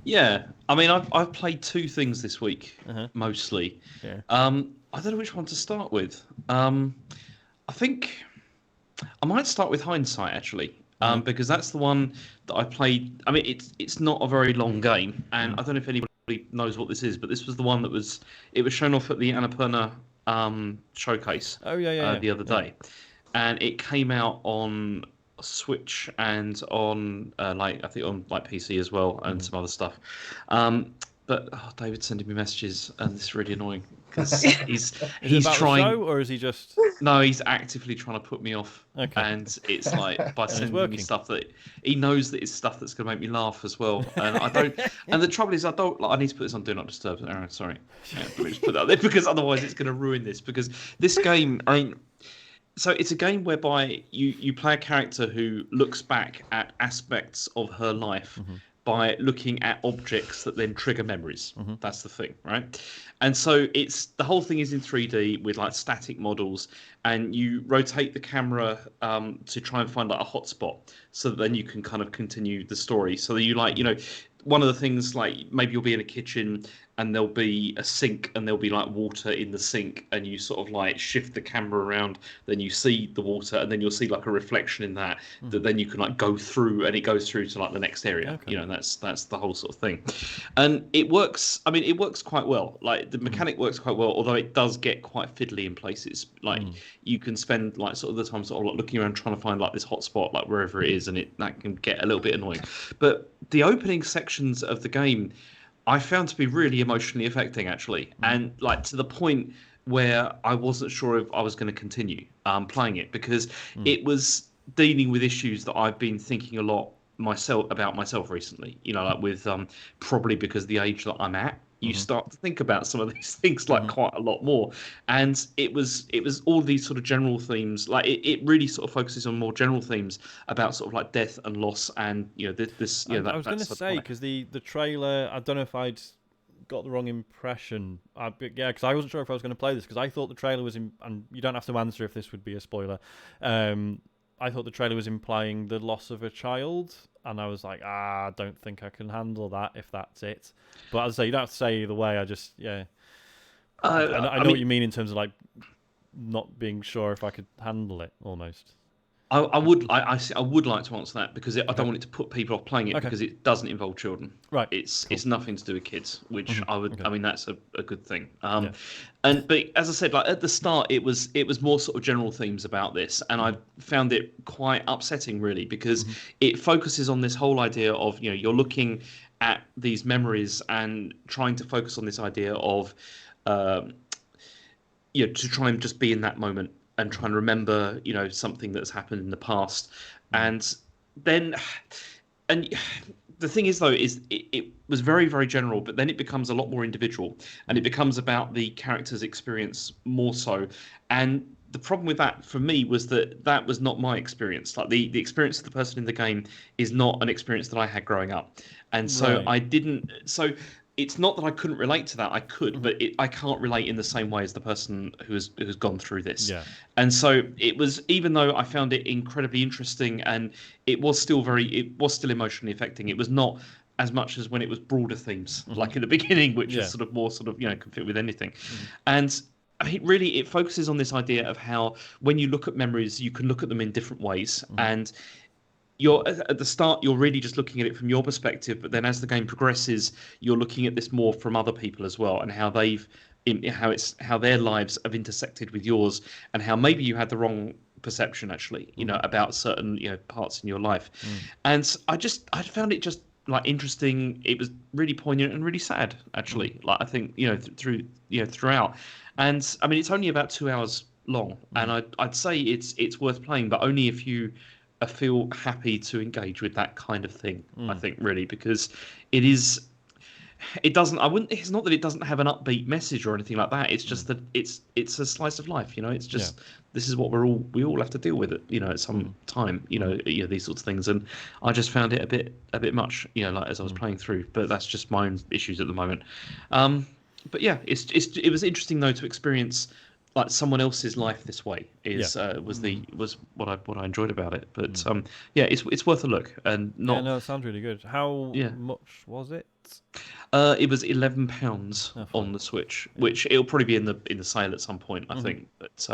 S2: Yeah. I mean, I've played 2 things this week, mostly.
S1: Yeah.
S2: I don't know which one to start with. I think I might start with Hindsight, actually, because that's the one that I played. I mean, it's not a very long game, and I don't know if anybody knows what this is, but this was the one that was shown off at the Annapurna showcase. The other day, and it came out on Switch and on I think on PC as well, and some other stuff. But David's sending me messages, and this is really annoying because he's trying.
S1: The show, or is he just?
S2: No, he's actively trying to put me off.
S1: Okay.
S2: And it's like by sending me stuff that he knows that it's stuff that's going to make me laugh as well. And I don't. And the trouble is, I don't. I need to put this on Do Not Disturb. Aaron, sorry. Please put that there, because otherwise it's going to ruin this. Because this game, so it's a game whereby you play a character who looks back at aspects of her life. by looking at objects that then trigger memories. That's the thing, right? And so the whole thing is in 3D with like static models, and you rotate the camera to try and find like a hotspot, so that then you can kind of continue the story. So that you like, one of the things, like maybe you'll be in a kitchen and there'll be a sink and there'll be like water in the sink, and you sort of like shift the camera around, then you see the water, and then you'll see like a reflection in that then you can like go through, and it goes through to like the next area. And that's the whole sort of thing. And it works, I mean, it works quite well. Like the mechanic works quite well, although it does get quite fiddly in places. Like you can spend like sort of the time sort of like looking around trying to find like this hotspot like wherever it is, and that can get a little bit annoying. But the opening sections of the game I found to be really emotionally affecting, actually, and like to the point where I wasn't sure if I was going to continue playing it, because it was dealing with issues that I've been thinking a lot about myself recently. Like with probably because the age that I'm at, you start to think about some of these things like quite a lot more. And it was all these sort of general themes. Like it really sort of focuses on more general themes about sort of like death and loss, and this. I was
S1: going to say, because the trailer, I don't know if I'd got the wrong impression. Because I wasn't sure if I was going to play this, because I thought the trailer was and you don't have to answer if this would be a spoiler. I thought the trailer was implying the loss of a child, and I was like, I don't think I can handle that if that's it. But as I say, you don't have to say either way. I just, I know what you mean in terms of like not being sure if I could handle it, almost.
S2: I would like to answer that, because I don't want it to put people off playing it, because it doesn't involve children.
S1: Right.
S2: It's nothing to do with kids, which I mean, that's a good thing. But as I said, like at the start, it was more sort of general themes about this, and I found it quite upsetting, really, because it focuses on this whole idea of you're looking at these memories and trying to focus on this idea of to try and just be in that moment and try and remember, something that's happened in the past. And then, and the thing is, though, is it was very, very general, but then it becomes a lot more individual, and it becomes about the character's experience more so. And the problem with that for me was that was not my experience. Like the experience of the person in the game is not an experience that I had growing up. And so I didn't, so it's not that I couldn't relate to that. I could, but I can't relate in the same way as the person who's gone through this. Yeah. And so it was, even though I found it incredibly interesting, and it was still emotionally affecting. It was not as much as when it was broader themes, like in the beginning, which is sort of more sort of, can fit with anything. And I mean, really, it focuses on this idea of how when you look at memories, you can look at them in different ways. And at the start, you're really just looking at it from your perspective, but then as the game progresses, you're looking at this more from other people as well, and how how their lives have intersected with yours, and how maybe you had the wrong perception, actually, about certain parts in your life. And I found it just like interesting. It was really poignant and really sad, actually. Like I think throughout, and I mean it's only about 2 hours long, and I'd say it's worth playing, but only if you feel happy to engage with that kind of thing. I think, really, because it's not that it doesn't have an upbeat message or anything like that. It's just that it's a slice of life. It's just this is what we all have to deal with it. At some time. These sorts of things, and I just found it a bit much. Like as I was playing through, but that's just my own issues at the moment. But yeah, it was interesting though to experience like someone else's life this way was what I enjoyed about it. But it's worth a look, and not.
S1: No, it sounds really good. How much was it?
S2: It was £11 on the Switch, which it'll probably be in the sale at some point, I think. But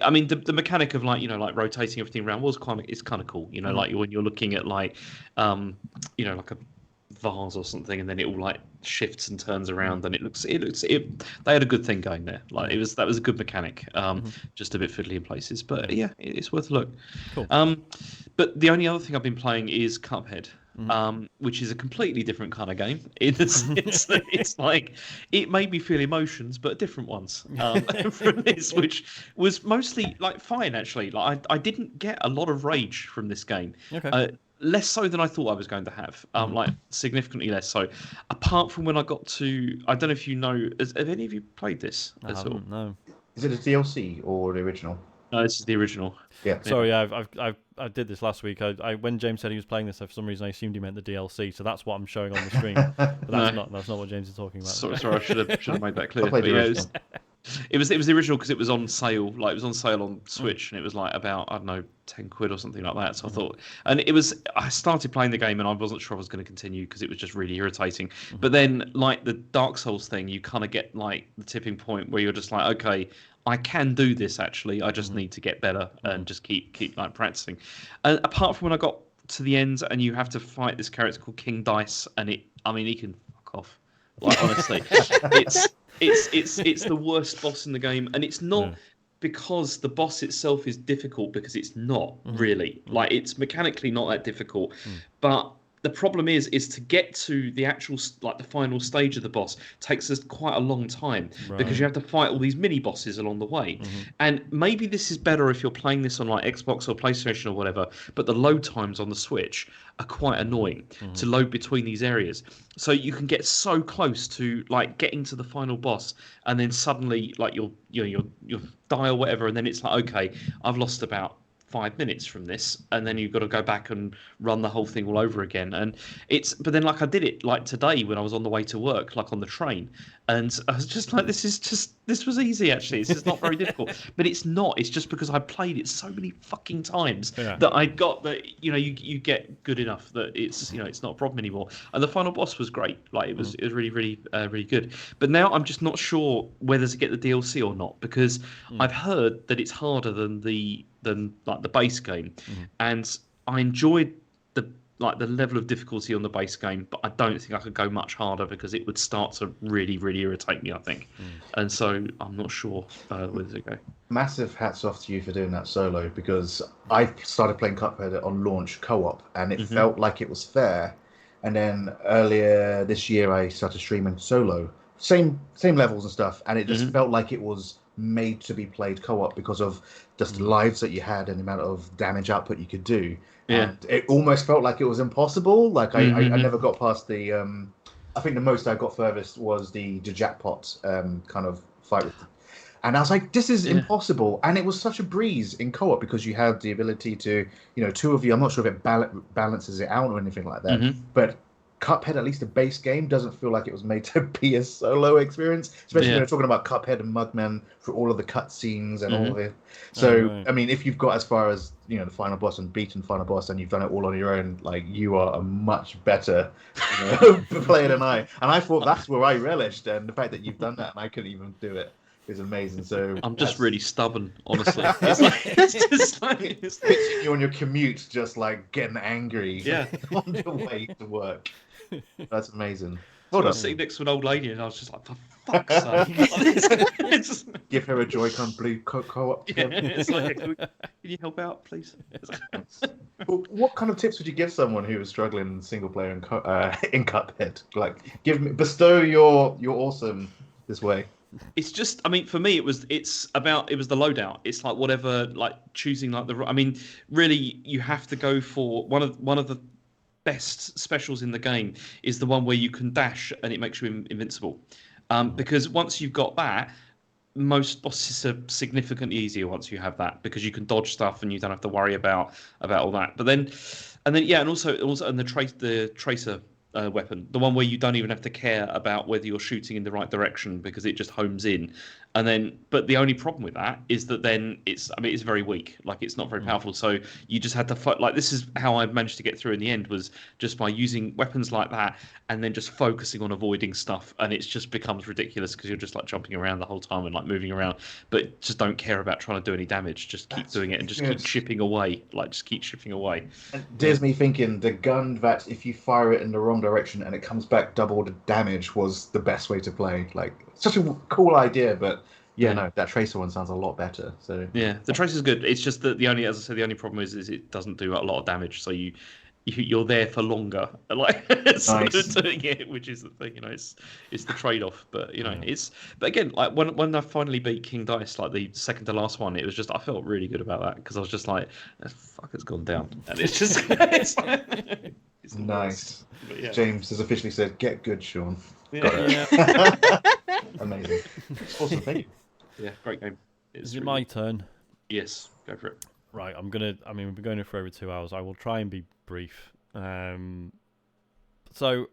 S2: I mean, the mechanic of like rotating everything around it's kind of cool. Like when you're looking at like like a vase or something, and then it all like shifts and turns around, and it looks they had a good thing going there. Like that was a good mechanic, just a bit fiddly in places, but it's worth a look. Cool. But the only other thing I've been playing is Cuphead, which is a completely different kind of game in the sense that it's like it made me feel emotions, but different ones from this, which was mostly like fine, actually. Like I didn't get a lot of rage from this game. Okay. Less so than I thought I was going to have, like significantly less so. Apart from when I got to, I don't know if you know, have any of you played this at all?
S1: No.
S4: Is it a DLC or the original?
S2: No, this is the original.
S4: Yeah.
S1: Sorry, I did this last week. When James said he was playing this, for some reason I assumed he meant the DLC. So that's what I'm showing on the screen. But that's not what James is talking about.
S2: Sorry, I should have made that clear.
S4: I'll play
S2: But
S4: the
S2: yeah,
S4: original.
S2: it was the original because it was on sale. Like it was on sale on Switch, and it was like about, I don't know, £10 or something like that. So I thought, and I started playing the game, and I wasn't sure I was going to continue because it was just really irritating. But then, like the Dark Souls thing, you kind of get like the tipping point where you're just like, okay, I can do this. Actually, I just need to get better and just keep like practicing. And apart from when I got to the end, and you have to fight this character called King Dice, and he can fuck off. Like honestly, it's the worst boss in the game, and it's not because the boss itself is difficult, because it's not really. Like it's mechanically not that difficult, but the problem is to get to the actual, like the final stage of the boss takes us quite a long time because you have to fight all these mini bosses along the way. And maybe this is better if you're playing this on like Xbox or PlayStation or whatever, but the load times on the Switch are quite annoying to load between these areas. So you can get so close to like getting to the final boss, and then suddenly like you'll die or whatever, and then it's like, okay, I've lost about 5 minutes from this, and then you've got to go back and run the whole thing all over again. And but then like I did it like today when I was on the way to work, like on the train, and I was just like, this was easy actually. This is not very difficult. But it's not. It's just because I played it so many fucking times that I got that, you get good enough that it's not a problem anymore. And the final boss was great. Like it was really really good. But now I'm just not sure whether to get the DLC or not, because I've heard that it's harder than like the base game, and I enjoyed the level of difficulty on the base game, but I don't think I could go much harder because it would start to really really irritate me, I think. And so I'm not sure whether to go.
S4: Massive hats off to you for doing that solo, because I started playing Cuphead on launch co-op, and it felt like it was fair. And then earlier this year I started streaming solo, same levels and stuff, and it just felt like it was made to be played co-op because of just the lives that you had and the amount of damage output you could do. And it almost felt like it was impossible. Like I never got past the I think the most I got furthest was the jackpot kind of fight with, and I was like, this is impossible. And it was such a breeze in co-op because you had the ability to, two of you, I'm not sure if it balances it out or anything like that, but Cuphead, at least the base game, doesn't feel like it was made to be a solo experience, especially when you're talking about Cuphead and Mugman for all of the cutscenes and all of it. So, I mean, if you've got as far as, the final boss and beaten final boss, and you've done it all on your own, like, you are a much better player than I. And I thought that's where I relished, and the fact that you've done that and I couldn't even do it is amazing. So
S2: I'm just really stubborn, honestly. It's
S4: picturing you on your commute, just like getting angry on the way to work. That's amazing.
S2: I was sitting next to an old lady, and I was just like, for fuck's sake.
S4: Give her a Joy-Con blue co-op.
S2: Yeah, it's like, can you help out, please?
S4: What kind of tips would you give someone who is struggling in single player in Cuphead? Like, bestow your awesome this way.
S2: It's just, I mean, for me, it was the loadout. It's like whatever, like choosing like I mean, really, you have to go for one of the best specials in the game is the one where you can dash and it makes you invincible. Because once you've got that, most bosses are significantly easier once you have that, because you can dodge stuff and you don't have to worry about all that. But then also the tracer weapon, the one where you don't even have to care about whether you're shooting in the right direction because it just homes in. And then, but the only problem with that is that then it's very weak. Like, it's not very powerful. So you just had to fight. Like, this is how I managed to get through in the end, was just by using weapons like that and then just focusing on avoiding stuff. And it just becomes ridiculous because you're just like jumping around the whole time and like moving around, but just don't care about trying to do any damage. Just keep doing it and just keep chipping away. Like, just keep chipping away.
S4: And there's me thinking the gun that if you fire it in the wrong direction and it comes back double the damage was the best way to play. Like, such a cool idea, but no, that tracer one sounds a lot better. So
S2: yeah, the tracer's good. It's just that the only problem is it doesn't do a lot of damage. So you're there for longer, like doing it, which is the thing. It's the trade-off. But but again, like when I finally beat King Dice, like the second to last one, it was just, I felt really good about that because I was just like, fuck, it's gone down, and it's just it's
S4: nice.
S2: Yeah.
S4: James has officially said, "Get good, Sean."
S2: Yeah.
S4: Amazing. Awesome, thank you.
S2: Yeah, great game.
S1: Is it my turn?
S2: Yes, go for it.
S1: Right, we've been going for over 2 hours. I will try and be brief. So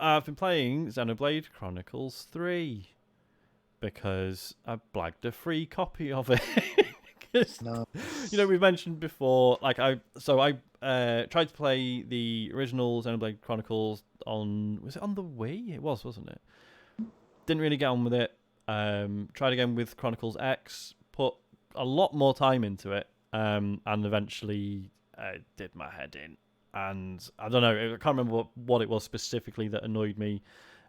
S1: I've been playing Xenoblade Chronicles 3 because I blagged a free copy of it. 'Cause,
S4: No.
S1: we've mentioned before, like I tried to play the original Xenoblade Chronicles was it on the Wii? It was, wasn't it? Didn't really get on with it. Tried again with Chronicles X, put a lot more time into it, and eventually did my head in. And I don't know, I can't remember what it was specifically that annoyed me.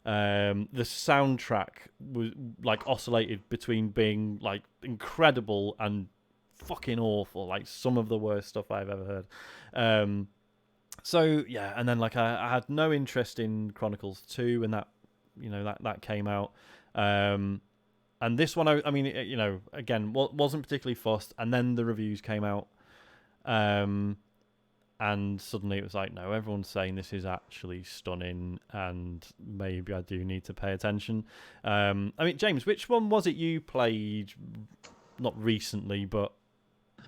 S1: The soundtrack was like oscillated between being like incredible and fucking awful, like some of the worst stuff I've ever heard. So yeah, and then like I had no interest in Chronicles 2, and that came out. And this one, I mean, again, wasn't particularly fussed. And then the reviews came out, and suddenly it was like, no, everyone's saying this is actually stunning, and maybe I do need to pay attention. I mean, James, which one was it you played? Not recently, but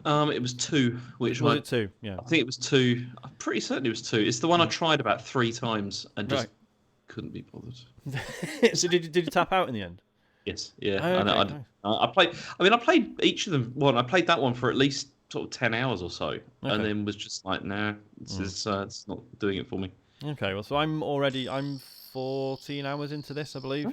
S2: It was 2. Which
S1: was
S2: one?
S1: it 2? Yeah,
S2: I think it was 2. I'm pretty certain it was 2. It's the one I tried about 3 times and just couldn't be bothered.
S1: So did you tap out in the end?
S2: Yes, yeah.
S1: Oh, okay,
S2: nice. I played. I mean, I played each of them. Well, I played that one for at least sort of 10 hours or so, and then was just like, nah, it's not doing it for me.
S1: Okay, well, so I'm 14 hours into this, I believe.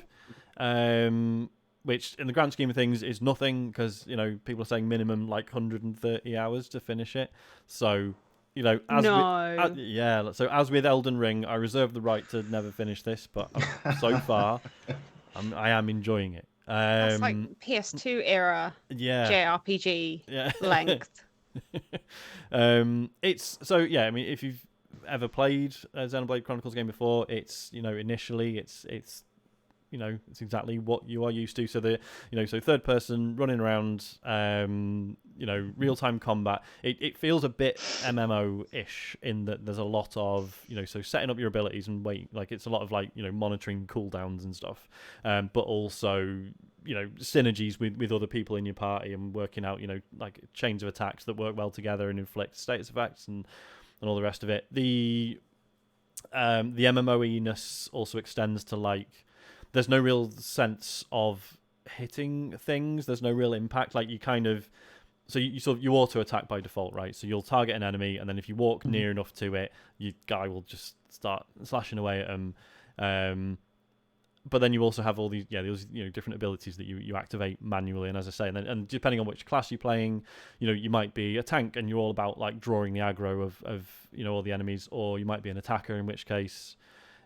S1: Which in the grand scheme of things is nothing, because people are saying minimum like 130 hours to finish it. So so as with Elden Ring, I reserve the right to never finish this, but so far I am enjoying it.
S3: That's like PS2 era JRPG length.
S1: It's so yeah. I mean, if you've ever played a Xenoblade Chronicles game before, it's initially it's exactly what you are used to. So so third person running around, real time combat. It feels a bit MMO-ish in that there's a lot of so setting up your abilities and it's a lot of monitoring cooldowns and stuff, but also synergies with other people in your party and working out like chains of attacks that work well together and inflict status effects and all the rest of it. The MMO-ness also extends to there's no real sense of hitting things. There's no real impact. Like you you auto attack by default, right? So you'll target an enemy, and then if you walk near enough to it, your guy will just start slashing away at them. But then you also have all these different abilities that you activate manually. And as I say, and depending on which class you're playing, you might be a tank and you're all about drawing the aggro of all the enemies, or you might be an attacker, in which case,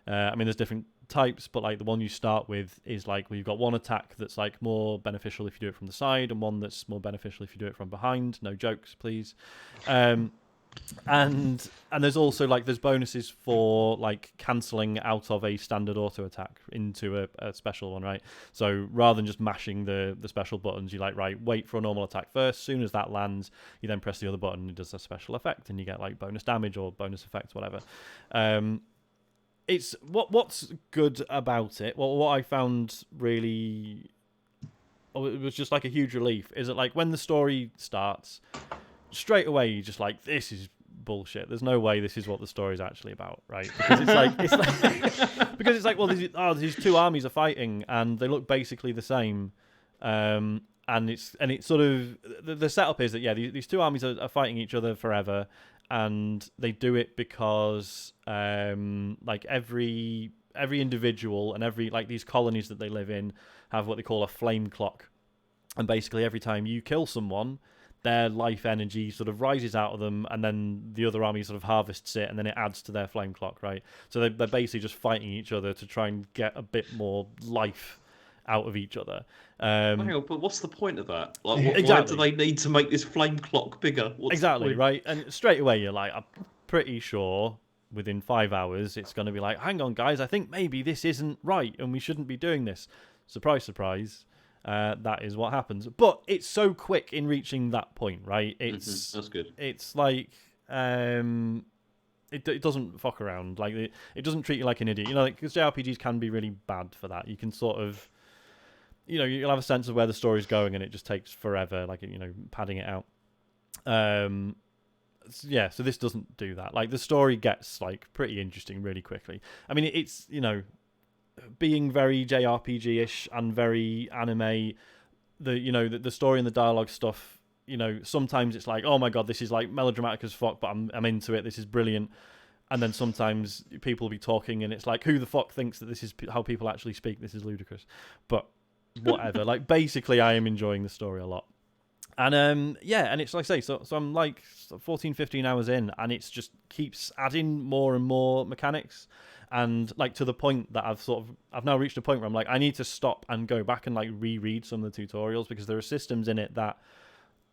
S1: there's different types, but the one you start with is you've got one attack that's more beneficial if you do it from the side, and one that's more beneficial if you do it from behind. No jokes, please. And there's also there's bonuses for cancelling out of a standard auto attack into a special one, right? So rather than just mashing the special buttons, you wait for a normal attack first. As soon as that lands, you then press the other button and it does a special effect, and you get bonus damage or bonus effects, whatever. It's what's good about it. Well, what I found really, it was just a huge relief. Is that when the story starts, straight away you're just this is bullshit. There's no way this is what the story's actually about, right? Because these two armies are fighting and they look basically the same. And it's sort of the setup is that these two armies are fighting each other forever. And they do it because every individual and every these colonies that they live in have what they call a flame clock, and basically every time you kill someone, their life energy sort of rises out of them, and then the other army sort of harvests it, and then it adds to their flame clock, right? So they're basically just fighting each other to try and get a bit more life out of each other.
S2: Hang on, but what's the point of that? Why
S1: Exactly.
S2: do they need to make this flame clock bigger?
S1: Exactly, right? And straight away you're I'm pretty sure within 5 hours it's going to be hang on guys, I think maybe this isn't right and we shouldn't be doing this. Surprise, surprise. That is what happens. But it's so quick in reaching that point, right? It's
S2: that's good.
S1: It's it doesn't fuck around. It doesn't treat you like an idiot. Because JRPGs can be really bad for that. You can sort of you'll have a sense of where the story's going, and it just takes forever, padding it out. Yeah, so this doesn't do that. Like, the story gets like pretty interesting really quickly. I mean, it's, you know, being very JRPG-ish and very anime. The story and the dialogue stuff, you know, sometimes it's like, oh my god, this is like melodramatic as fuck, but I'm into it. This is brilliant. And then sometimes people will be talking and it's like, who the fuck thinks that this is how people actually speak? This is ludicrous. But whatever. Like, basically, I am enjoying the story a lot. And and it's like I say, so I'm like 14, 15 hours in, and it's just keeps adding more and more mechanics, and like to the point that I've now reached a point where I'm like, I need to stop and go back and like reread some of the tutorials, because there are systems in it that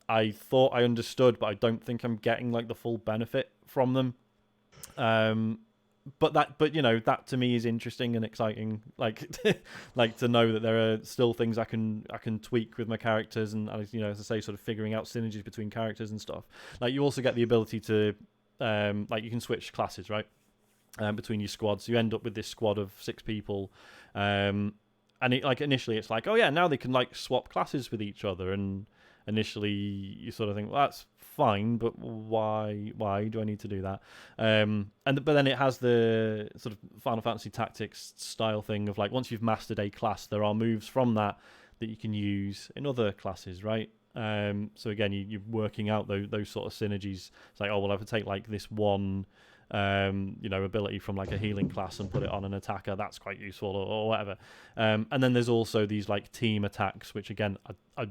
S1: I thought I understood, but I don't think I'm getting like the full benefit from them. But you know, that to me is interesting and exciting. Like, like to know that there are still things I can tweak with my characters, and you know, as I say, sort of figuring out synergies between characters and stuff. Like, you also get the ability to, like, you can switch classes, right, between your squads. So you end up with this squad of 6 people, and it, like, initially it's like, oh yeah, now they can like swap classes with each other, and initially you sort of think, well, that's fine, but why do I need to do that? But then it has the sort of Final Fantasy Tactics style thing of like, once you've mastered a class, there are moves from that you can use in other classes, right? So again, you're working out those sort of synergies. It's like, oh well, I would take like this one you know, ability from like a healing class and put it on an attacker. That's quite useful, or whatever. And then there's also these like team attacks, which again, I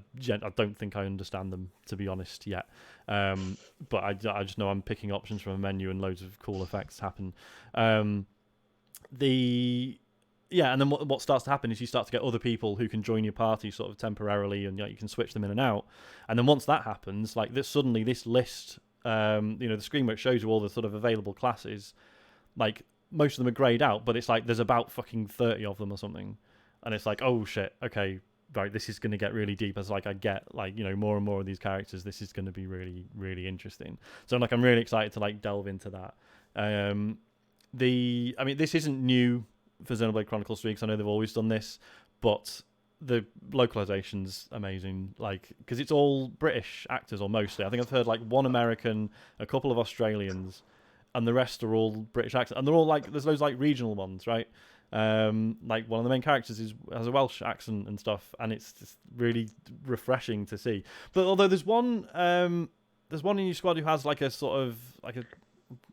S1: don't think I understand them, to be honest, yet. But I just know I'm picking options from a menu and loads of cool effects happen. And then what starts to happen is you start to get other people who can join your party sort of temporarily, and you can switch them in and out. And then once that happens, like suddenly this list, you know, the screen where it shows you all the sort of available classes, like most of them are grayed out, but it's like there's about fucking 30 of them or something, and it's like, oh shit, okay, right, this is going to get really deep as like I get like, you know, more and more of these characters. This is going to be really, really interesting. So I'm really excited to like delve into that. I mean, this isn't new for Xenoblade Chronicles 3, because I know they've always done this, but the localization's amazing, like, because it's all British actors, or mostly. I think I've heard like one American, a couple of Australians, and the rest are all British actors, and they're all like, there's those like regional ones, right? Like one of the main characters has a Welsh accent and stuff, and it's just really refreshing to see. But although there's one in your squad who has like a sort of like a,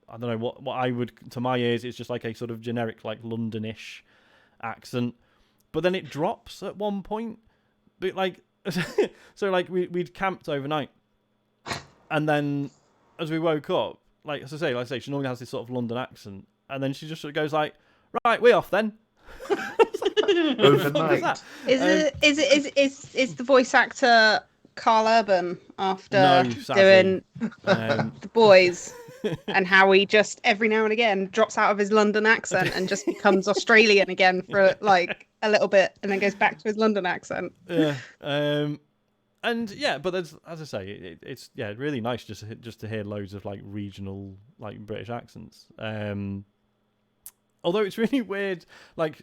S1: I don't know what I would, to my ears, it's just like a sort of generic like Londonish accent. But then it drops at one point. But like, so like we'd camped overnight, and then as we woke up, like as I say, she normally has this sort of London accent, and then she just sort of goes like, "Right, we off then."
S4: Overnight.
S3: Is the voice actor Carl Urban after
S1: No, sadly.
S3: doing The Boys? And how he just every now and again drops out of his London accent and just becomes Australian again for like a little bit, and then goes back to his London accent.
S1: Yeah, and yeah, but as I say, it's really nice just to hear loads of like regional like British accents. Although it's really weird, like,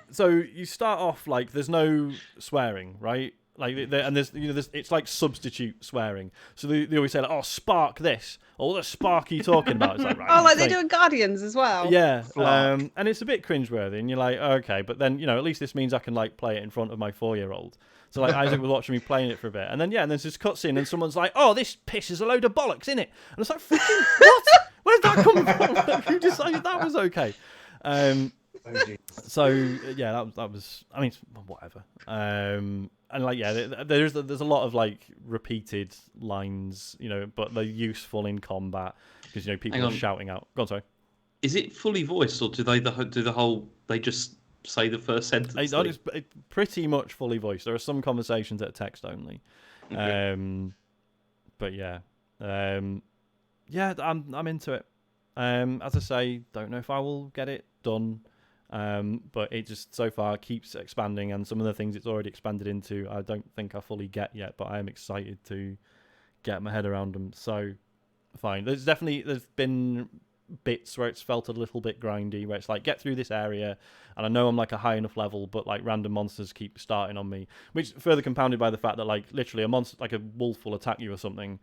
S1: so you start off like there's no swearing, right? Like, and there's, you know, it's like substitute swearing. So they always say like, "Oh, spark this," or "What the spark are you talking about?" It's like, right,
S3: Oh, like they do in Guardians as well.
S1: yeah, and it's a bit cringeworthy, and you're like, okay, but then, you know, at least this means I can like play it in front of my 4-year-old. So like Isaac was watching me playing it for a bit, and then there's this cutscene, and someone's like, "Oh, this pisses a load of bollocks in it," and it's like, "Fucking what? Where did that come from? Like, who decided that was okay?" So yeah, that was. I mean, whatever. And like, yeah, there's a lot of like repeated lines, you know, but they're useful in combat because, you know, people are shouting out. Go on, sorry.
S2: Is it fully voiced, or do they do the whole? They just say the first sentence.
S1: It's pretty much fully voiced. There are some conversations that are text only. Okay. But yeah, yeah, I'm into it. As I say, don't know if I will get it done. But it just so far keeps expanding, and some of the things it's already expanded into I don't think I fully get yet, but I am excited to get my head around them. So fine. There's been bits where it's felt a little bit grindy, where it's like, get through this area, and I know I'm like a high enough level, but like random monsters keep starting on me, which further compounded by the fact that like literally a monster, like a wolf, will attack you or something,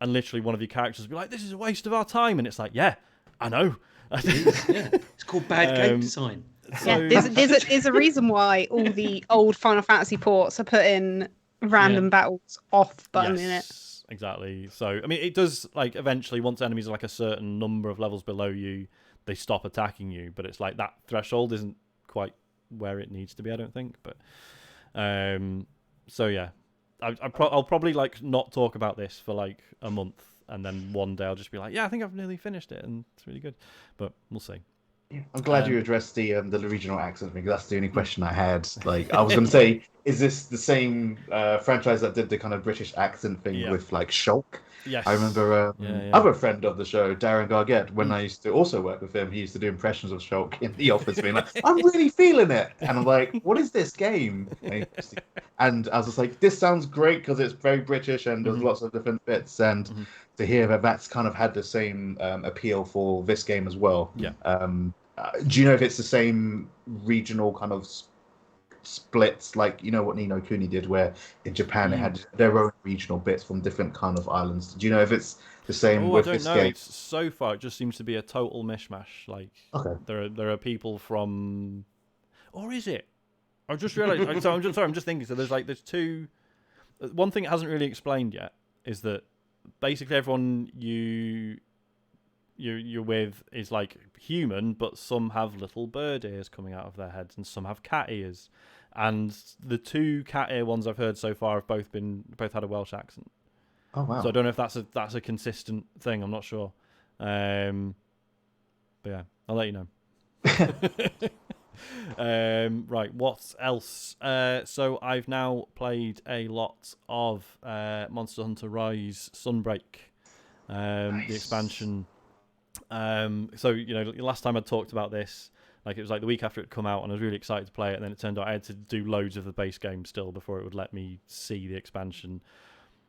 S1: and literally one of your characters will be like, "This is a waste of our time," and it's like, "Yeah, I know."
S2: Yeah, it's called bad game design.
S1: So,
S3: Yeah, there's a reason why all the old Final Fantasy ports are putting random battles off button in it.
S1: Exactly. So, I mean, it does, like, eventually, once enemies are like a certain number of levels below you, they stop attacking you. But it's like that threshold isn't quite where it needs to be, I don't think. But, so yeah, I'll probably like not talk about this for like a month, and then one day I'll just be like, yeah, I think I've nearly finished it, and it's really good. But we'll see.
S4: I'm glad you addressed the regional accent thing. That's the only question I had. Like, I was going to say, is this the same franchise that did the kind of British accent thing with like Shulk?
S1: Yes.
S4: I remember other friend of the show, Darren Gargett, when I used to also work with him, he used to do impressions of Shulk in the office, being like, "I'm really feeling it," and I'm like, "What is this game?" And I was just like, "This sounds great because it's very British and there's lots of different bits." And to hear that that's kind of had the same appeal for this game as well.
S1: Yeah.
S4: Do you know if it's the same regional kind of splits, like, you know what Ni no Kuni did, where in Japan they had their own regional bits from different kind of islands? Do you know if it's the same with this game?
S1: It's, so far, it just seems to be a total mishmash. Like, there are people from, or is it? I just realised. So I'm just thinking. So there's two. One thing it hasn't really explained yet is that basically everyone you're with is like human, but some have little bird ears coming out of their heads, and some have cat ears. And the two cat ear ones I've heard so far have both had a Welsh accent.
S4: Oh wow!
S1: So I don't know if that's a consistent thing. I'm not sure. But yeah, I'll let you know. Right, what else? So I've now played a lot of Monster Hunter Rise Sunbreak, the expansion. So, you know, last time I talked about this, like, it was like the week after it come out, and I was really excited to play it, and then it turned out I had to do loads of the base game still before it would let me see the expansion,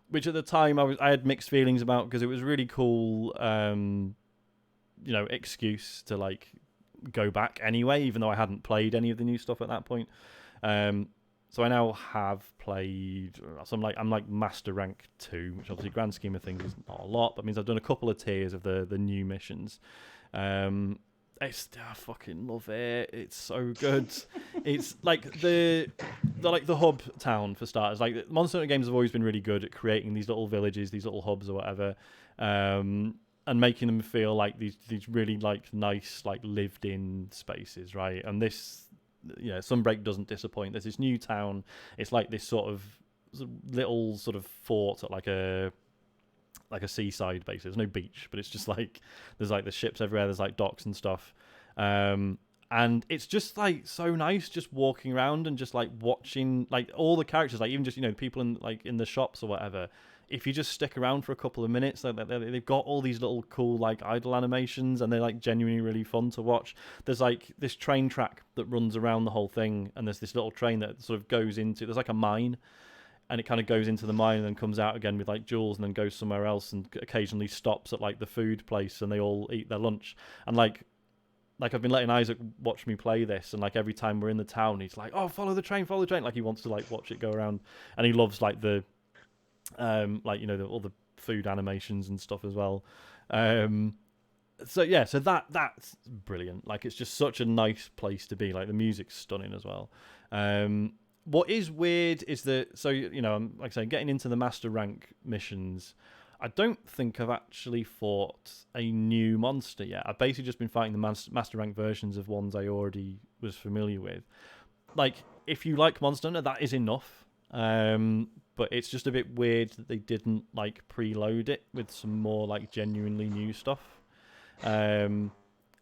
S1: which at the time I had mixed feelings about, because it was really cool, you know, excuse to like go back anyway, even though I hadn't played any of the new stuff at that point. So I now have played, so I'm like Master Rank 2, which obviously grand scheme of things is not a lot, but means I've done a couple of tiers of the new missions. I fucking love it. It's so good. It's like the hub town for starters. Like, Monster Hunter games have always been really good at creating these little villages, these little hubs or whatever, and making them feel like these really like nice, like lived in spaces, right? And this, yeah, Sunbreak doesn't disappoint. There's this new town. It's like this sort of little sort of fort at like a seaside base. There's no beach, but it's just like there's like the ships everywhere. There's like docks and stuff, and it's just like so nice just walking around and just like watching like all the characters, like even just, you know, people in the shops or whatever. If you just stick around for a couple of minutes, they've got all these little cool like idle animations, and they're like genuinely really fun to watch. There's like this train track that runs around the whole thing, and there's this little train that sort of goes into, there's like a mine, and it kind of goes into the mine and then comes out again with like jewels, and then goes somewhere else, and occasionally stops at like the food place, and they all eat their lunch. And like I've been letting Isaac watch me play this, and like every time we're in the town, he's like, "Oh, follow the train," like he wants to like watch it go around, and he loves like the like, you know, all the food animations and stuff as well. So yeah, so that's brilliant. Like, it's just such a nice place to be. Like, the music's stunning as well. What is weird is that, so, you know, I'm like I say, getting into the master rank missions, I don't think I've actually fought a new monster yet. I've basically just been fighting the master rank versions of ones I already was familiar with. Like, if you like Monster Hunter, that is enough. But it's just a bit weird that they didn't like preload it with some more like genuinely new stuff. So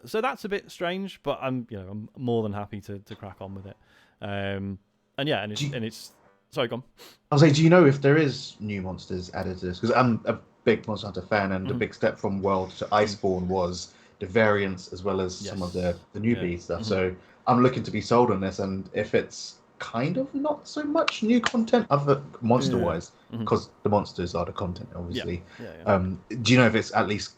S1: that's a bit strange, but I'm more than happy to crack on with it. And yeah, and it's sorry, go on.
S4: I was like, do you know if there is new monsters added to this? Because I'm a big Monster Hunter fan, and the big step from World to Iceborne was the variants as well as some of the newbie stuff. So I'm looking to be sold on this, and if it's kind of not so much new content other monster wise, because the monsters are the content, obviously. Do you know if it's at least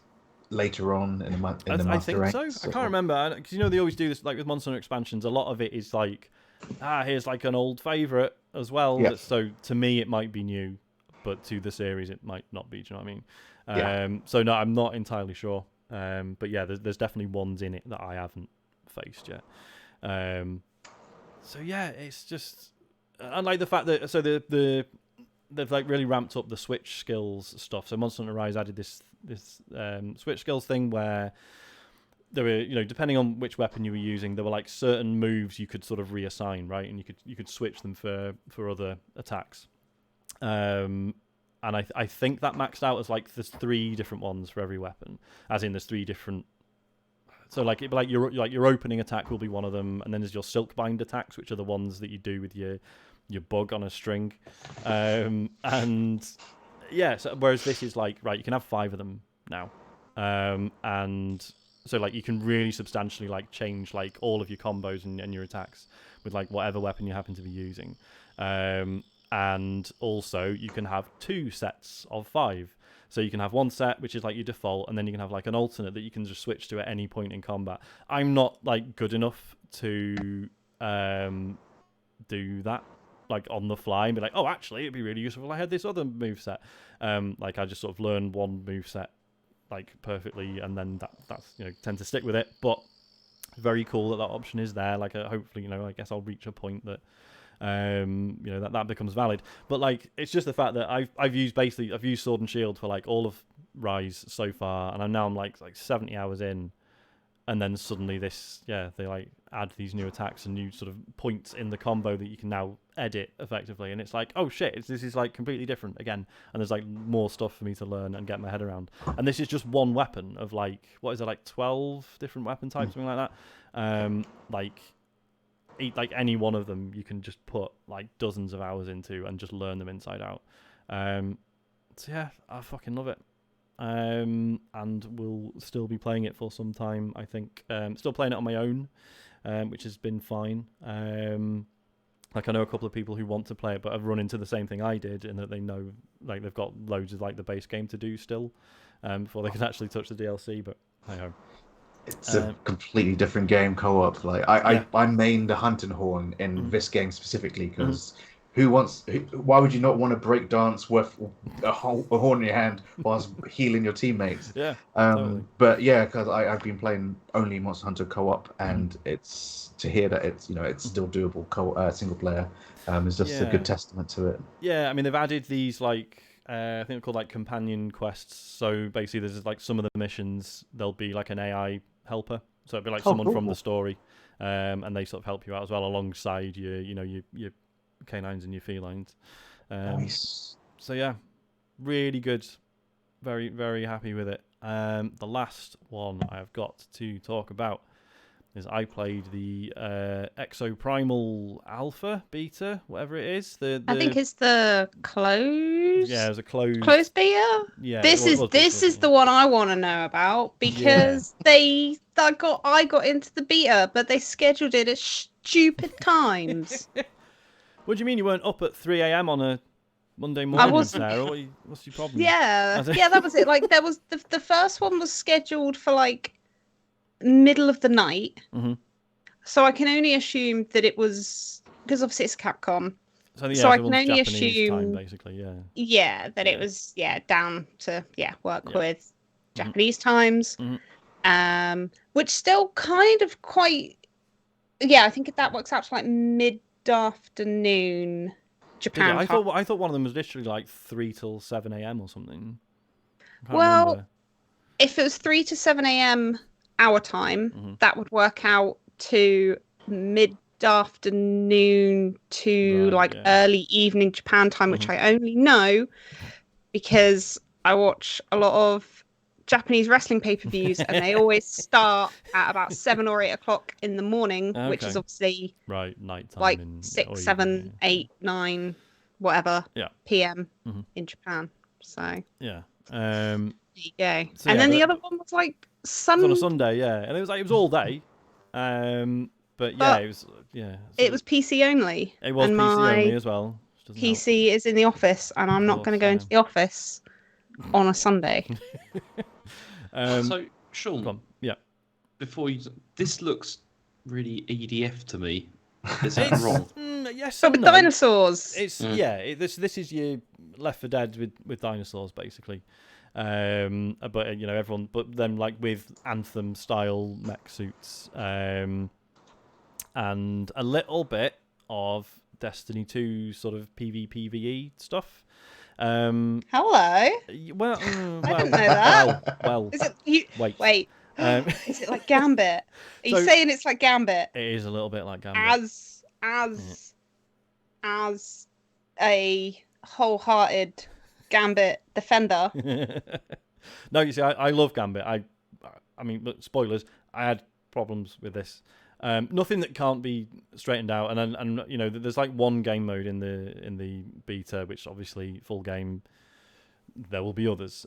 S4: later on in the master
S1: I think
S4: ranks,
S1: so. I can't remember, because you know they always do this like with Monster Hunter expansions. A lot of it is like, here's like an old favorite as well. So to me it might be new, but to the series it might not be. Do you know what I mean?
S4: Yeah.
S1: So no, I'm not entirely sure. But yeah, there's definitely ones in it that I haven't faced yet. So yeah, it's just, and like the fact that they've like really ramped up the switch skills stuff. So Monster Hunter Rise added this switch skills thing where there were, you know, depending on which weapon you were using, there were like certain moves you could sort of reassign, right? And you could switch them for other attacks. And I think that maxed out as like there's 3 different ones for every weapon, as in there's 3 different. So like it'd be like your opening attack will be one of them, and then there's your silkbind attacks, which are the ones that you do with your bug on a string. And yeah, so whereas this is like, right, you can have 5 of them now. And so like you can really substantially like change like all of your combos and your attacks with like whatever weapon you happen to be using. And also you can have 2 sets of 5. So you can have one set which is like your default, and then you can have like an alternate that you can just switch to at any point in combat. I'm not like good enough to do that like on the fly and be like, oh, actually it'd be really useful if I had this other moveset. Like I just sort of learn one moveset like perfectly, and then that's, you know, tend to stick with it. But very cool that option is there. Like hopefully, you know, I guess I'll reach a point that you know, that becomes valid. But like it's just the fact that I've used Sword and Shield for like all of Rise so far, and I'm like 70 hours in, and then suddenly they like add these new attacks and new sort of points in the combo that you can now edit effectively, and it's like, oh shit, this is like completely different again, and there's like more stuff for me to learn and get my head around. And this is just one weapon of like, what is it, like 12 different weapon types, something like that. Like any one of them you can just put like dozens of hours into and just learn them inside out. So yeah, I fucking love it. And we'll still be playing it for some time, I think. Still playing it on my own, which has been fine. Like I know a couple of people who want to play it but have run into the same thing I did, in that they know like they've got loads of like the base game to do still, before they can actually touch the DLC. But hey ho.
S4: It's a completely different game co-op. Like I main the hunting horn in this game specifically because why would you not want to break dance with a horn in your hand whilst healing your teammates?
S1: Yeah. Totally.
S4: But yeah, because I've been playing only Monster Hunter co-op, and it's to hear that it's, you know, it's still doable single player. Is just a good testament to it.
S1: Yeah, I mean they've added these like I think they're called like companion quests. So basically, there's like some of the missions, there'll be like an AI helper, so it'd be like someone from the story, and they sort of help you out as well alongside your canines and your felines.
S4: Nice.
S1: So yeah, really good, very very happy with it. The last one I've got to talk about is I played the Exoprimal Alpha, Beta, whatever it is. I
S3: think it's the closed.
S1: Yeah, it was a closed
S3: beta.
S1: Yeah,
S3: this is the one I want to know about, because I got into the beta, but they scheduled it at stupid times.
S1: What do you mean you weren't up at 3 a.m. on a Monday morning, Sarah? What's your problem?
S3: Yeah, that was it. Like there was the first one was scheduled for like middle of the night, so I can only assume that it was because obviously it's Capcom, so I can only assume
S1: time, basically,
S3: it was down to work with Japanese times, which still kind of quite I think that works out to like mid-afternoon Japan
S1: time. I thought one of them was literally like 3 till 7 a.m. or something.
S3: Well,
S1: remember.
S3: If it was 3 to 7 a.m. our time, that would work out to mid-afternoon to early evening Japan time, which I only know because I watch a lot of Japanese wrestling pay-per-views, and they always start at about 7 or 8 o'clock in the morning, which is obviously
S1: night time,
S3: like 6, 7, 8, 9, whatever p.m. in Japan. So
S1: yeah.
S3: There you go. So, and then the other one was like
S1: it was on a Sunday, and it was all day. But it was it was
S3: PC only.
S1: It was
S3: and
S1: PC only as well.
S3: PC is in the office, and I'm not going to go into the office on a Sunday.
S2: So Sean,
S1: yeah.
S2: Before this looks really EDF to me. Is that wrong?
S1: Yes,
S3: But
S1: and
S3: with
S1: no.
S3: dinosaurs.
S1: It's this is your Left 4 Dead with dinosaurs basically. But everyone, but then like with Anthem style mech suits, and a little bit of Destiny 2 sort of PvPvE stuff.
S3: Hello.
S1: Well,
S3: I didn't know that.
S1: Well,
S3: Is it wait? Is it like Gambit? Are you
S1: So-
S3: saying it's like Gambit?
S1: it is a little bit like Gambit.
S3: As a wholehearted Gambit defender.
S1: No, you see, I love Gambit. I mean, look, spoilers. I had problems with this. Nothing that can't be straightened out, and there's like one game mode in the beta, which obviously full game there will be others.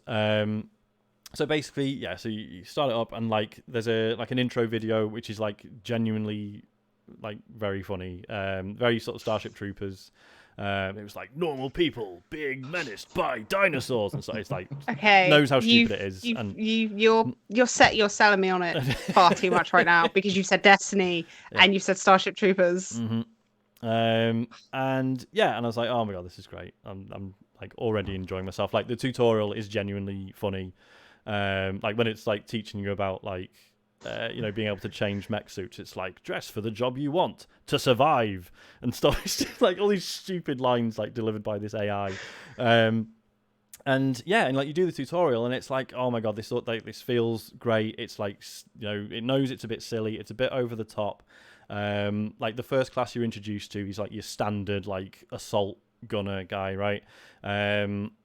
S1: So basically, yeah. So you start it up, and like there's an intro video which is like genuinely like very funny, very sort of Starship Troopers. It was like normal people being menaced by dinosaurs, and so it's like knows how stupid it is.
S3: You're selling me on it far too much right now because you said Destiny and you said Starship Troopers.
S1: Mm-hmm. And I was like, oh my god, this is great. I'm like already enjoying myself. Like the tutorial is genuinely funny. Like when it's like teaching you about like being able to change mech suits, it's like dress for the job you want to survive and stuff. It's just like all these stupid lines like delivered by this AI. And like you do the tutorial and it's like, oh my god, this feels great. It's like, it knows it's a bit silly, it's a bit over the top. Like the first class you're introduced to, he's like your standard like assault gunner guy, right?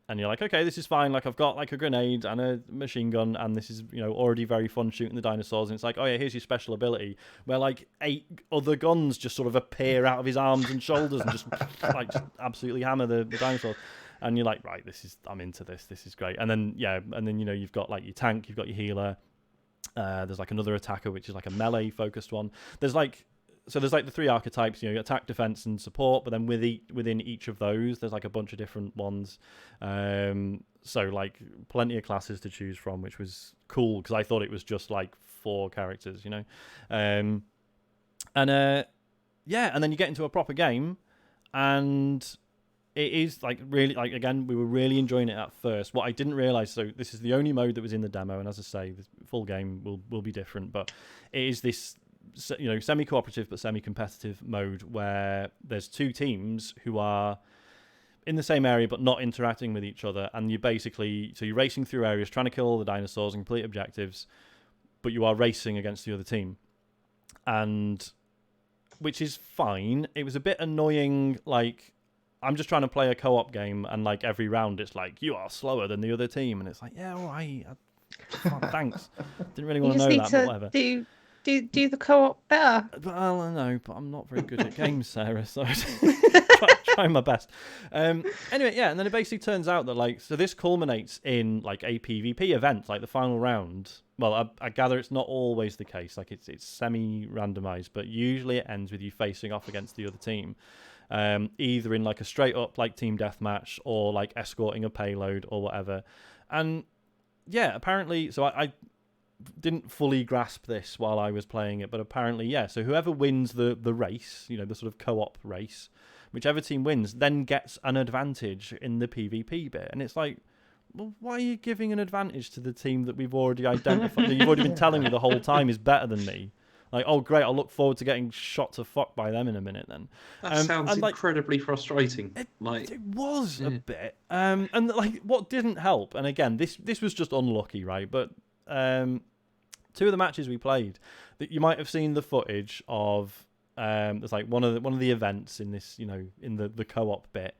S1: And you're like, okay, this is fine. Like I've got like a grenade and a machine gun, and this is already very fun shooting the dinosaurs. And it's like, oh yeah, here's your special ability, where like 8 other guns just sort of appear out of his arms and shoulders and just just absolutely hammer the dinosaurs. And you're like, right, I'm into this. This is great. And then you've got like your tank, you've got your healer. There's like another attacker, which is like a melee focused one. There's like the 3 archetypes, attack, defense, and support. But then within each of those, there's like a bunch of different ones. So like plenty of classes to choose from, which was cool because I thought it was just like 4 characters, and then you get into a proper game, and it is like really like again we were really enjoying it at first. What I didn't realize, so this is the only mode that was in the demo, and as I say, the full game will be different, but it is this semi-cooperative but semi-competitive mode where there's 2 teams who are in the same area but not interacting with each other, and you're racing through areas trying to kill all the dinosaurs and complete objectives, but you are racing against the other team, and which is fine. It was a bit annoying, like I'm just trying to play a co-op game and like every round it's like you are slower than the other team, and it's like, yeah, all right, thanks, didn't really want to know that, but whatever.
S3: Do the co-op better.
S1: Well, I know, but I'm not very good at games, Sarah, so trying my best. Anyway, yeah, and then it basically turns out that like, so this culminates in like a PvP event, like the final round. Well, I gather it's not always the case, like it's semi-randomized, but usually it ends with you facing off against the other team. Either in like a straight up like team deathmatch or like escorting a payload or whatever. And yeah, apparently, so I didn't fully grasp this while I was playing it, but apparently, yeah, so whoever wins the race, the sort of co-op race, whichever team wins, then gets an advantage in the PvP bit. And it's like, well, why are you giving an advantage to the team that we've already identified, that you've already been telling me the whole time is better than me? Like, oh, great, I'll look forward to getting shot to fuck by them in a minute then.
S2: That sounds incredibly frustrating.
S1: It was a bit. And like, what didn't help, and again, this was just unlucky, right? But 2 of the matches we played, that you might have seen the footage of, there's like one of the events in this, in the co-op bit,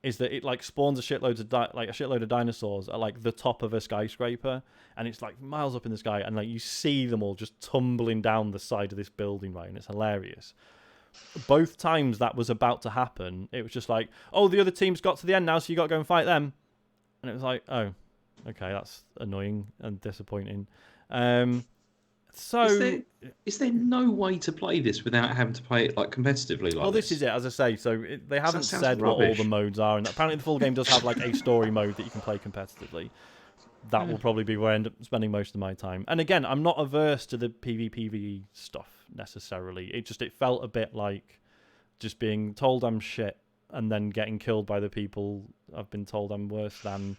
S1: is that it like spawns a shitload of dinosaurs at like the top of a skyscraper, and it's like miles up in the sky, and like you see them all just tumbling down the side of this building, right? And it's hilarious. Both times that was about to happen, it was just like, oh, the other team's got to the end now, so you got to go and fight them. And it was like, oh, okay, that's annoying and disappointing. So
S2: is there no way to play this without having to play it like competitively? Like,
S1: well, this is it, as I say. So they haven't said what all the modes are, and apparently the full game does have like a story mode that you can play competitively. That will probably be where I end up spending most of my time. And again, I'm not averse to the PvPvE stuff necessarily. It felt a bit like just being told I'm shit and then getting killed by the people I've been told I'm worse than.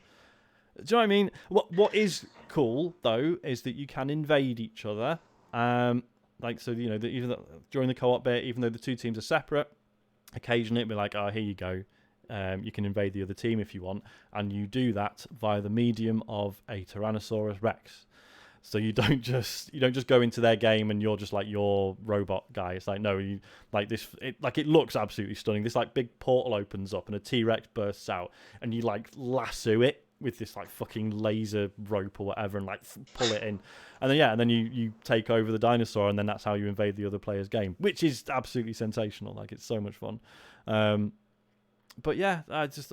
S1: Do you know what I mean? What is cool though is that you can invade each other. Like, so, you know, during the co-op bit, even though the two teams are separate, occasionally it'll be like, oh, here you go. You can invade the other team if you want, and you do that via the medium of a Tyrannosaurus Rex. So you don't just go into their game and you're just like your robot guy. It's like, no, you like this. It looks absolutely stunning. This like big portal opens up and a T-Rex bursts out, and you like lasso it with this like fucking laser rope or whatever, and like pull it in, and then you take over the dinosaur, and then that's how you invade the other player's game, which is absolutely sensational. Like, it's so much fun. But yeah,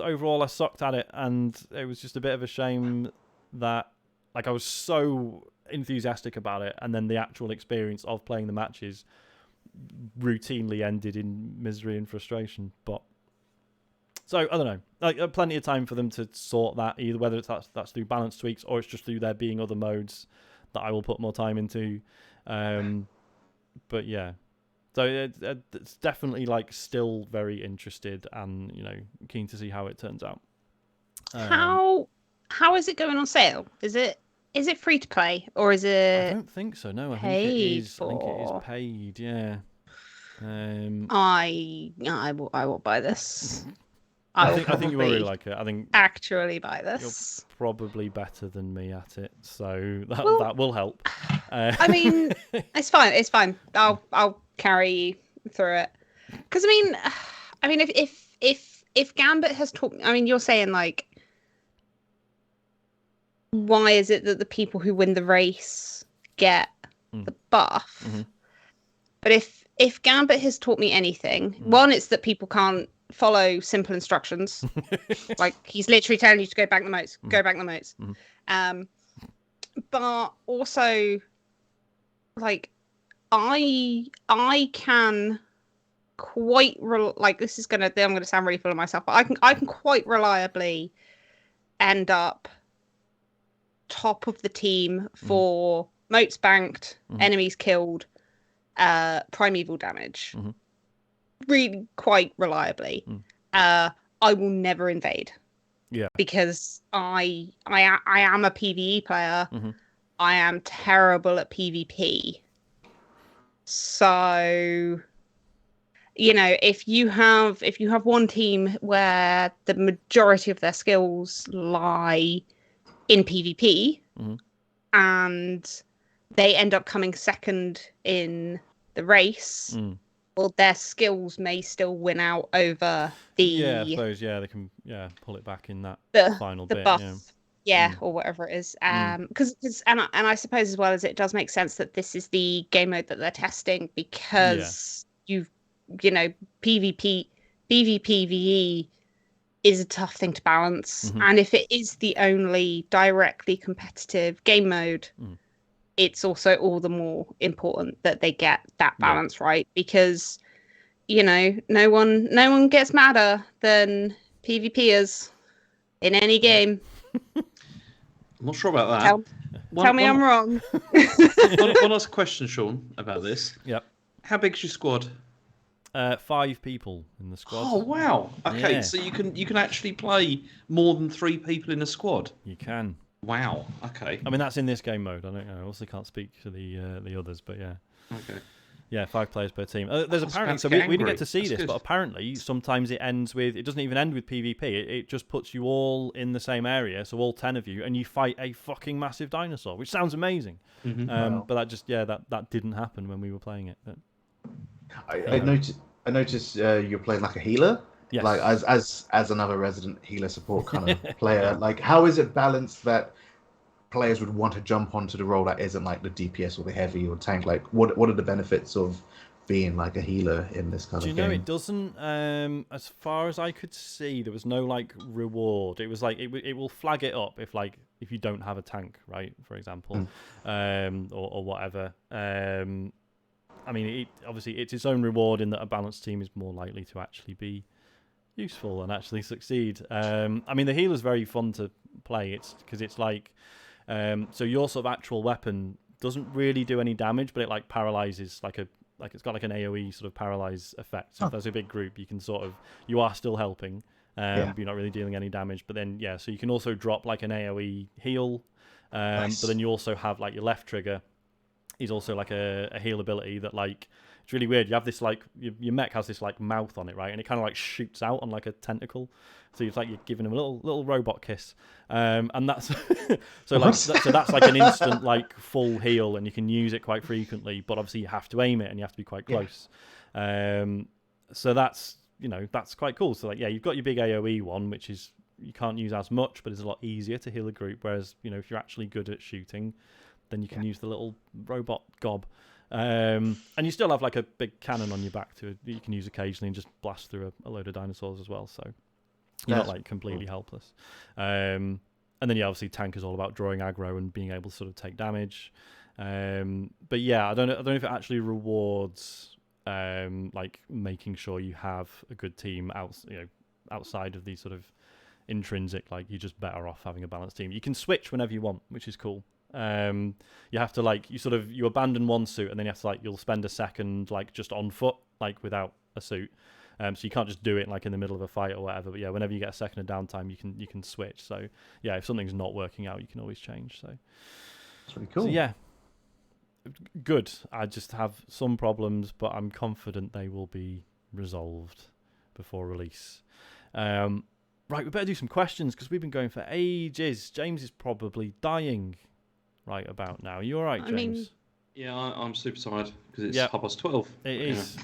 S1: overall I sucked at it, and it was just a bit of a shame that like I was so enthusiastic about it, and then the actual experience of playing the matches routinely ended in misery and frustration. But so I don't know, like plenty of time for them to sort that, either whether that's through balance tweaks or it's just through there being other modes that I will put more time into. But yeah, so it's definitely like still very interested and, you know, keen to see how it turns out.
S3: How is it going on sale? Is it free to play, or is it?
S1: I don't think so. No, I think it is paid. Yeah.
S3: I will buy this.
S1: I think you will really like it. I think
S3: actually buy this.
S1: You're probably better than me at it, so that will help.
S3: I mean, it's fine. It's fine. I'll carry you through it. Because I mean, if Gambit has taught me, I mean, you're saying like, why is it that the people who win the race get the buff?
S1: Mm-hmm.
S3: But if Gambit has taught me anything, one, it's that people can't follow simple instructions. Like, he's literally telling you to go back the moats, go back the moats. But also, like, I can quite like, this is I'm gonna sound really full of myself, but I can quite reliably end up top of the team for moats banked, enemies killed, primeval damage. Really quite reliably. I will never invade.
S1: Yeah. Because
S3: I am a PvE player. I am terrible at PvP. So, you know, if you have one team where the majority of their skills lie in PvP, and they end up coming second in the race, well, their skills may still win out over the...
S1: Yeah, I suppose, they can pull it back in that final bit.
S3: Buff, or whatever it is. Because and I suppose as well as it does make sense that this is the game mode that they're testing, because you know, PvP, PvPvE is a tough thing to balance. And if it is the only directly competitive game mode, it's also all the more important that they get that balance right, because, you know, no one gets madder than PvPers in any game.
S2: I'm not sure about that.
S3: Tell me I'm wrong.
S2: One last question, Sean, about this.
S1: Yep.
S2: How big's your squad?
S1: 5 people in the squad.
S2: Oh wow! Okay, so you can actually play more than 3 people in a squad.
S1: You can.
S2: Wow. Okay.
S1: I mean, that's in this game mode. I don't know. I also can't speak to the others, but yeah.
S2: Okay.
S1: Yeah, 5 players per team. There's apparently, so we didn't get to see this, but apparently sometimes it doesn't even end with PvP. It just puts you all in the same area, so all 10 of you, and you fight a fucking massive dinosaur, which sounds amazing. But that just that didn't happen when we were playing it. But,
S4: I noticed you're playing like a healer.
S1: Yes.
S4: Like as another resident healer support kind of player. Like, how is it balanced that players would want to jump onto the role that isn't like the DPS or the heavy or tank? Like, what are the benefits of being like a healer in this kind of game?
S1: Do you know, it doesn't, as far as I could see, there was no like reward. It was like it will flag it up if you don't have a tank, right, for example, or whatever. I mean, obviously it's its own reward in that a balanced team is more likely to actually be useful and actually succeed. I mean, the healer's very fun to play. It's because it's like, so your sort of actual weapon doesn't really do any damage, but it like paralyzes like a like it's got like an AoE sort of paralyze effect. So if there's a big group, you can you are still helping, but you're not really dealing any damage. But then so you can also drop like an AoE heal, but then you also have like your left trigger is also like a heal ability that like. It's really weird. You have this like your mech has this like mouth on it, right? And it kind of like shoots out on like a tentacle. So it's like you're giving him a little robot kiss, and that's so that's like an instant like full heal, and you can use it quite frequently. But obviously you have to aim it, and you have to be quite close. So that's that's quite cool. So like you've got your big AOE one, which is you can't use as much, but it's a lot easier to heal a group. Whereas if you're actually good at shooting, then you can use the little robot gob. And you still have like a big cannon on your back you can use occasionally and just blast through a load of dinosaurs as well. So you're not like completely helpless. And then obviously tank is all about drawing aggro and being able to sort of take damage. But yeah, I don't know if it actually rewards like making sure you have a good team outside of these sort of intrinsic, like you're just better off having a balanced team. You can switch whenever you want, which is cool. You have to like you abandon one suit and then you have to you'll spend a second like just on foot like without a suit, so you can't just do it like in the middle of a fight or whatever. But whenever you get a second of downtime, you can switch. So if something's not working out, you can always change. So
S4: that's really cool.
S1: So, good. I just have some problems, but I'm confident they will be resolved before release. Right, we better do some questions because we've been going for ages. James is probably dying right about now. You all right, James?
S2: Yeah, I'm super tired because it's 12:30.
S1: It is.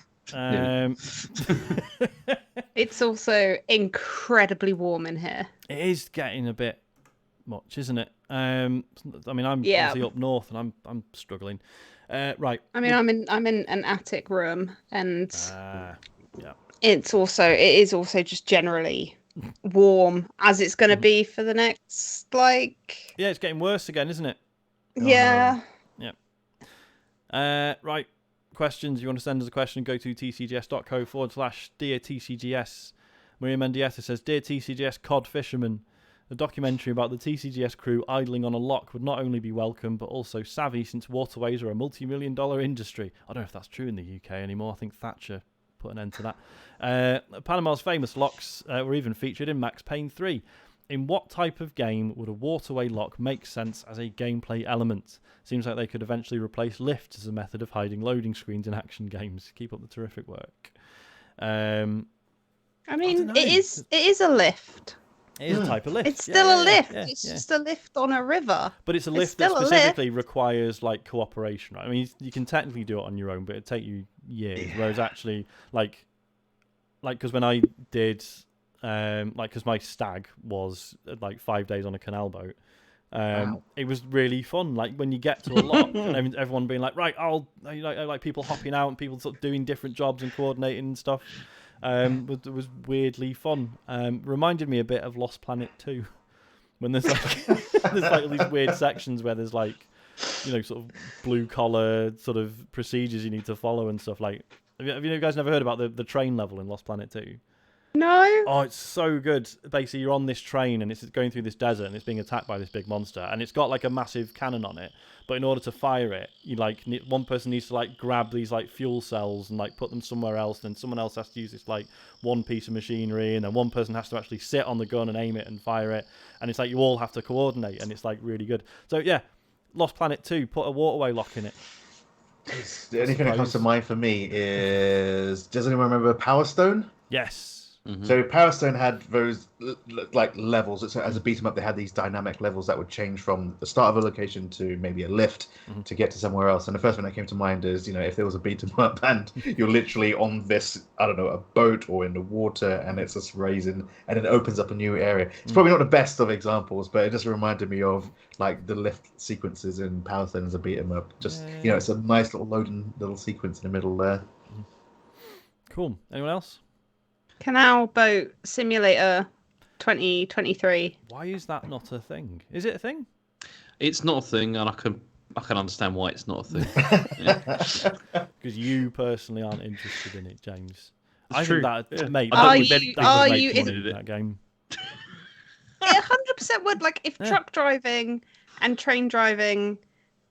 S3: It's also incredibly warm in here.
S1: It is getting a bit much, isn't it? I mean, I'm obviously up north and I'm struggling. Right.
S3: I mean, I'm in an attic room, and
S1: yeah.
S3: it is also just generally warm as it's going to be for the next
S1: it's getting worse again, isn't it?
S3: Yeah.
S1: Right. Questions. You want to send us a question? Go to tcgs.co/Dear TCGS. Maria Mendieta says, Dear TCGS Cod Fisherman, a documentary about the TCGS crew idling on a lock would not only be welcome, but also savvy since waterways are a multi-million-dollar industry. I don't know if that's true in the UK anymore. I think Thatcher put an end to that. Panama's famous locks were even featured in Max Payne 3. In what type of game would a waterway lock make sense as a gameplay element? Seems like they could eventually replace lifts as a method of hiding loading screens in action games. Keep up the terrific work.
S3: I mean, it is a lift.
S1: It is a type of lift.
S3: It's still a lift. It's just a lift on a river.
S1: But it's a lift that specifically requires like cooperation, right? I mean, you can technically do it on your own, but it'd take you years. Whereas actually, like, because when I did, because my stag was like 5 days on a canal boat. It was really fun. Like when you get to a lock, and everyone being like, right, like people hopping out and people sort of doing different jobs and coordinating and stuff. Was weirdly fun. Reminded me a bit of Lost Planet 2, when there's like these weird sections where there's like, sort of blue collar sort of procedures you need to follow and stuff. Like, have you guys never heard about the train level in Lost Planet 2?
S3: No.
S1: Oh, it's so good. Basically, you're on this train and it's going through this desert and it's being attacked by this big monster and it's got like a massive cannon on it. But in order to fire it, one person needs to like grab these like fuel cells and like put them somewhere else. And then someone else has to use this like one piece of machinery, and then one person has to actually sit on the gun and aim it and fire it. And it's like you all have to coordinate, and it's like really good. So yeah, Lost Planet 2, put a waterway lock in it.
S4: The only thing that comes to mind for me is, does anyone remember Power Stone?
S1: Yes.
S4: Mm-hmm. So Power Stone had those like levels. So as a beat 'em up, they had these dynamic levels that would change from the start of a location to maybe a lift to get to somewhere else. And the first one that came to mind is, if there was a beat 'em up and you're literally on this, I don't know, a boat or in the water, and it's just raising, and it opens up a new area. It's probably not the best of examples, but it just reminded me of like the lift sequences in Power Stone as a beat 'em up. Just it's a nice little loading little sequence in the middle there.
S1: Cool. Anyone else?
S3: Canal Boat Simulator 2023.
S1: Why is that not a thing? Is it a thing?
S2: It's not a thing, and I can understand why it's not a thing.
S1: Because you personally aren't interested in it, James.
S2: I think
S1: that, mate.
S3: Are you
S1: in that game?
S3: It 100% would. Like if truck driving and train driving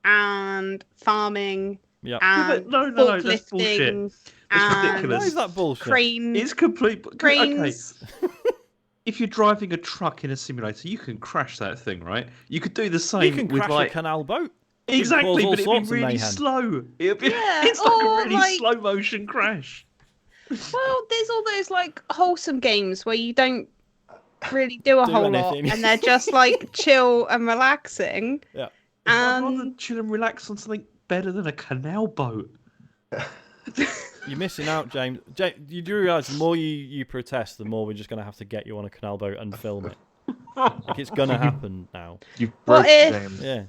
S3: and farming
S1: Yeah.
S3: and
S2: no, that's bullshit.
S3: forklifting
S2: It's
S3: and
S2: ridiculous.
S1: Why is that bullshit?
S3: crane.
S2: It's complete. Okay.
S3: Cranes.
S2: If you're driving a truck in a simulator, you can crash that thing, right? You could do the same
S1: You can
S2: with
S1: crash
S2: like
S1: a canal boat.
S2: exactly,
S1: all
S2: but it'd be
S1: sorts of
S2: really
S1: mayhem.
S2: slow. It'd be
S3: Yeah,
S2: it's like a
S3: or,
S2: really
S3: like-
S2: slow motion crash.
S3: Well, there's all those like wholesome games where you don't really do a
S1: Do
S3: whole lot,
S1: anything.
S3: and they're just like chill and relaxing.
S1: Yeah.
S2: I'd rather
S3: And
S2: chill and relax on something better than a canal boat.
S1: You're missing out, James. You do realise the more you protest, the more we're just going to have to get you on a canal boat and film it. Like, it's going to happen now.
S4: You
S3: What
S4: broke
S3: if-
S4: James.
S1: Yeah.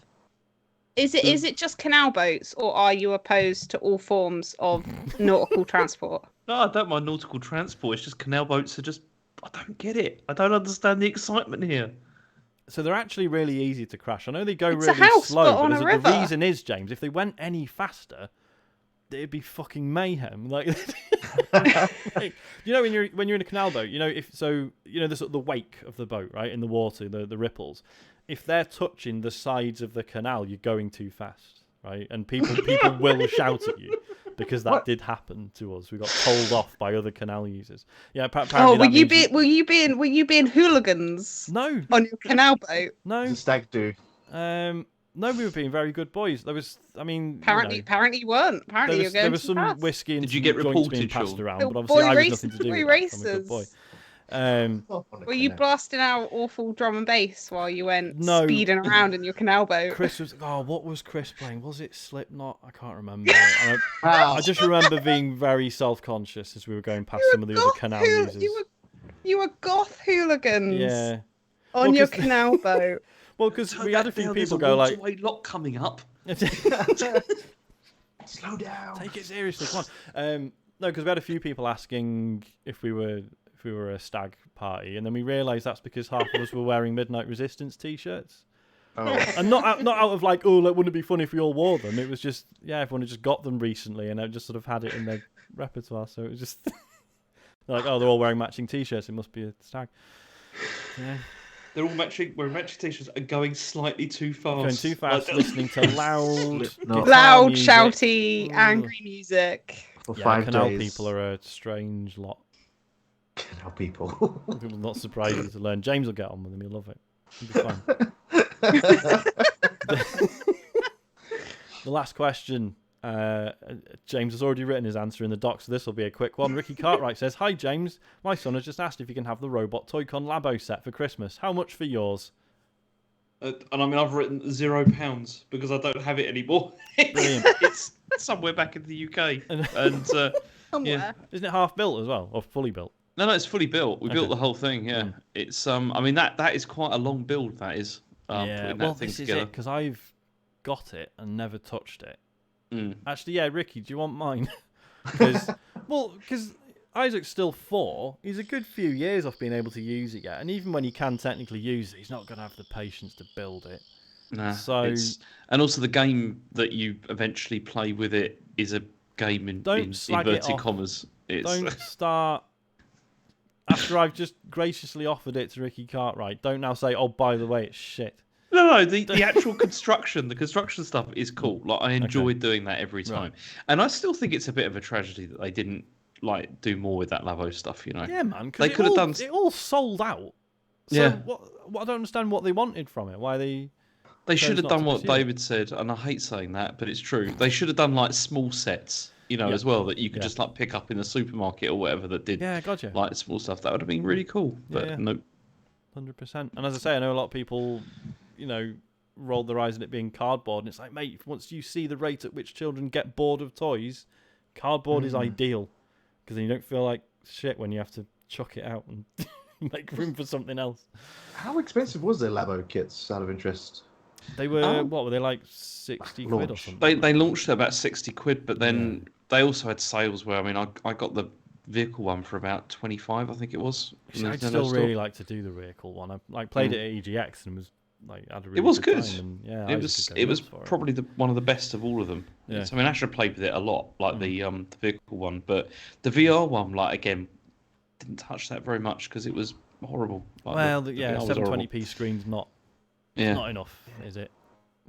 S3: is it just canal boats, or are you opposed to all forms of nautical transport?
S2: No, I don't mind nautical transport. It's just canal boats are just. I don't get it. I don't understand the excitement here.
S1: So they're actually really easy to crash. I know they go
S3: It's a
S1: really
S3: house,
S1: slow,
S3: but
S1: but
S3: on a
S1: the
S3: river.
S1: reason is, James, if they went any faster, it'd be fucking mayhem. Like, like, you know, when you're in a canal boat, you know, the sort of the wake of the boat, right, in the water, the ripples. If they're touching the sides of the canal, you're going too fast, right? And people will shout at you because that did happen to us. We got told off by other canal users. Yeah, apparently
S3: Oh,
S1: that means
S3: were you being hooligans
S1: No,
S3: on your canal boat?
S1: no.
S4: It's a stag do.
S1: No, we were being very good boys. There was, I mean,
S3: Apparently you weren't. Apparently you're
S1: there
S3: going
S1: was
S3: too
S1: some
S3: fast.
S1: whiskey and
S2: Did you
S1: some
S2: get
S1: joints being
S2: reported,
S1: passed
S2: Sean?
S1: around,
S3: Little
S1: but obviously
S3: boy
S1: I was
S3: races,
S1: nothing to do
S3: boy
S1: with that. I'm a good boy.
S3: races.
S1: Um,
S3: Were you blasting out awful drum and bass while you went
S1: No.
S3: speeding around in your canal boat?
S1: Chris was. Oh, what was Chris playing? Was it Slipknot? I can't remember. I just remember being very self-conscious as we were going past some of the other canal users.
S3: You were goth hooligans
S1: Yeah.
S3: on
S1: Well,
S3: your
S1: 'cause-
S3: canal boat.
S1: Well, because
S2: Turn
S1: we had a
S2: that
S1: few
S2: down, there's
S1: people go like,
S2: waterway lock coming up.
S4: Slow down.
S1: take it seriously, come on. No, because we had a few people asking if we were a stag party, and then we realised that's because half of us were wearing Midnight Resistance t-shirts.
S4: Oh.
S1: And not out of like, oh, wouldn't it be funny if we all wore them? It was just, yeah, everyone had just got them recently and just sort of had it in their repertoire. So it was just like, oh, they're all wearing matching t-shirts. It must be a stag. Yeah.
S2: They're all wearing matching t-shirts and going slightly too fast.
S1: Going too fast,
S2: Like,
S1: listening to loud,
S4: Slipknot.
S1: guitar
S3: Loud,
S1: music.
S3: shouty,
S1: Ooh.
S3: angry music.
S4: For
S1: Yeah,
S4: 5
S1: canal
S4: days.
S1: people are a strange lot.
S4: Canal people.
S1: People not surprising to learn. James will get on with them. He'll love it. It'll be fine. The last question. James has already written his answer in the doc, so this will be a quick one. Ricky Cartwright says, "Hi James, my son has just asked if you can have the Robot Toy-Con Labo set for Christmas. How much for yours?"
S2: and I mean, I've written £0 because I don't have it anymore.
S1: Brilliant.
S2: It's somewhere back in the UK, and
S3: Somewhere.
S1: Isn't it half built as well, or fully built?
S2: no, it's fully built. We built
S1: Okay.
S2: the whole thing. Yeah, it's I mean that is quite a long build. That is.
S1: Yeah.
S2: Putting
S1: Well,
S2: that thing
S1: this is
S2: together.
S1: it because I've got it and never touched it.
S2: Mm.
S1: Actually, yeah, Ricky, do you want mine? Because Isaac's still 4. He's a good few years off being able to use it yet, and even when he can technically use it, he's not going to have the patience to build it.
S2: Nah,
S1: So-
S2: and also the game that you eventually play with it is a game in
S1: Don't slag it
S2: inverted
S1: off.
S2: commas. It's
S1: Don't start after I've just graciously offered it to Ricky Cartwright. Don't now say, "Oh, by the way, it's shit."
S2: no. The actual construction, the construction stuff is cool. Like I enjoyed doing that every time,
S1: Right.
S2: and I still think it's a bit of a tragedy that they didn't like do more with that Labo stuff. You know.
S1: Yeah, man. Because
S2: They could have done.
S1: It all sold out. So
S2: Yeah.
S1: What I don't understand what they wanted from it. Why they?
S2: They
S1: chose
S2: should have
S1: not
S2: done
S1: to
S2: what
S1: pursue it.
S2: David said, and I hate saying that, but it's true. They should have done like small sets,
S1: Yeah.
S2: as well, that you could
S1: Yeah.
S2: just like pick up in the supermarket or whatever that did
S1: Yeah, gotcha.
S2: like small stuff. That would have been really cool. But
S1: Yeah.
S2: nope.
S1: 100%. And as I say, I know a lot of people, rolled their eyes at it being cardboard, and it's like, mate, once you see the rate at which children get bored of toys, cardboard is ideal, because then you don't feel like shit when you have to chuck it out and make room for something else.
S4: How expensive was their Labo kits, out of interest?
S1: They were,
S2: Oh.
S1: what were they, like 60 quid or
S4: Launch.
S1: something?
S2: They launched at about 60 quid, but then they also had sales where, I mean, I got the vehicle one for about 25, I think it was.
S1: See,
S2: in the
S1: I'd
S2: Nintendo
S1: still
S2: store.
S1: really like to do the vehicle one. I played it at EGX and was like, had a really
S2: It was
S1: good
S2: good.
S1: time. And, yeah,
S2: It
S1: Isaac
S2: was
S1: could go
S2: it was
S1: nuts for
S2: probably one of the best of all of them.
S1: Yeah.
S2: So, I mean, Asher played with it a lot, like the vehicle one, but the VR one, like again, didn't touch that very much because it was horrible. Like,
S1: Well,
S2: the
S1: yeah,
S2: VR was horrible.
S1: 720p screen's not
S2: Yeah.
S1: not enough, is it?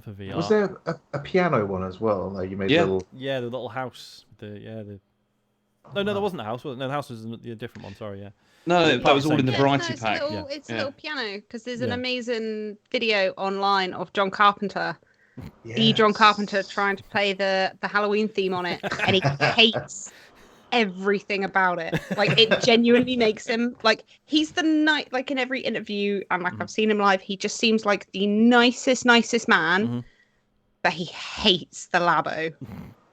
S1: for VR.
S4: Was there a piano one as well? Like you made
S2: Yeah.
S4: little.
S1: Yeah, the little house. No, there wasn't a house. No, the house was a different one. Sorry, yeah.
S2: No, that was all in the
S1: Yeah,
S2: variety
S3: it's
S2: pack.
S3: It's a
S2: Yeah.
S3: little piano because there's an
S1: Yeah.
S3: amazing video online of John Carpenter, the John Carpenter trying to play the Halloween theme on it, and he hates everything about it. Like it genuinely makes him like he's the like in every interview and like I've seen him live, he just seems like the nicest man, but he hates the Labo.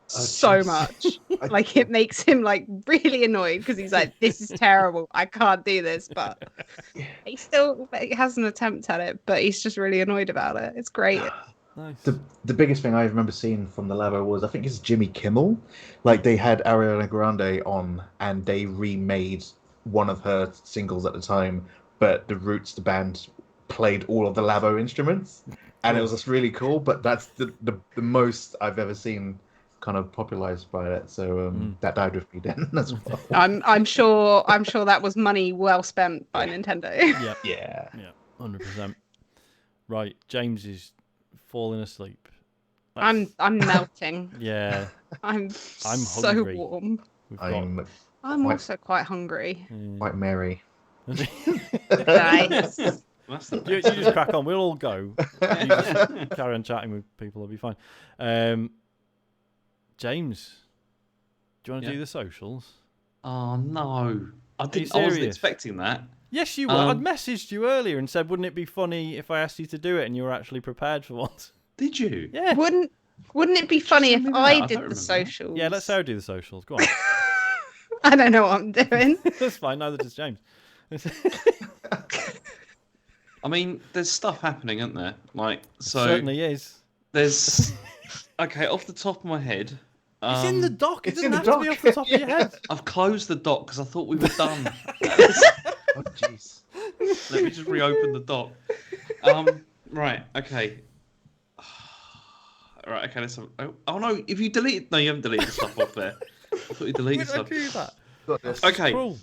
S3: So much. Like it makes him like really annoyed because he's like, this is terrible, I can't do this, but he still has an attempt at it, but he's just really annoyed about it. It's great.
S1: Nice.
S4: The biggest thing I remember seeing from the Labo was, I think it's Jimmy Kimmel. Like they had Ariana Grande on and they remade one of her singles at the time, but the Roots, the band, played all of the Labo instruments, and it was just really cool. But that's the most I've ever seen kind of popularized by it, so that died with me then as well.
S3: I'm sure that was money well spent by Nintendo.
S4: Yeah,
S1: 100%. Right, James is falling asleep.
S3: I'm melting.
S1: Yeah,
S3: I'm so
S1: hungry.
S3: warm.
S1: We've
S3: I'm also quite hungry.
S4: quite merry.
S3: Nice.
S2: That's the
S1: You just crack on. We'll all go. You just carry on chatting with people. It'll be fine. James, do you want to do the socials?
S2: Oh no, I wasn't
S1: serious?
S2: expecting that.
S1: Yes, you were. I'd messaged you earlier and said, wouldn't it be funny if I asked you to do it and you were actually prepared for once?
S2: Did you?
S1: Yeah.
S3: Wouldn't it be funny if I
S2: don't
S3: did
S2: remember
S3: the
S2: that.
S3: socials?
S1: Yeah, let Sarah do the socials. Go on.
S3: I don't know what I'm doing.
S1: That's fine. Neither does James.
S2: I mean, there's stuff happening, isn't there? Like, so
S1: Certainly is.
S2: there's okay, off the top of my head.
S1: It's in the dock. It
S4: it's
S1: doesn't
S4: in
S1: have
S4: the
S1: to be
S4: dock.
S1: off the top of your head.
S2: I've closed the dock because I thought we were done.
S4: Oh jeez.
S2: Let me just reopen the dock. Right, okay. Right, okay, let's have... Oh no, if you delete... No, you haven't deleted the stuff off there. I thought you deleted
S1: Why did I
S2: stuff.
S1: do that?
S4: Got this.
S2: Okay,
S1: Cruel.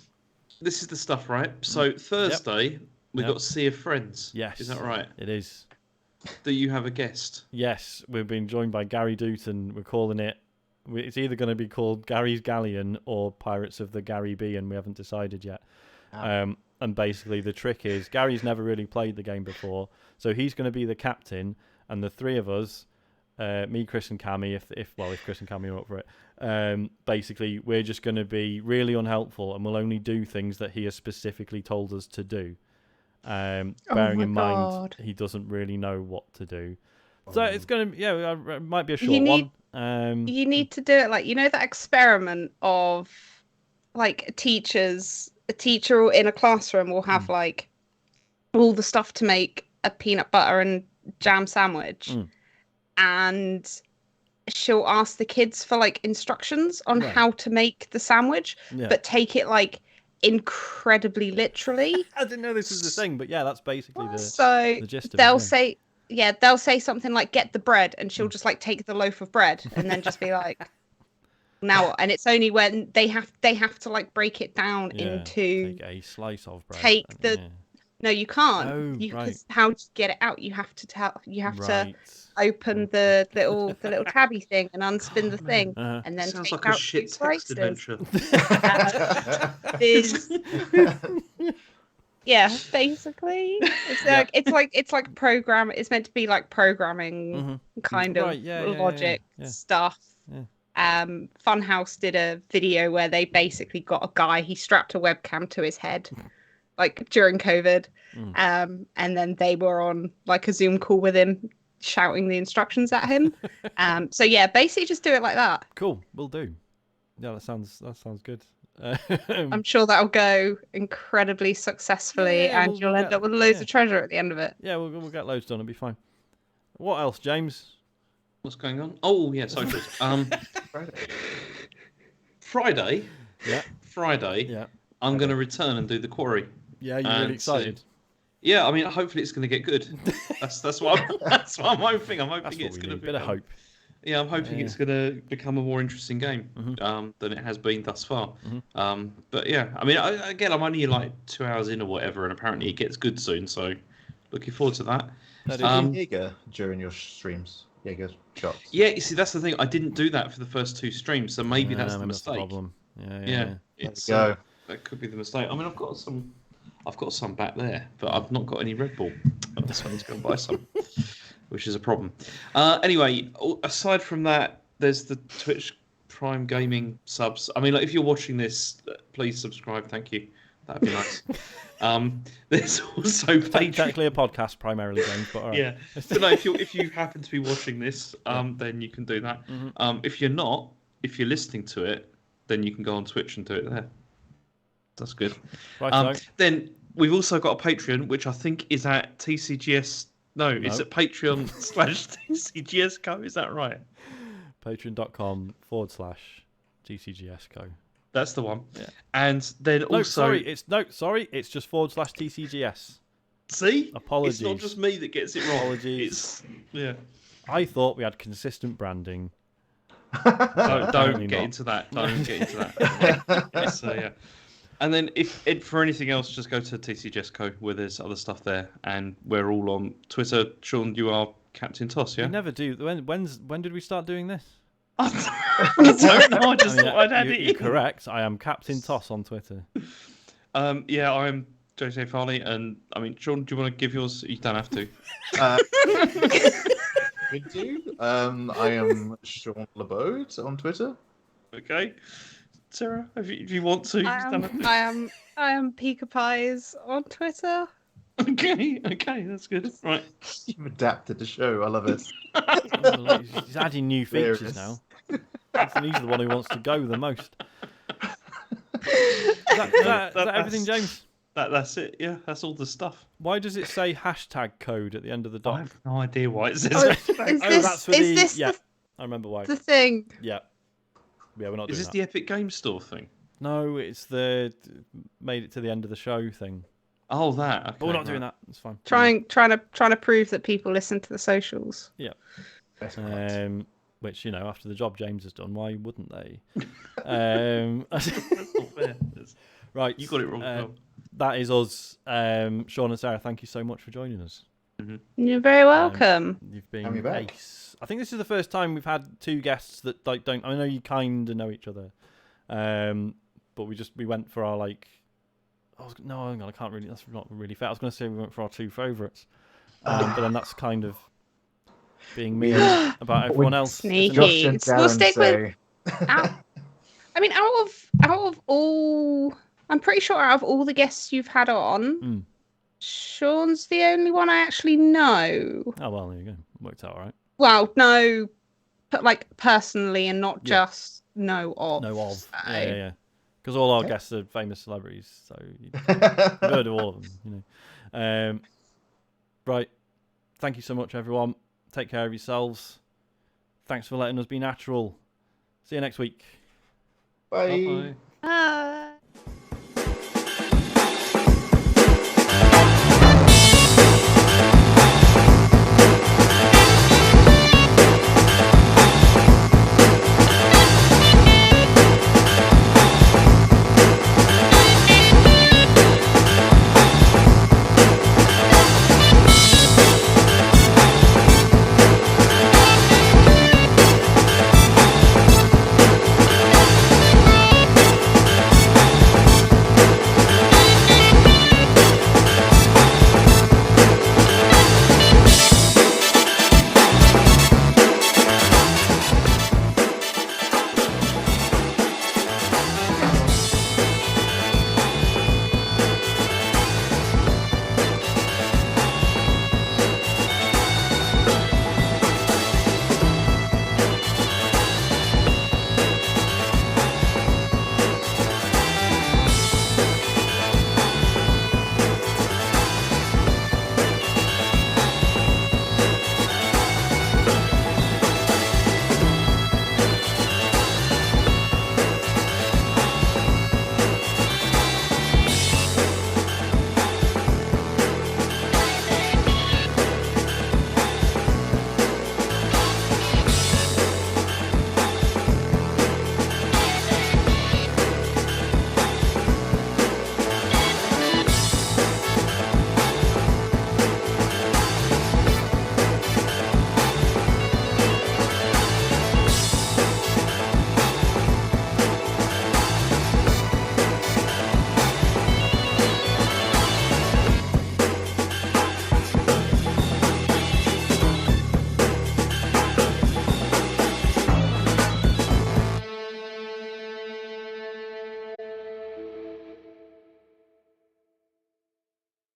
S2: this is the stuff, right? So Thursday, we
S1: Yep.
S2: got Sea of Friends.
S1: Yes.
S2: Is that right?
S1: It is.
S2: Do you have a guest?
S1: Yes, we've been joined by Gary Dutton. We're calling it... It's either going to be called Gary's Galleon or Pirates of the Gary B, and we haven't decided yet. And basically the trick is Gary's never really played the game before, so he's going to be the captain, and the three of us, me, Chris, and Cammy, if Chris and Cammy are up for it, basically we're just going to be really unhelpful, and we'll only do things that he has specifically told us to do. Bearing in mind he doesn't really know what to do, so it's going to it might be a short one.
S3: You need to do it like, you know, that experiment of like a teacher in a classroom will have like all the stuff to make a peanut butter and jam sandwich, and she'll ask the kids for like instructions on how to make the sandwich, but take it like incredibly literally.
S1: I didn't know this was the thing, but yeah, that's basically the gist of
S3: they'll
S1: it.
S3: They'll say something like "get the bread," and she'll just like take the loaf of bread and then just be like, "Now," and it's only when they have to like break it down into
S1: take a slice of bread.
S3: No, you can't.
S1: Oh,
S3: Because how to get it out? You have to to open the little tabby thing and unspin the thing, and then
S2: sounds
S3: take
S2: like
S3: out
S2: a shit
S3: two
S2: text
S3: slices.
S2: adventure.
S3: Yeah, basically, it's like program. It's meant to be like programming kind of logic stuff. Yeah. Funhouse did a video where they basically got a guy. He strapped a webcam to his head, like during COVID, and then they were on like a Zoom call with him, shouting the instructions at him. So yeah, basically just do it like that.
S1: Cool, we'll do. Yeah, that sounds good.
S3: I'm sure that'll go incredibly successfrill, and you'll end up with loads of treasure at the end of it.
S1: Yeah, we'll get loads done. It'll be fine. What else, James?
S2: What's going on? Oh yeah, socials. Friday. Yeah. Friday. Yeah. I'm going to return and do the quarry.
S1: Yeah, you're really excited.
S2: Yeah, I mean, hopefully it's going to get good. That's what I'm hoping. I'm hoping it's going to be
S1: a bit of hope.
S2: Yeah, I'm hoping it's going to become a more interesting game than it has been thus far. But yeah, I mean, I'm only like 2 hours in or whatever, and apparently it gets good soon. So looking forward to that.
S1: That
S4: Do
S1: is-
S4: you Jaeger during your streams? Jaeger shots.
S2: Yeah, you see, that's the thing. I didn't do that for the first 2 streams, so maybe that's the
S1: maybe
S2: mistake.
S1: problem. Yeah.
S2: Yeah,
S4: There
S2: it's
S4: we go.
S2: that could be the mistake. I mean, I've got some back there, but I've not got any Red Bull. So I need to go and buy some, which is a problem. Anyway, aside from that, there's the Twitch Prime Gaming subs. I mean, like, if you're watching this, please subscribe. Thank you. That'd be nice. There's also Patreon.
S1: Technically a podcast primarily, James, but all right.
S2: Yeah. But no, if you happen to be watching this, then you can do that. If you're not, if you're listening to it, then you can go on Twitch and do it there. That's good.
S1: Right,
S2: Then we've also got a Patreon, which I think is at TCGS. No, it's at Patreon/TCGSco. Is that right?
S1: Patreon.com/TCGSco.
S2: That's the one.
S1: Yeah.
S2: And then
S1: No,
S2: also,
S1: it's just /TCGS.
S2: see,
S1: Apologies.
S2: It's not just me that gets it wrong.
S1: Apologies.
S2: Yeah.
S1: I thought we had consistent branding.
S2: Don't get into that. Don't get into that. So yeah. And then if for anything else, just go to TCGSco where there's other stuff there, and we're all on Twitter. Sean, you are Captain Toss, yeah?
S1: We never do. When did we start doing this?
S2: I don't know. I just thought I'd add it
S1: You're
S2: in.
S1: correct. I am Captain Toss on Twitter.
S2: Yeah, I'm JJ Farley, and I mean, Sean, do you want to give yours? You don't have to.
S4: Could do. I am Sean Labode on Twitter.
S2: Okay, Sarah, if you want to, you just don't have to.
S3: I am Pika Pies on Twitter.
S2: Okay, that's good. Right.
S4: You've adapted the show. I love it.
S1: He's adding new features
S4: Hilarious.
S1: now. He's the one who wants to go the most. Is that everything, James?
S2: That's it. Yeah, that's all the stuff.
S1: Why does it say hashtag code at the end of the
S2: I
S1: doc?
S2: have no idea why it says
S3: Oh,
S2: that.
S1: That's for
S3: is this
S1: yeah. I remember why.
S3: the thing?
S1: Yeah, we're not
S2: Is
S1: doing
S2: this
S1: that.
S2: the Epic Game Store thing?
S1: No, it's the made it to the end of the show thing.
S2: Oh, that. Okay,
S1: But we're not doing that. It's fine.
S3: Trying to prove that people listen to the socials.
S4: Best part.
S1: Which, after the job James has done, why wouldn't they?
S2: That's not fair.
S1: Right,
S2: You got it wrong. Phil.
S1: that is us. Sean and Sarah, thank you so much for joining us.
S3: You're very welcome.
S1: You've been
S4: Have me back.
S1: ace. I think this is the first time we've had 2 guests that don't. I know you kind of know each other, but we went for our no, hang on, I can't really. That's not really fair. I was going to say we went for our 2 favourites, but then that's kind of being mean about everyone else.
S3: Sneaky.
S4: Josh and
S3: We'll
S4: Darren
S3: stick with-
S4: say-
S3: out of all, I'm pretty sure out of all the guests you've had on, Sean's the only one I actually know.
S1: Oh well, there you go. Worked out all right.
S3: Well, no, but personally, and not
S1: Yeah.
S3: just know of.
S1: No of.
S3: So-
S1: Yeah. Because all our
S4: Yeah.
S1: guests are famous celebrities, so you've heard of all of them. Right. Thank you so much, everyone. Take care of yourselves. Thanks for letting us be natural. See you next week.
S4: Bye.
S2: Bye-bye.